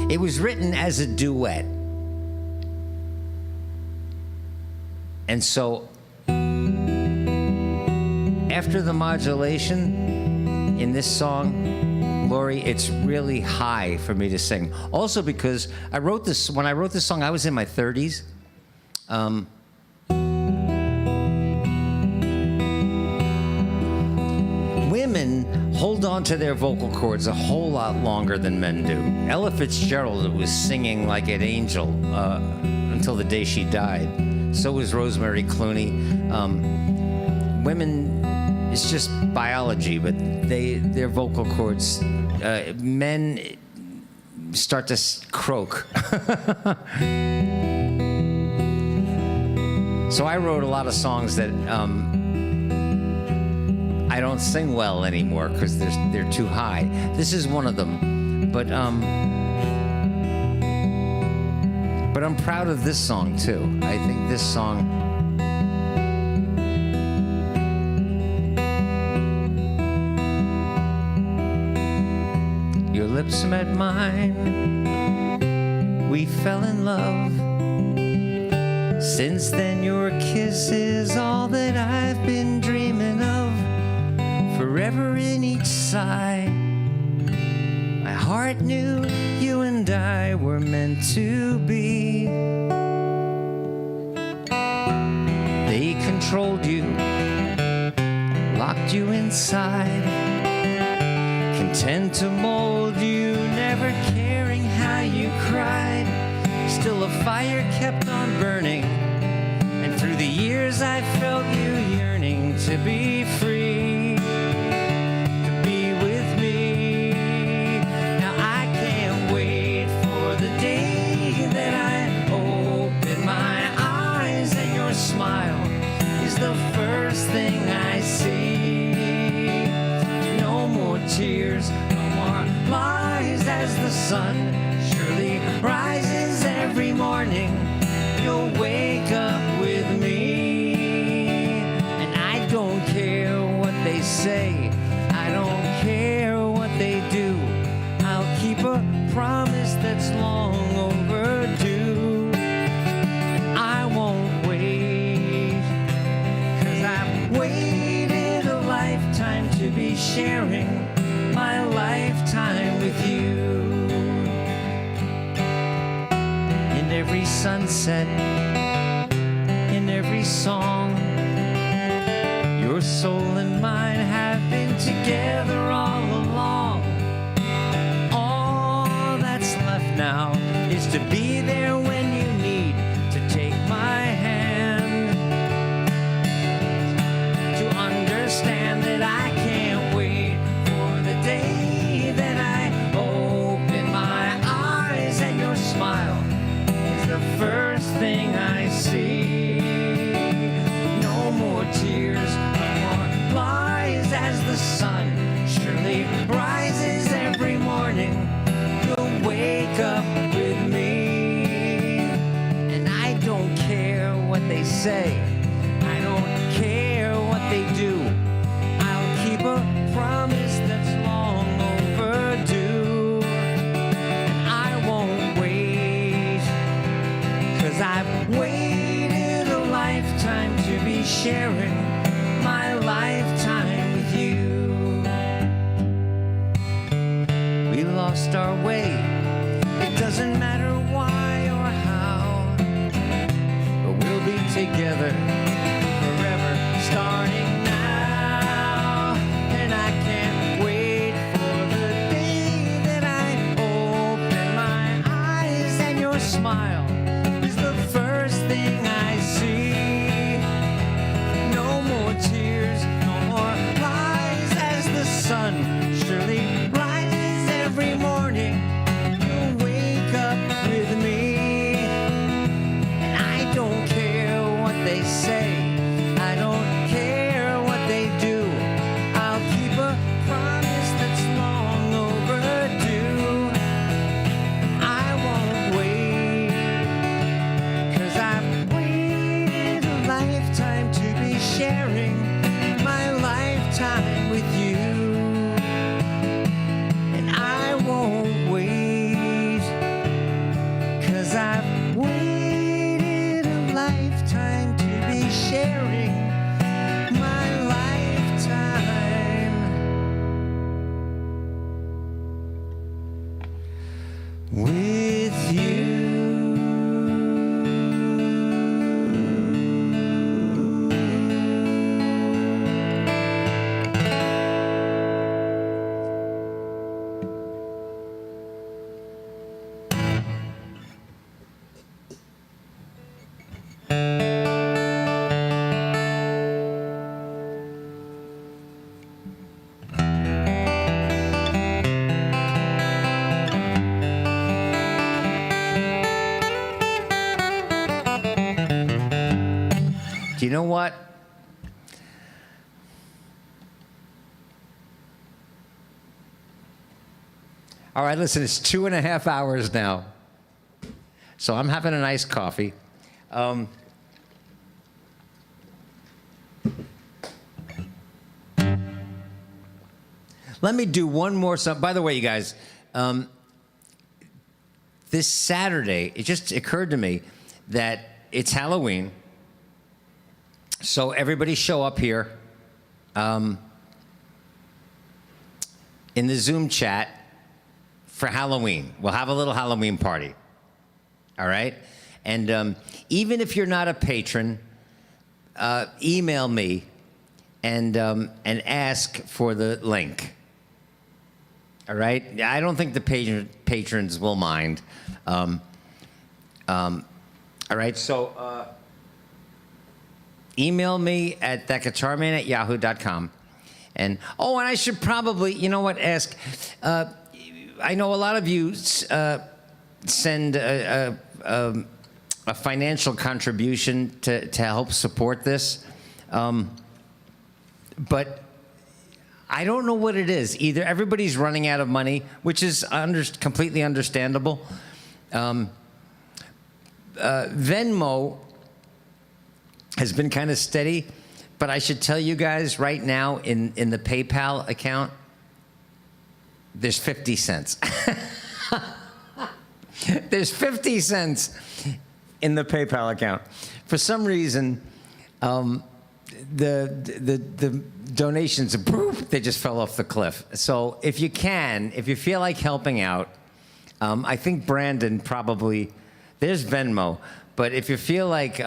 it was written as a duet. And so, after the modulation in this song, Lori, it's really high for me to sing. Also because when I wrote this song, I was in my 30s. Women hold on to their vocal cords a whole lot longer than men do. Ella Fitzgerald was singing like an angel until the day she died. So was Rosemary Clooney. women, it's just biology, but their vocal cords, men start to croak. So I wrote a lot of songs that I don't sing well anymore because they're too high. This is one of them, but I'm proud of this song too. I think this song. Your lips met mine, we fell in love. Since then your kiss is all that I've been dreaming of. Forever in each sigh, my heart knew you and I were meant to be. They controlled you, locked you inside, content to mold you, never caring how you cried. Still a fire kept on burning, and through the years I felt you yearning to be free, to be with me. Now I can't wait for the day that I open my eyes and your smile is the first thing I see. No more tears, no more lies, as the sun surely rises every morning. You'll wake up with me, and I don't care what they say, I don't care what they do. I'll keep a promise that's long overdue, and I won't wait, 'cause I've waited a lifetime to be sharing my lifetime with you. In every sunset, in every song, your soul and mine have been together all along. All that's left now is to be there when you need to take my hand, to understand that I can't wait for the day that I open my eyes and your smile is the first thing I see. No more tears, no more lies, as the sun surely rises every morning. You'll wake up with me, and I don't care what they say, I don't care what they do. I'll keep a promise that's long overdue, and I won't wait, 'cause I've waited a lifetime to be sharing my lifetime with you. We lost our way, it doesn't matter why or how, but we'll be together forever, starting now. And I can't wait for the day that I open my eyes and your smile is the first thing I see. No more tears, no more lies, as the sun surely rises every morning. You'll wake up with me, and I don't care what they say, you know what? All right, listen, it's 2.5 hours now. So I'm having a nice coffee. Let me do one more song. By the way, you guys, this Saturday, it just occurred to me that it's Halloween. So everybody show up here in the Zoom chat for Halloween. We'll have a little Halloween party. All right? And even if you're not a patron, email me and ask for the link. All right? I don't think the patrons will mind. All right? So email me at thatguitarman@yahoo.com. And I should probably, you know what, ask. I know a lot of you send a financial contribution to help support this, but I don't know what it is. Either everybody's running out of money, which is completely understandable. Venmo has been kind of steady, but I should tell you guys right now in the PayPal account, there's 50 cents. There's 50 cents in the PayPal account. For some reason, the donations, they just fell off the cliff. So if you feel like helping out, I think Brandon probably, there's Venmo, but if you feel like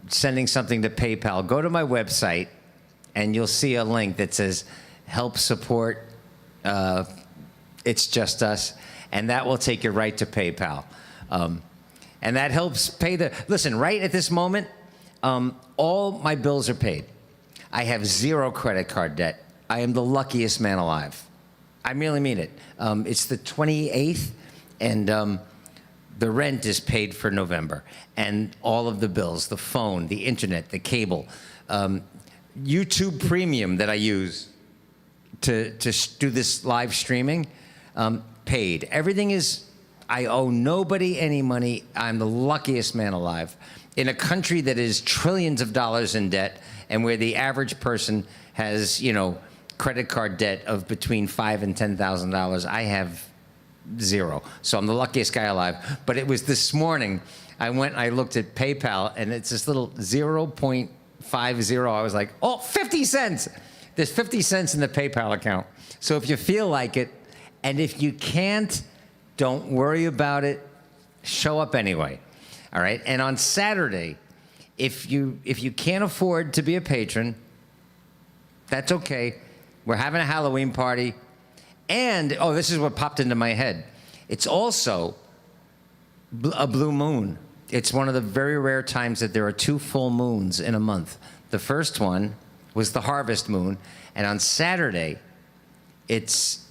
sending something to PayPal, go to my website and you'll see a link that says help support It's Just Us, and that will take you right to PayPal. And that helps pay listen, right at this moment, all my bills are paid. I have 0 credit card debt. I am the luckiest man alive. I really mean it. It's the 28th, and the rent is paid for November. And all of the bills, the phone, the internet, the cable, YouTube Premium that I use to do this live streaming, paid. Everything is, I owe nobody any money. I'm the luckiest man alive. In a country that is trillions of dollars in debt, and where the average person has, credit card debt of between $5,000 and $10,000, I have 0. So I'm the luckiest guy alive. But it was this morning, I looked at PayPal, and it's this little 0.50. I was like, 50 cents. There's 50 cents in the PayPal account. So if you feel like it, and if you can't, don't worry about it. Show up anyway. All right? And on Saturday, if you can't afford to be a patron, that's okay. We're having a Halloween party. And, this is what popped into my head. It's also a blue moon. It's one of the very rare times that there are 2 full moons in a month. The first one was the harvest moon, and on Saturday, it's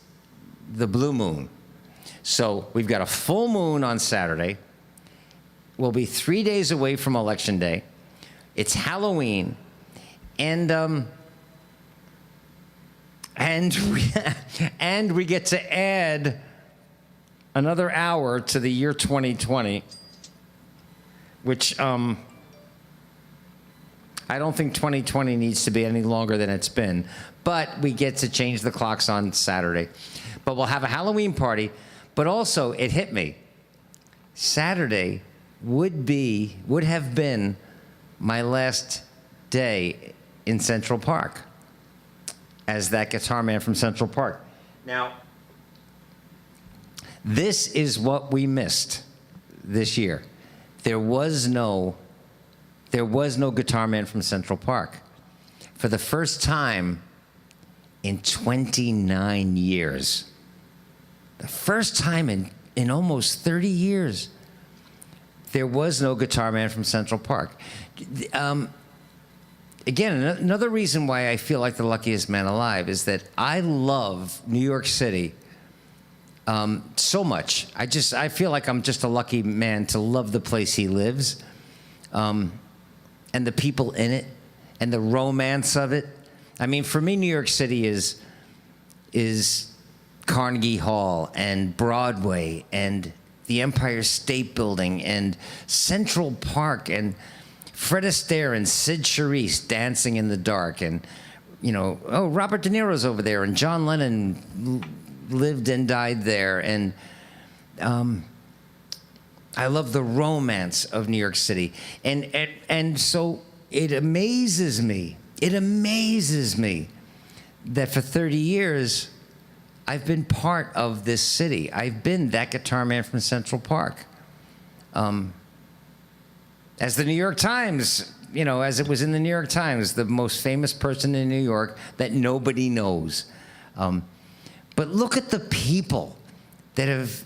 the blue moon. So we've got a full moon on Saturday. We'll be 3 days away from Election Day. It's Halloween, and we get to add another hour to the year 2020, which I don't think 2020 needs to be any longer than it's been, but we get to change the clocks on Saturday. But we'll have a Halloween party, but also it hit me. Saturday would have been my last day in Central Park as that guitar man from Central Park. Now, this is what we missed this year. There was no guitar man from Central Park. For the first time in 29 years, the first time in almost 30 years, there was no guitar man from Central Park. Again, another reason why I feel like the luckiest man alive is that I love New York City so much. I feel like I'm just a lucky man to love the place he lives. And and the people in it and the romance of it. I mean, for me, New York City is Carnegie Hall and Broadway and the Empire State Building and Central Park and Fred Astaire and Sid Charisse dancing in the dark, and Robert De Niro's over there, and John Lennon lived and died there, and I love the romance of New York City, and so it amazes me that for 30 years I've been part of this city. I've been that guitar man from Central Park. As the New York Times, as it was in the New York Times, the most famous person in New York that nobody knows. But look at the people that have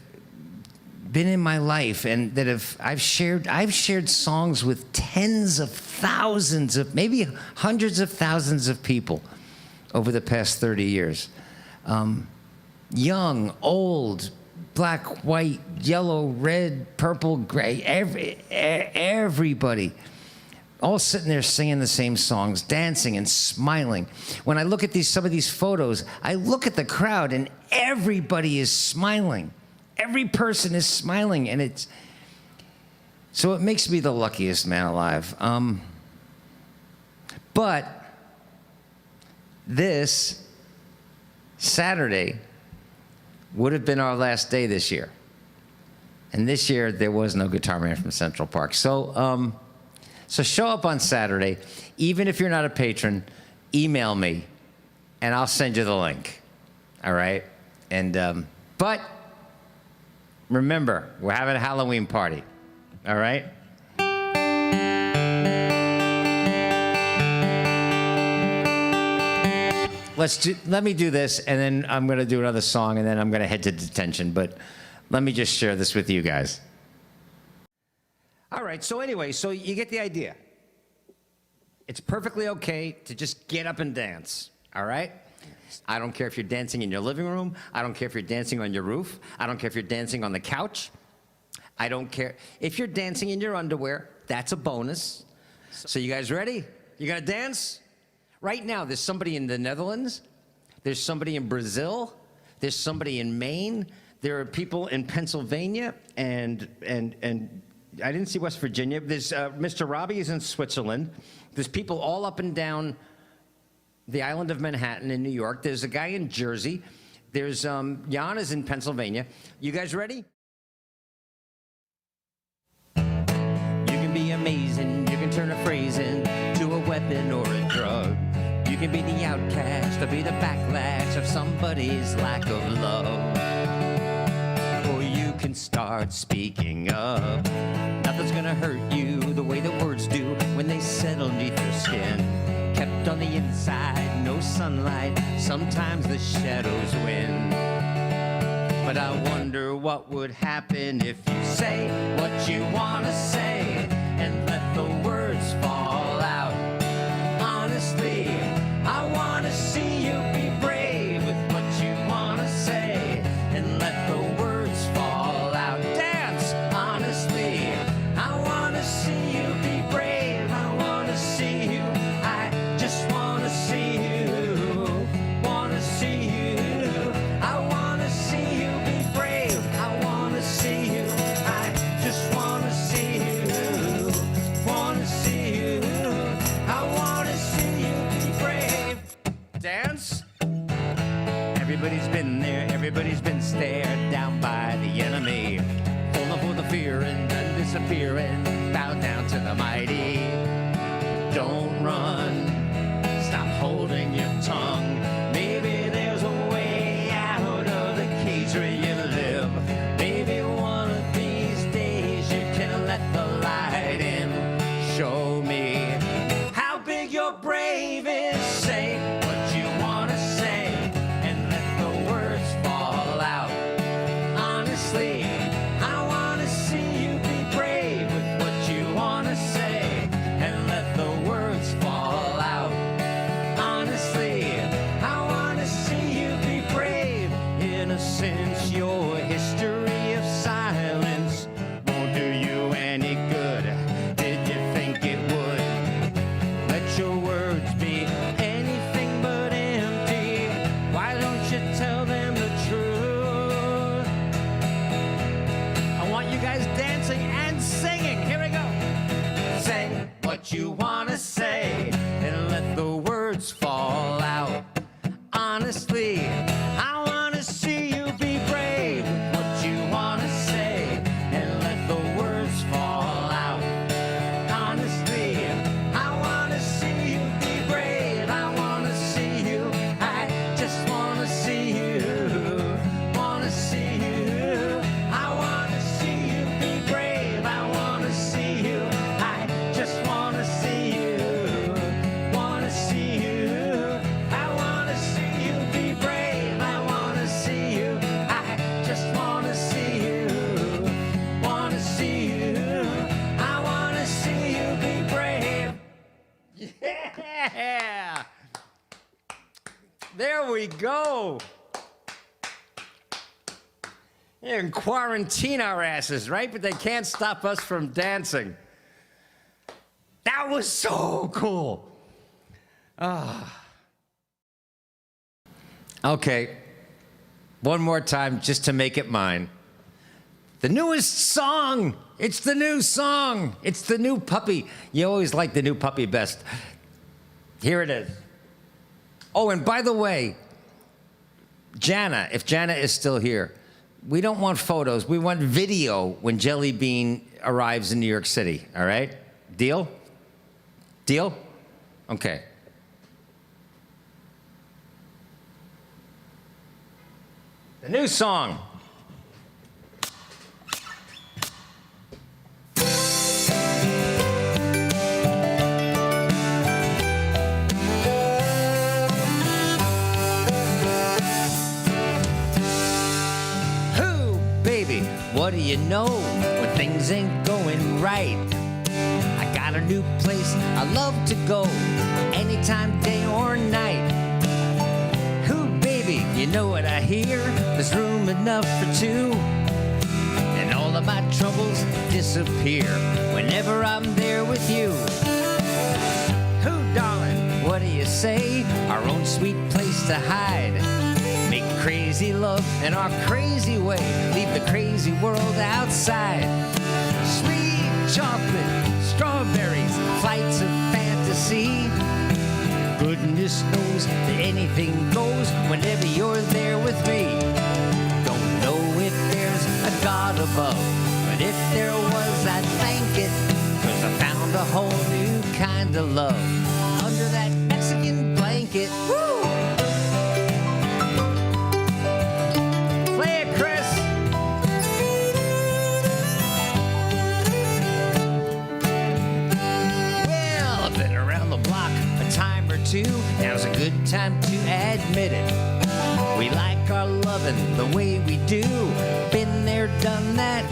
been in my life and that I've shared songs with tens of thousands of, maybe hundreds of thousands of people over the past 30 years. Young, old, black, white, yellow, red, purple, gray, everybody all sitting there singing the same songs, dancing and smiling. When I look at some of these photos, I look at the crowd and everybody is smiling. Every person is smiling, and so it makes me the luckiest man alive. But this Saturday would have been our last day this year. And this year, there was no guitar man from Central Park. So show up on Saturday. Even if you're not a patron, email me, and I'll send you the link. All right? And but remember, we're having a Halloween party. All right? Let me do this, and then I'm going to do another song, and then I'm going to head to detention. But let me just share this with you guys. All right, so anyway, so you get the idea. It's perfectly okay to just get up and dance, all right? I don't care if you're dancing in your living room. I don't care if you're dancing on your roof. I don't care if you're dancing on the couch. I don't care. If you're dancing in your underwear, that's a bonus. So you guys ready? You gonna dance? Right now, there's somebody in the Netherlands. There's somebody in Brazil. There's somebody in Maine. There are people in Pennsylvania, and I didn't see West Virginia. There's Mr. Robbie is in Switzerland. There's people all up and down the island of Manhattan in New York. There's a guy in Jersey. There's Jan is in Pennsylvania. You guys ready? You can be amazing. You can turn a phrase into a weapon or a drug. You can be the outcast or be the backlash of somebody's lack of love. Or you can start speaking up. Nothing's gonna hurt you the way the words do when they settle neath your skin. Kept on the inside, no sunlight, sometimes the shadows win. But I wonder what would happen if you say what you wanna say and let the words fall out. Honestly, I wanna see you be brave with what you wanna say and let the words fall out. Dance, honestly, I wanna see you be brave. I wanna see you, I just wanna see you, wanna see you. I wanna see you be brave. I wanna see you, I just wanna see you, wanna see you. I wanna see you be brave. Dance. Everybody's been there, everybody's been stared down by the enemy. Falling for the fear and then disappearing, bow down to the mighty. Don't run, stop holding your tongue. Maybe there's a way out of the cage where you live. Maybe one of these days you can let the light in. Show me how big your brave is. Say what you wanna say and let the words fall out. There we go. They can quarantine our asses, right? But they can't stop us from dancing. That was so cool. Okay, one more time just to make it mine. The newest song. It's the new song. It's the new puppy. You always like the new puppy best. Here it is. Oh, and by the way, Jana, if Jana is still here, we don't want photos. We want video when Jelly Bean arrives in New York City, all right? Deal? Deal? Okay. The new song. What do you know when things ain't going right? I got a new place I love to go, anytime, day or night. Who, baby, you know what I hear? There's room enough for two, and all of my troubles disappear whenever I'm there with you. Who, darling, what do you say? Our own sweet place to hide. Make crazy love in our crazy way. Leave the crazy world outside. Sweet chocolate, strawberries, flights of fantasy. Goodness knows that anything goes whenever you're there with me. Don't know if there's a God above, but if there was, I'd thank it. 'Cause I found a whole new kind of love under that Mexican blanket. Woo! Now's a good time to admit it. We like our loving the way we do. Been there, done that,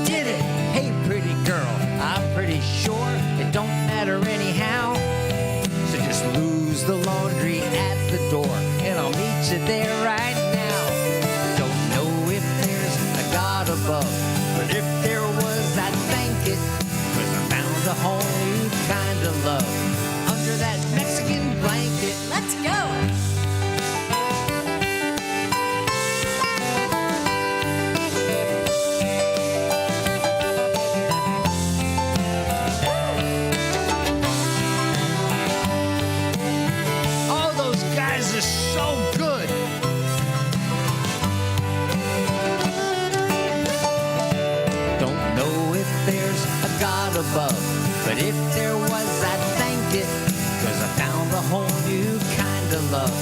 did it. Hey, pretty girl, I'm pretty sure it don't matter anyhow. So just lose the laundry at the door, and I'll meet you there right now. Don't know if there's a God above, but if there was, I'd thank it. 'Cause I found a whole new kind of love under that Mexican blanket. Let's go. Oh, those guys are so good. Don't know if there's a God above, but if there was, I'd thank it. 'Cause I found a whole new kind of love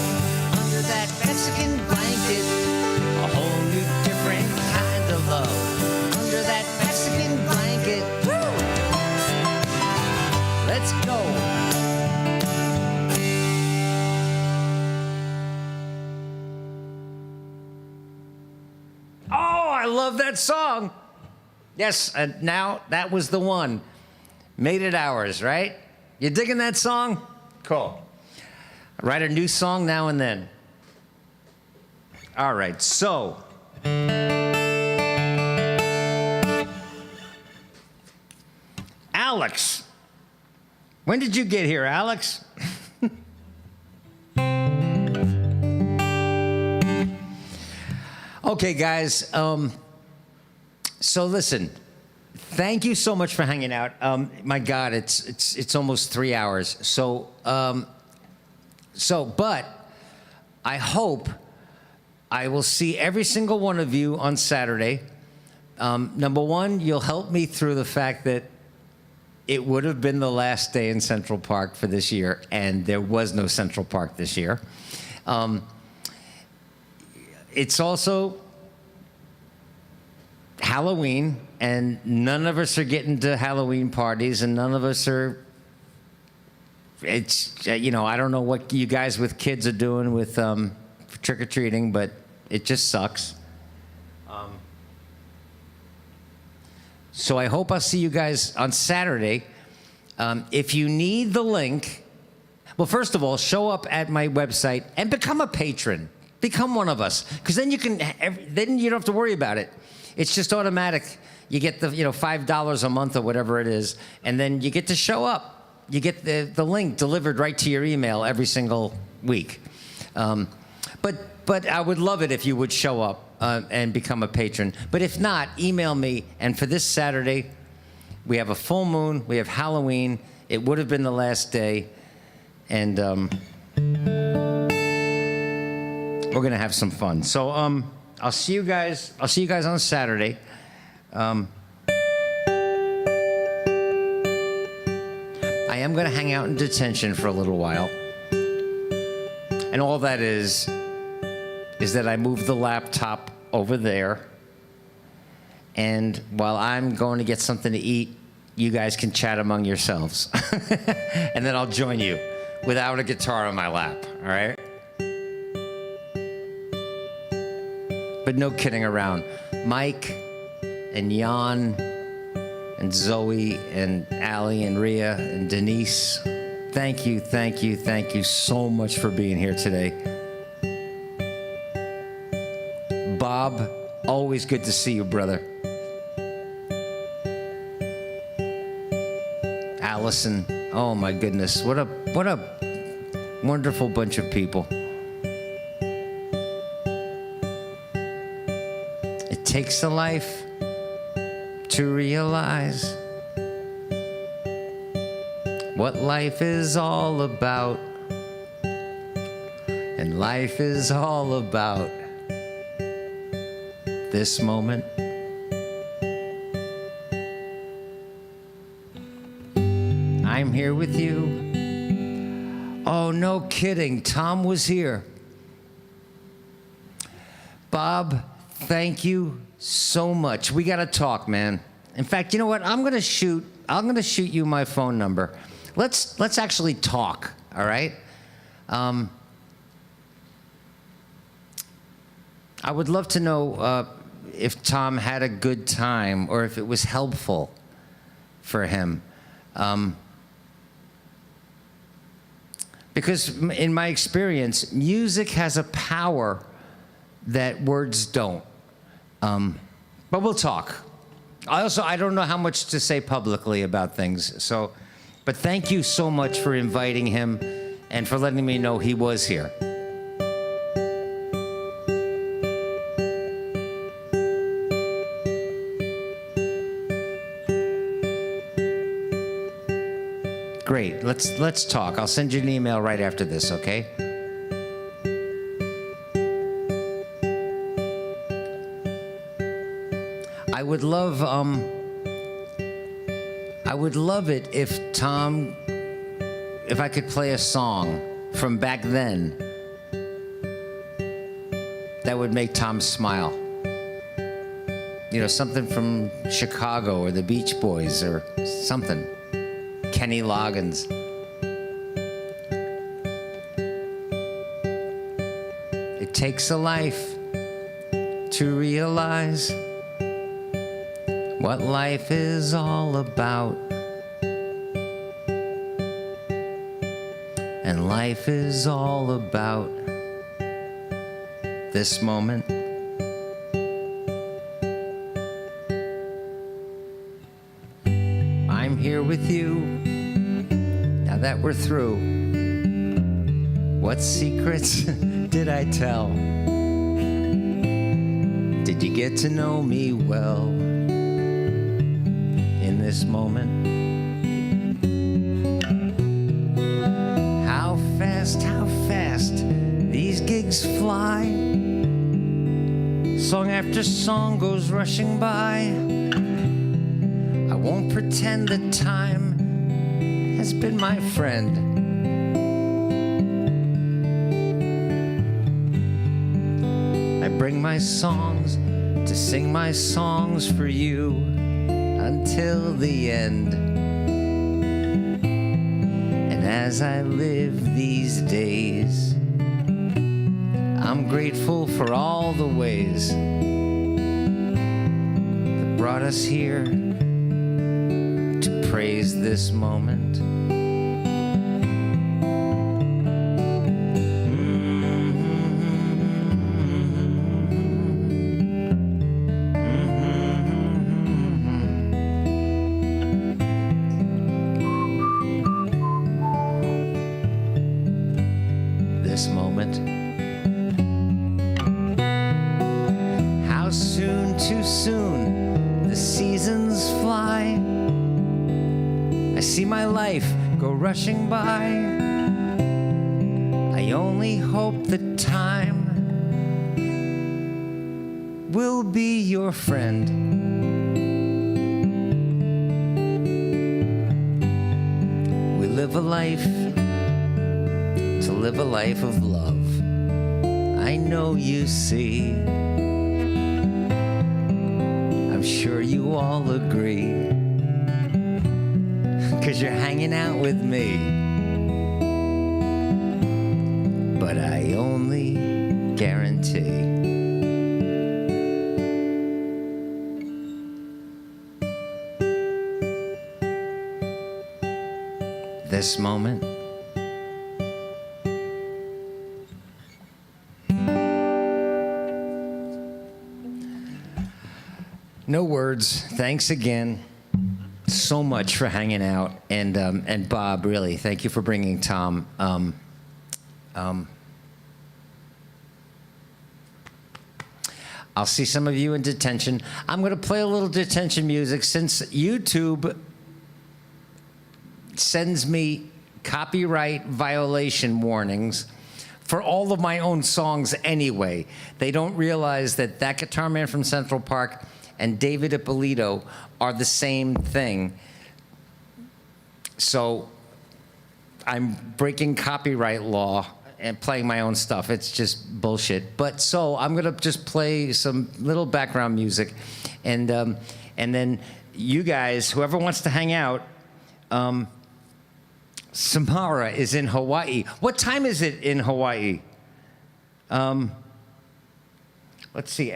under that Mexican blanket. A whole new different kind of love under that Mexican blanket. Woo! Let's go. Oh, I love that song. Yes, and now that was the one. Made it ours, right? You digging that song? Cool. I write a new song now and then. All right, so. Alex. When did you get here, Alex? Okay, guys. So listen. Thank you so much for hanging out. My God, it's almost 3 hours. But I hope I will see every single one of you on Saturday. Number one, you'll help me through the fact that it would have been the last day in Central Park for this year, and there was no Central Park this year. It's also Halloween, and none of us are getting to Halloween parties, and none of us are. It's I don't know what you guys with kids are doing with trick or treating, but it just sucks. So I hope I'll see you guys on Saturday. If you need the link, Well, first of all, show up at my website and become a patron. Become one of us, because then you then you don't have to worry about it. It's just automatic. You get the $5 a month or whatever it is, and then you get to show up. You get the link delivered right to your email every single week. But I would love it if you would show up and become a patron. But if not, email me. And for this Saturday, we have a full moon. We have Halloween. It would have been the last day, and we're gonna have some fun. So I'll see you guys. I'll see you guys on Saturday. I am gonna hang out in detention for a little while, and all that is that I moved the laptop over there, and while I'm going to get something to eat, you guys can chat among yourselves, and then I'll join you without a guitar on my lap. All right. But no kidding around. Mike and Jan and Zoe and Allie and Rhea and Denise, thank you so much for being here today. Bob, always good to see you, brother. Allison, oh my goodness, what a wonderful bunch of people. It takes a life to realize what life is all about. And life is all about this moment. I'm here with you. Oh, no kidding. Tom was here. Bob, thank you so much. We got to talk, man. In fact, you know what? I'm gonna shoot you my phone number. Let's actually talk. All right. I would love to know if Tom had a good time or if it was helpful for him. Because in my experience, music has a power that words don't. But we'll talk. I don't know how much to say publicly about things. So, but thank you so much for inviting him and for letting me know he was here. Great. Let's talk. I'll send you an email right after this, okay? I would love it if I could play a song from back then that would make Tom smile. You know, something from Chicago or the Beach Boys or something. Kenny Loggins. It takes a life to realize what life is all about. And life is all about this moment. I'm here with you. Now that we're through, what secrets did I tell? Did you get to know me well in this moment? How fast these gigs fly. Song after song goes rushing by. I won't pretend that time has been my friend. I bring my songs to sing my songs for you until the end. And as I live these days, I'm grateful for all the ways that brought us here to praise this moment. this moment. How soon, too soon, the seasons fly. I see my life go rushing by. I only hope that time will be your friend. We live a life to live a life of love. I know you see. I'm sure you all agree. 'Cause you're hanging out with me. But I only guarantee this moment. No words. Thanks again so much for hanging out, and Bob, really, thank you for bringing Tom. I'll see some of you in detention. I'm going to play a little detention music since YouTube sends me copyright violation warnings for all of my own songs anyway. They don't realize that That Guitar Man from Central Park and David Ippolito are the same thing. So I'm breaking copyright law and playing my own stuff. It's just bullshit. But so I'm gonna just play some little background music, and then you guys, whoever wants to hang out, Samara is in Hawaii. What time is it in Hawaii? Let's see.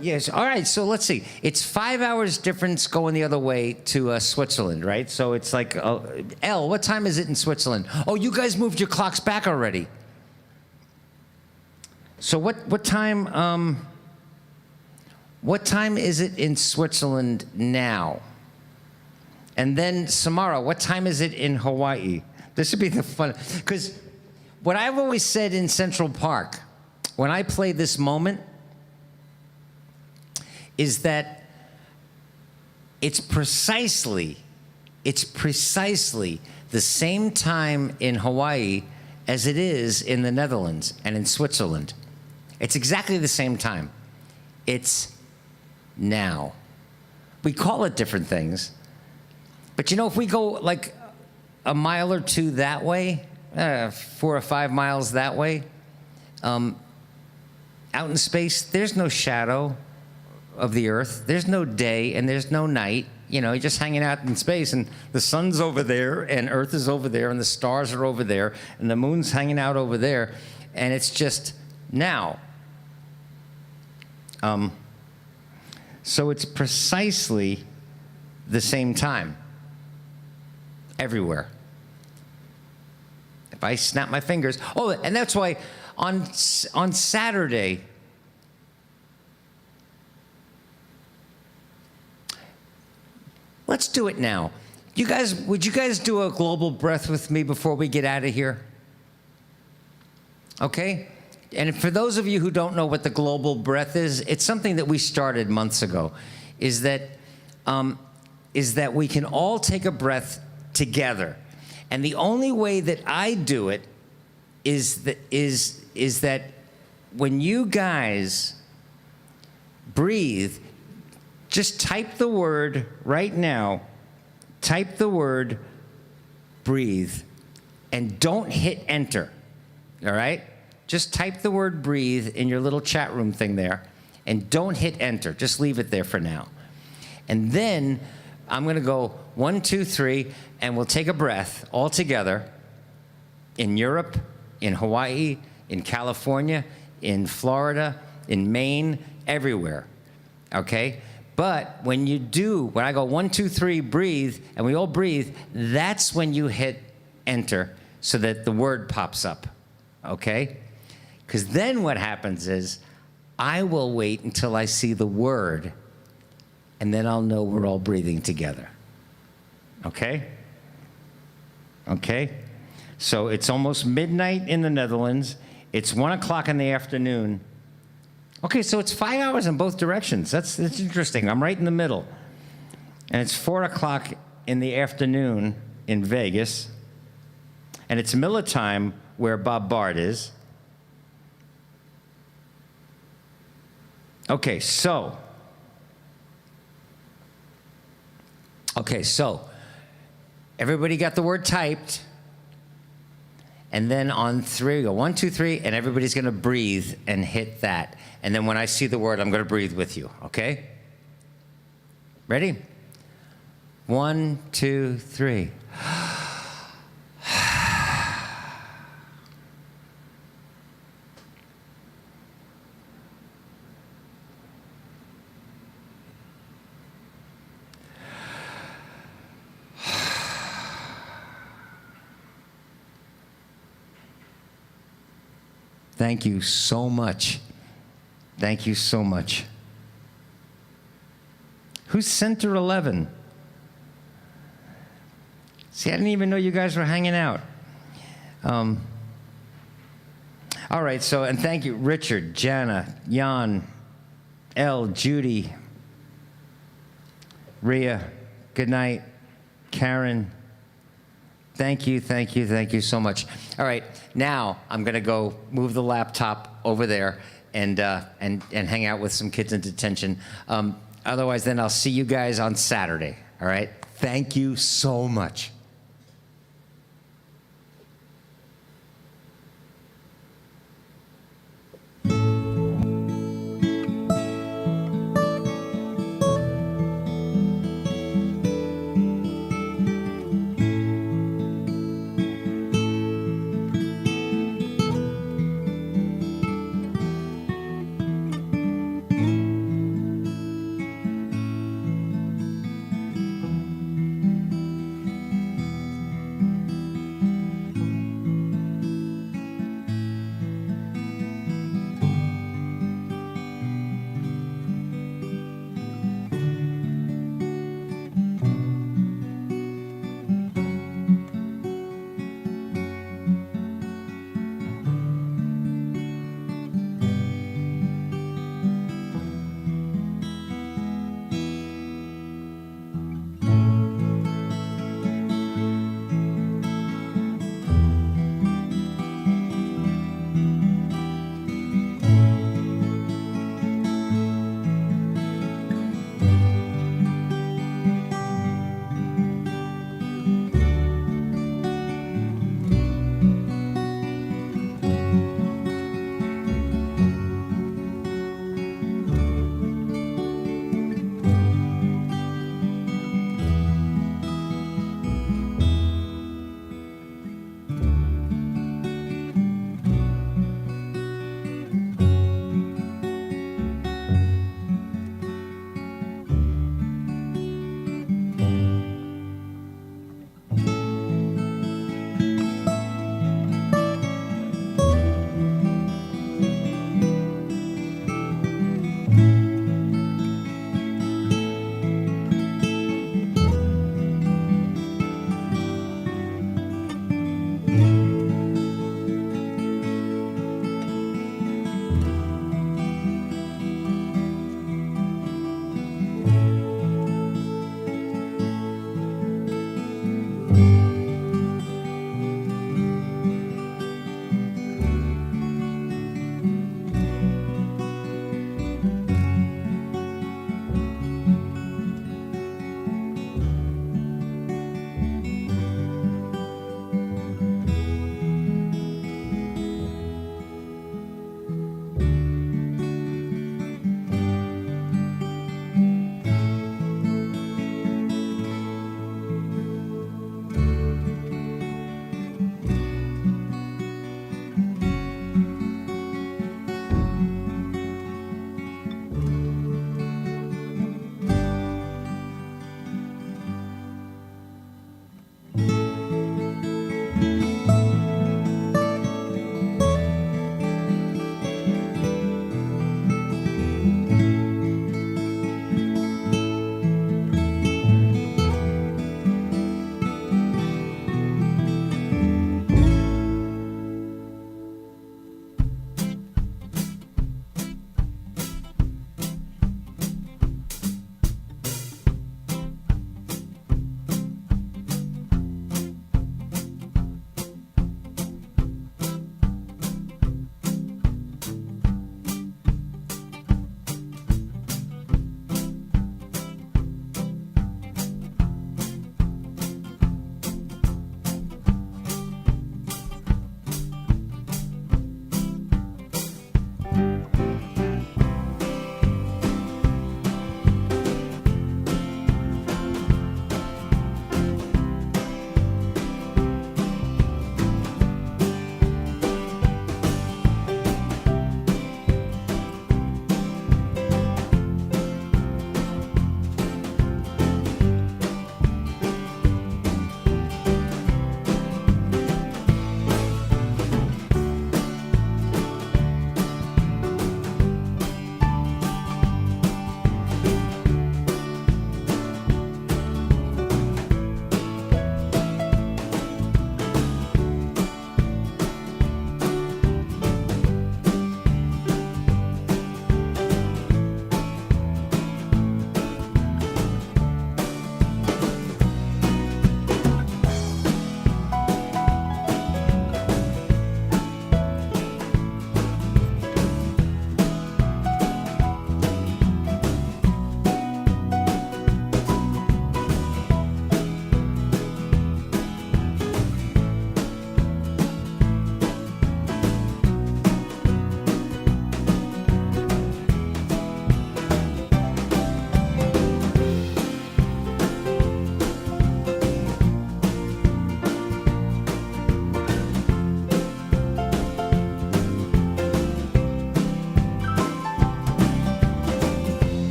Yes. All right. So let's see. It's 5 hours difference going the other way to Switzerland, right? So it's like, Elle, what time is it in Switzerland? Oh, you guys moved your clocks back already. So what time? What time is it in Switzerland now? And then Samara, what time is it in Hawaii? This would be the fun, because what I've always said in Central Park, when I play this moment, is that it's precisely the same time in Hawaii as it is in the Netherlands and in Switzerland. It's exactly the same time. It's now. We call it different things, but you know, if we go like a mile or two that way, 4 or 5 miles that way, out in space, there's no shadow of the Earth. There's no day and there's no night. You know, you're just hanging out in space, and the sun's over there, and Earth is over there, and the stars are over there, and the moon's hanging out over there, and it's just now. So it's precisely the same time everywhere. If I snap my fingers, oh, and that's why on Saturday, let's do it now. You guys, would you guys do a global breath with me before we get out of here? Okay? And for those of you who don't know what the global breath is, it's something that we started months ago, is that we can all take a breath together. And the only way that I do it is that when you guys breathe, just type the word right now, type the word breathe, and don't hit enter, all right? Just type the word breathe in your little chat room thing there, and don't hit enter. Just leave it there for now. And then I'm gonna go 1, 2, 3, and we'll take a breath all together in Europe, in Hawaii, in California, in Florida, in Maine, everywhere, okay? But when you do, when I go 1, 2, 3, breathe, and we all breathe, that's when you hit enter so that the word pops up, okay? Because then what happens is I will wait until I see the word, and then I'll know we're all breathing together, okay? Okay? So it's almost midnight in the Netherlands. It's 1 o'clock in the afternoon. Okay, so it's 5 hours in both directions. That's interesting. I'm right in the middle. And it's 4 o'clock in the afternoon in Vegas. And it's Miller time where Bob Bard is. Okay, so everybody got the word typed. And then on 3, we go 1, 2, 3, and everybody's going to breathe and hit that. And then when I see the word, I'm going to breathe with you, okay? Ready? 1, 2, 3. Thank you so much. Thank you so much. Who's Center 11? See, I didn't even know you guys were hanging out. All right, so, and thank you, Richard, Jana, Jan, Elle, Judy, Rhea, good night, Karen. Thank you so much. All right, now I'm gonna go move the laptop over there and hang out with some kids in detention. Otherwise, then I'll see you guys on Saturday. All right. Thank you so much.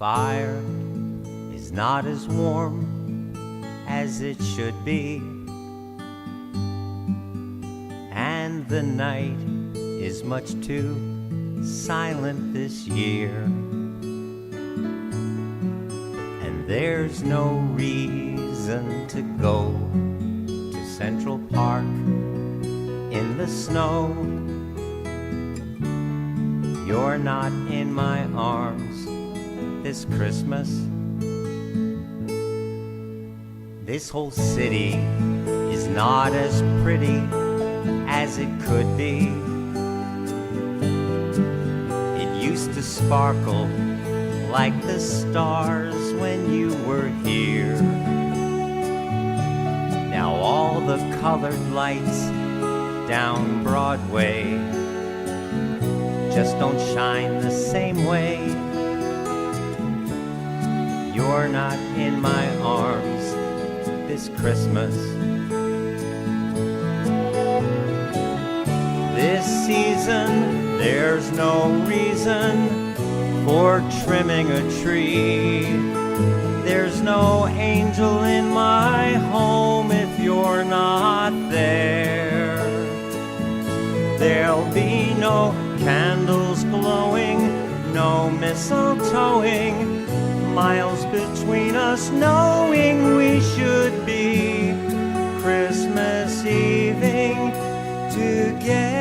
fire is not as warm as it should be, and the night is much too silent this year, and there's no reason to go to Central Park in the snow. You're not in my arms this Christmas. This whole city is not as pretty as it could be. It used to sparkle like the stars when you were here. Now all the colored lights down Broadway just don't shine the same way. You're not in my arms this Christmas. This season, there's no reason for trimming a tree. There's no angel in my home if you're not there. There'll be no candles glowing, no mistletoeing, miles between us knowing we should be Christmas Eving together.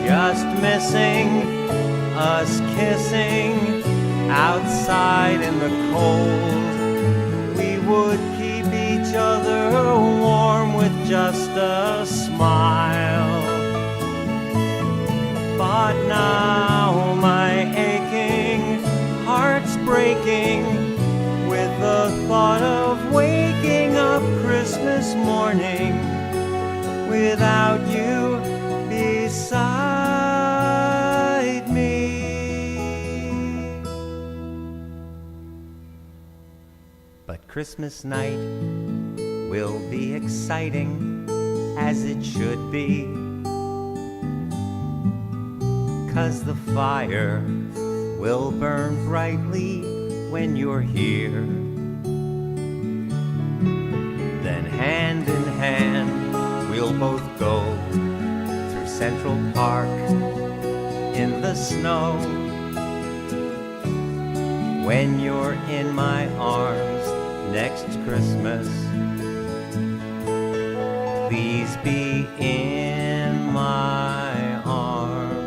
Just missing us kissing outside in the cold. We would keep each other warm with just a smile. But now my aching heart's breaking with the thought of waking up Christmas morning without you beside me. But Christmas night will be exciting as it should be, 'cause the fire will burn brightly when you're here. Then hand in hand we'll both go through Central Park in the snow. When you're in my arms next Christmas, please be in my arms.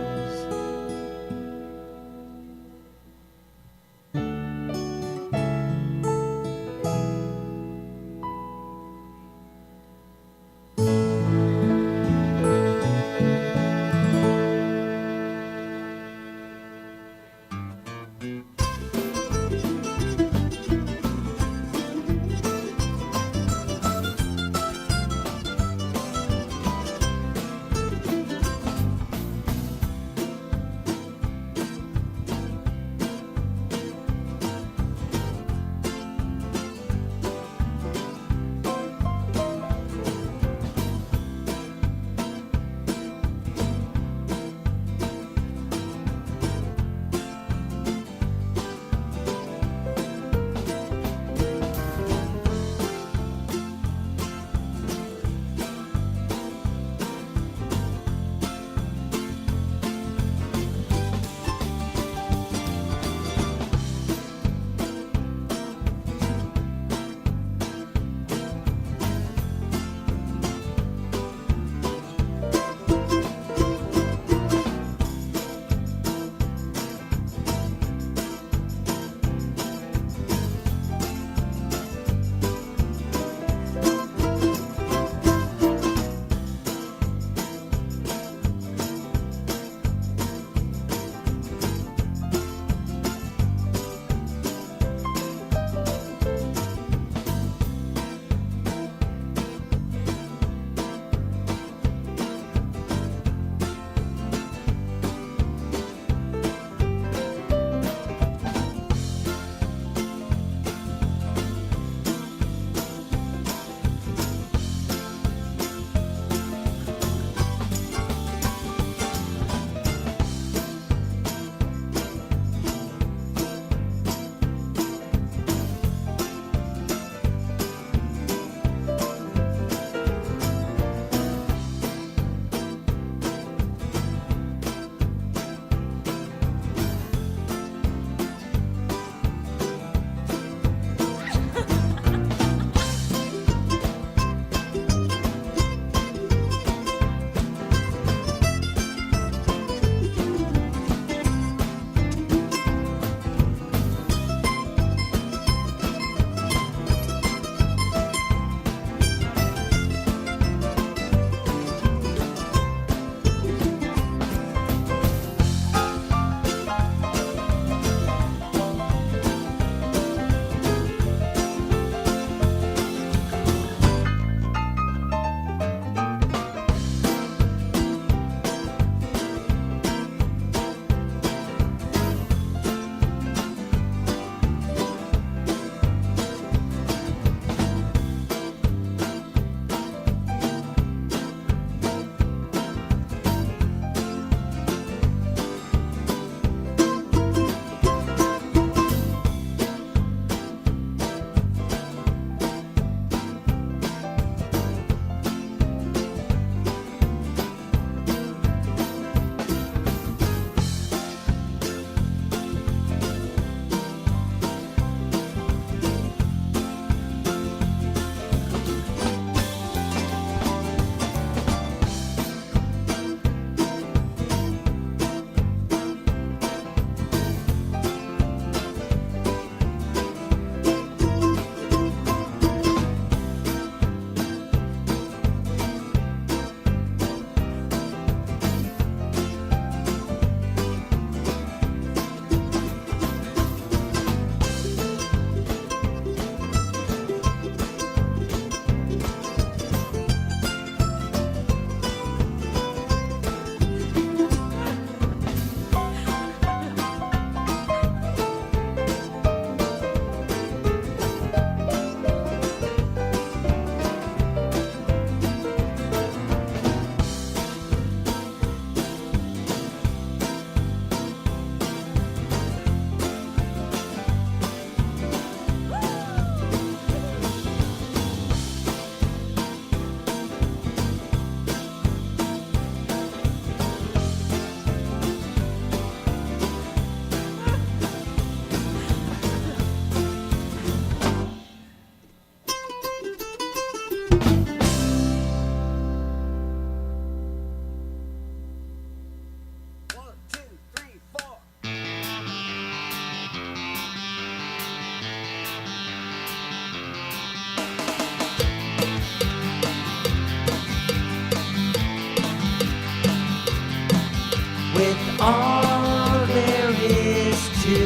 with all there is to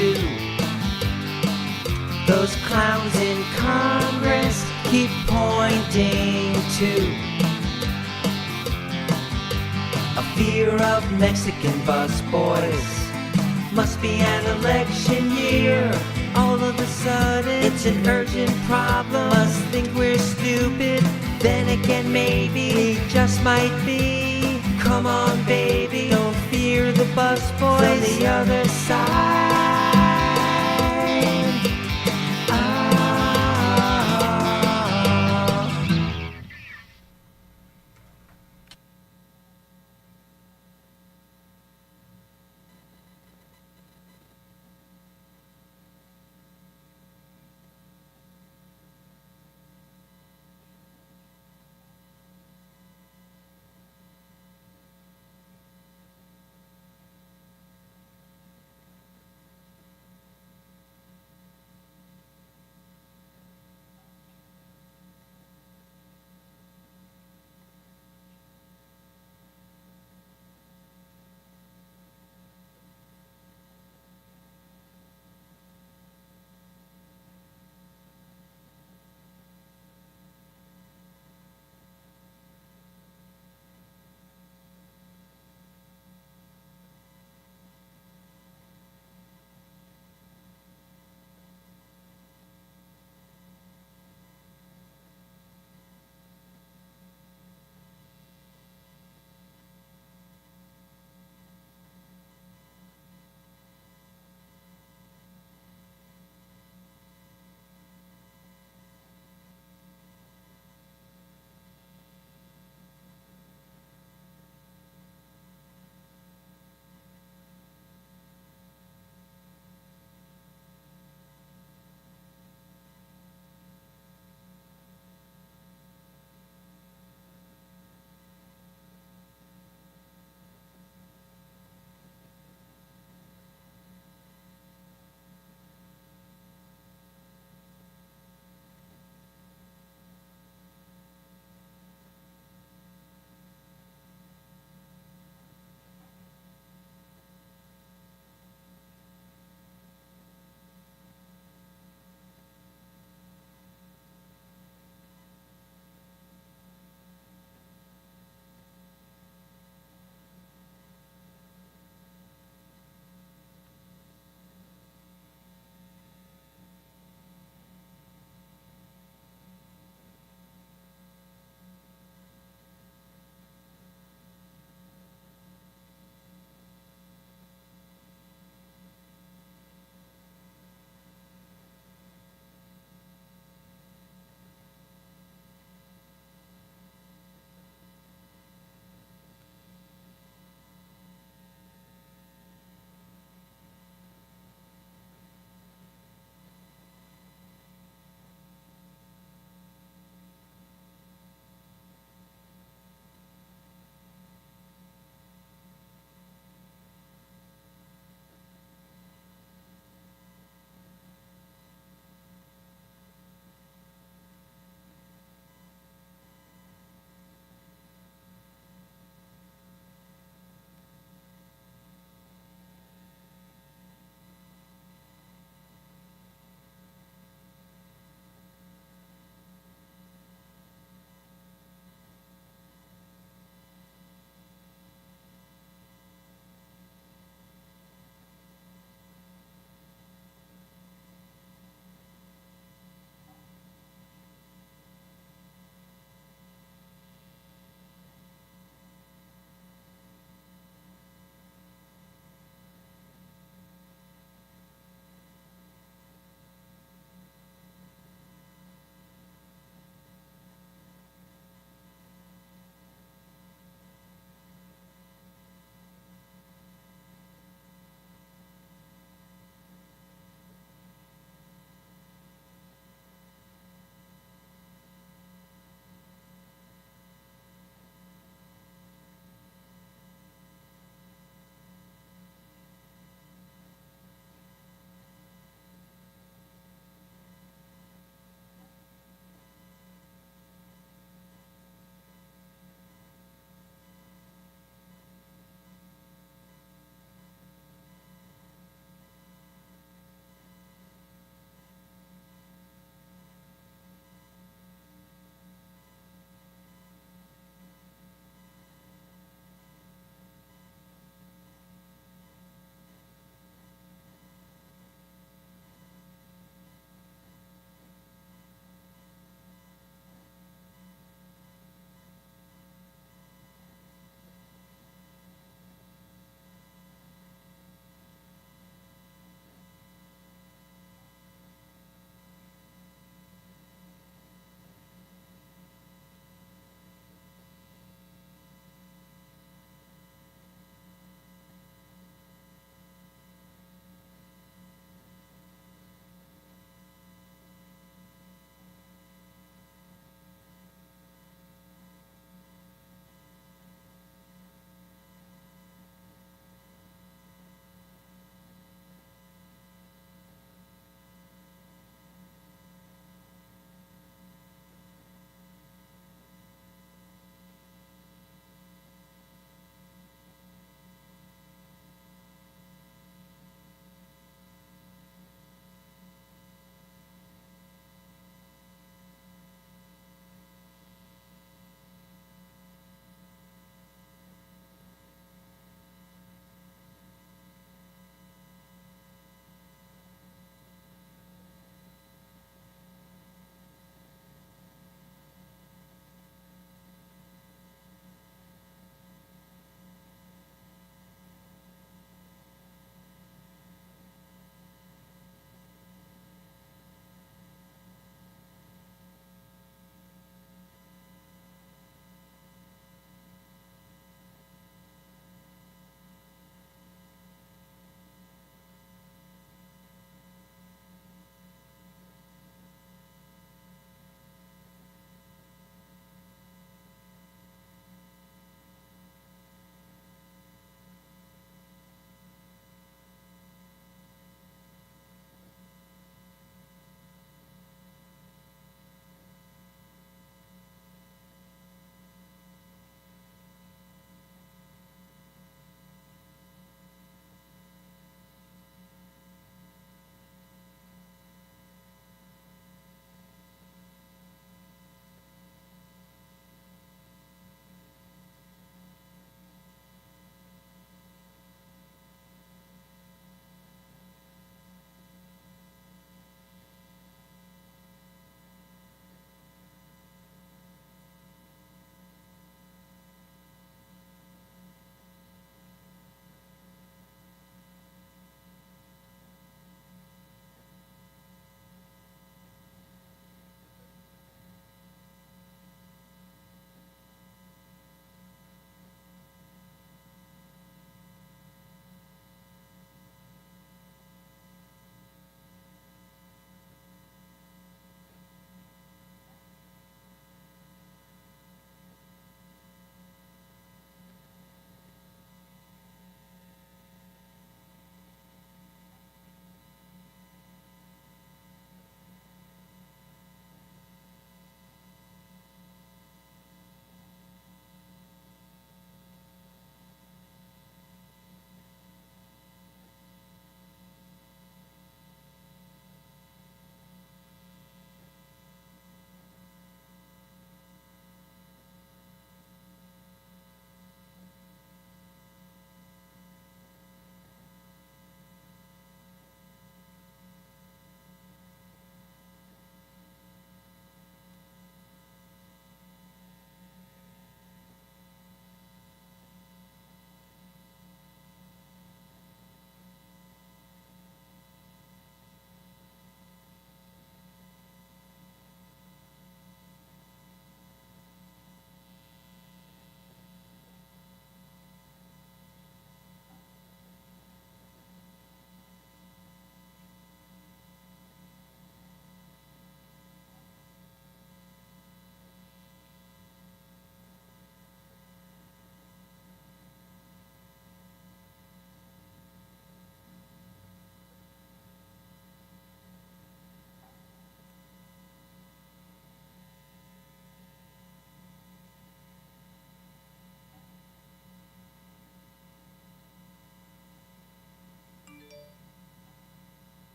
do. Those clowns in Congress keep pointing to a fear of Mexican busboys. Must be an election year. All of a sudden, it's an urgent problem. Must think we're stupid. Then again, maybe we just might be. Come on, baby, don't fear the busboys. From the other side.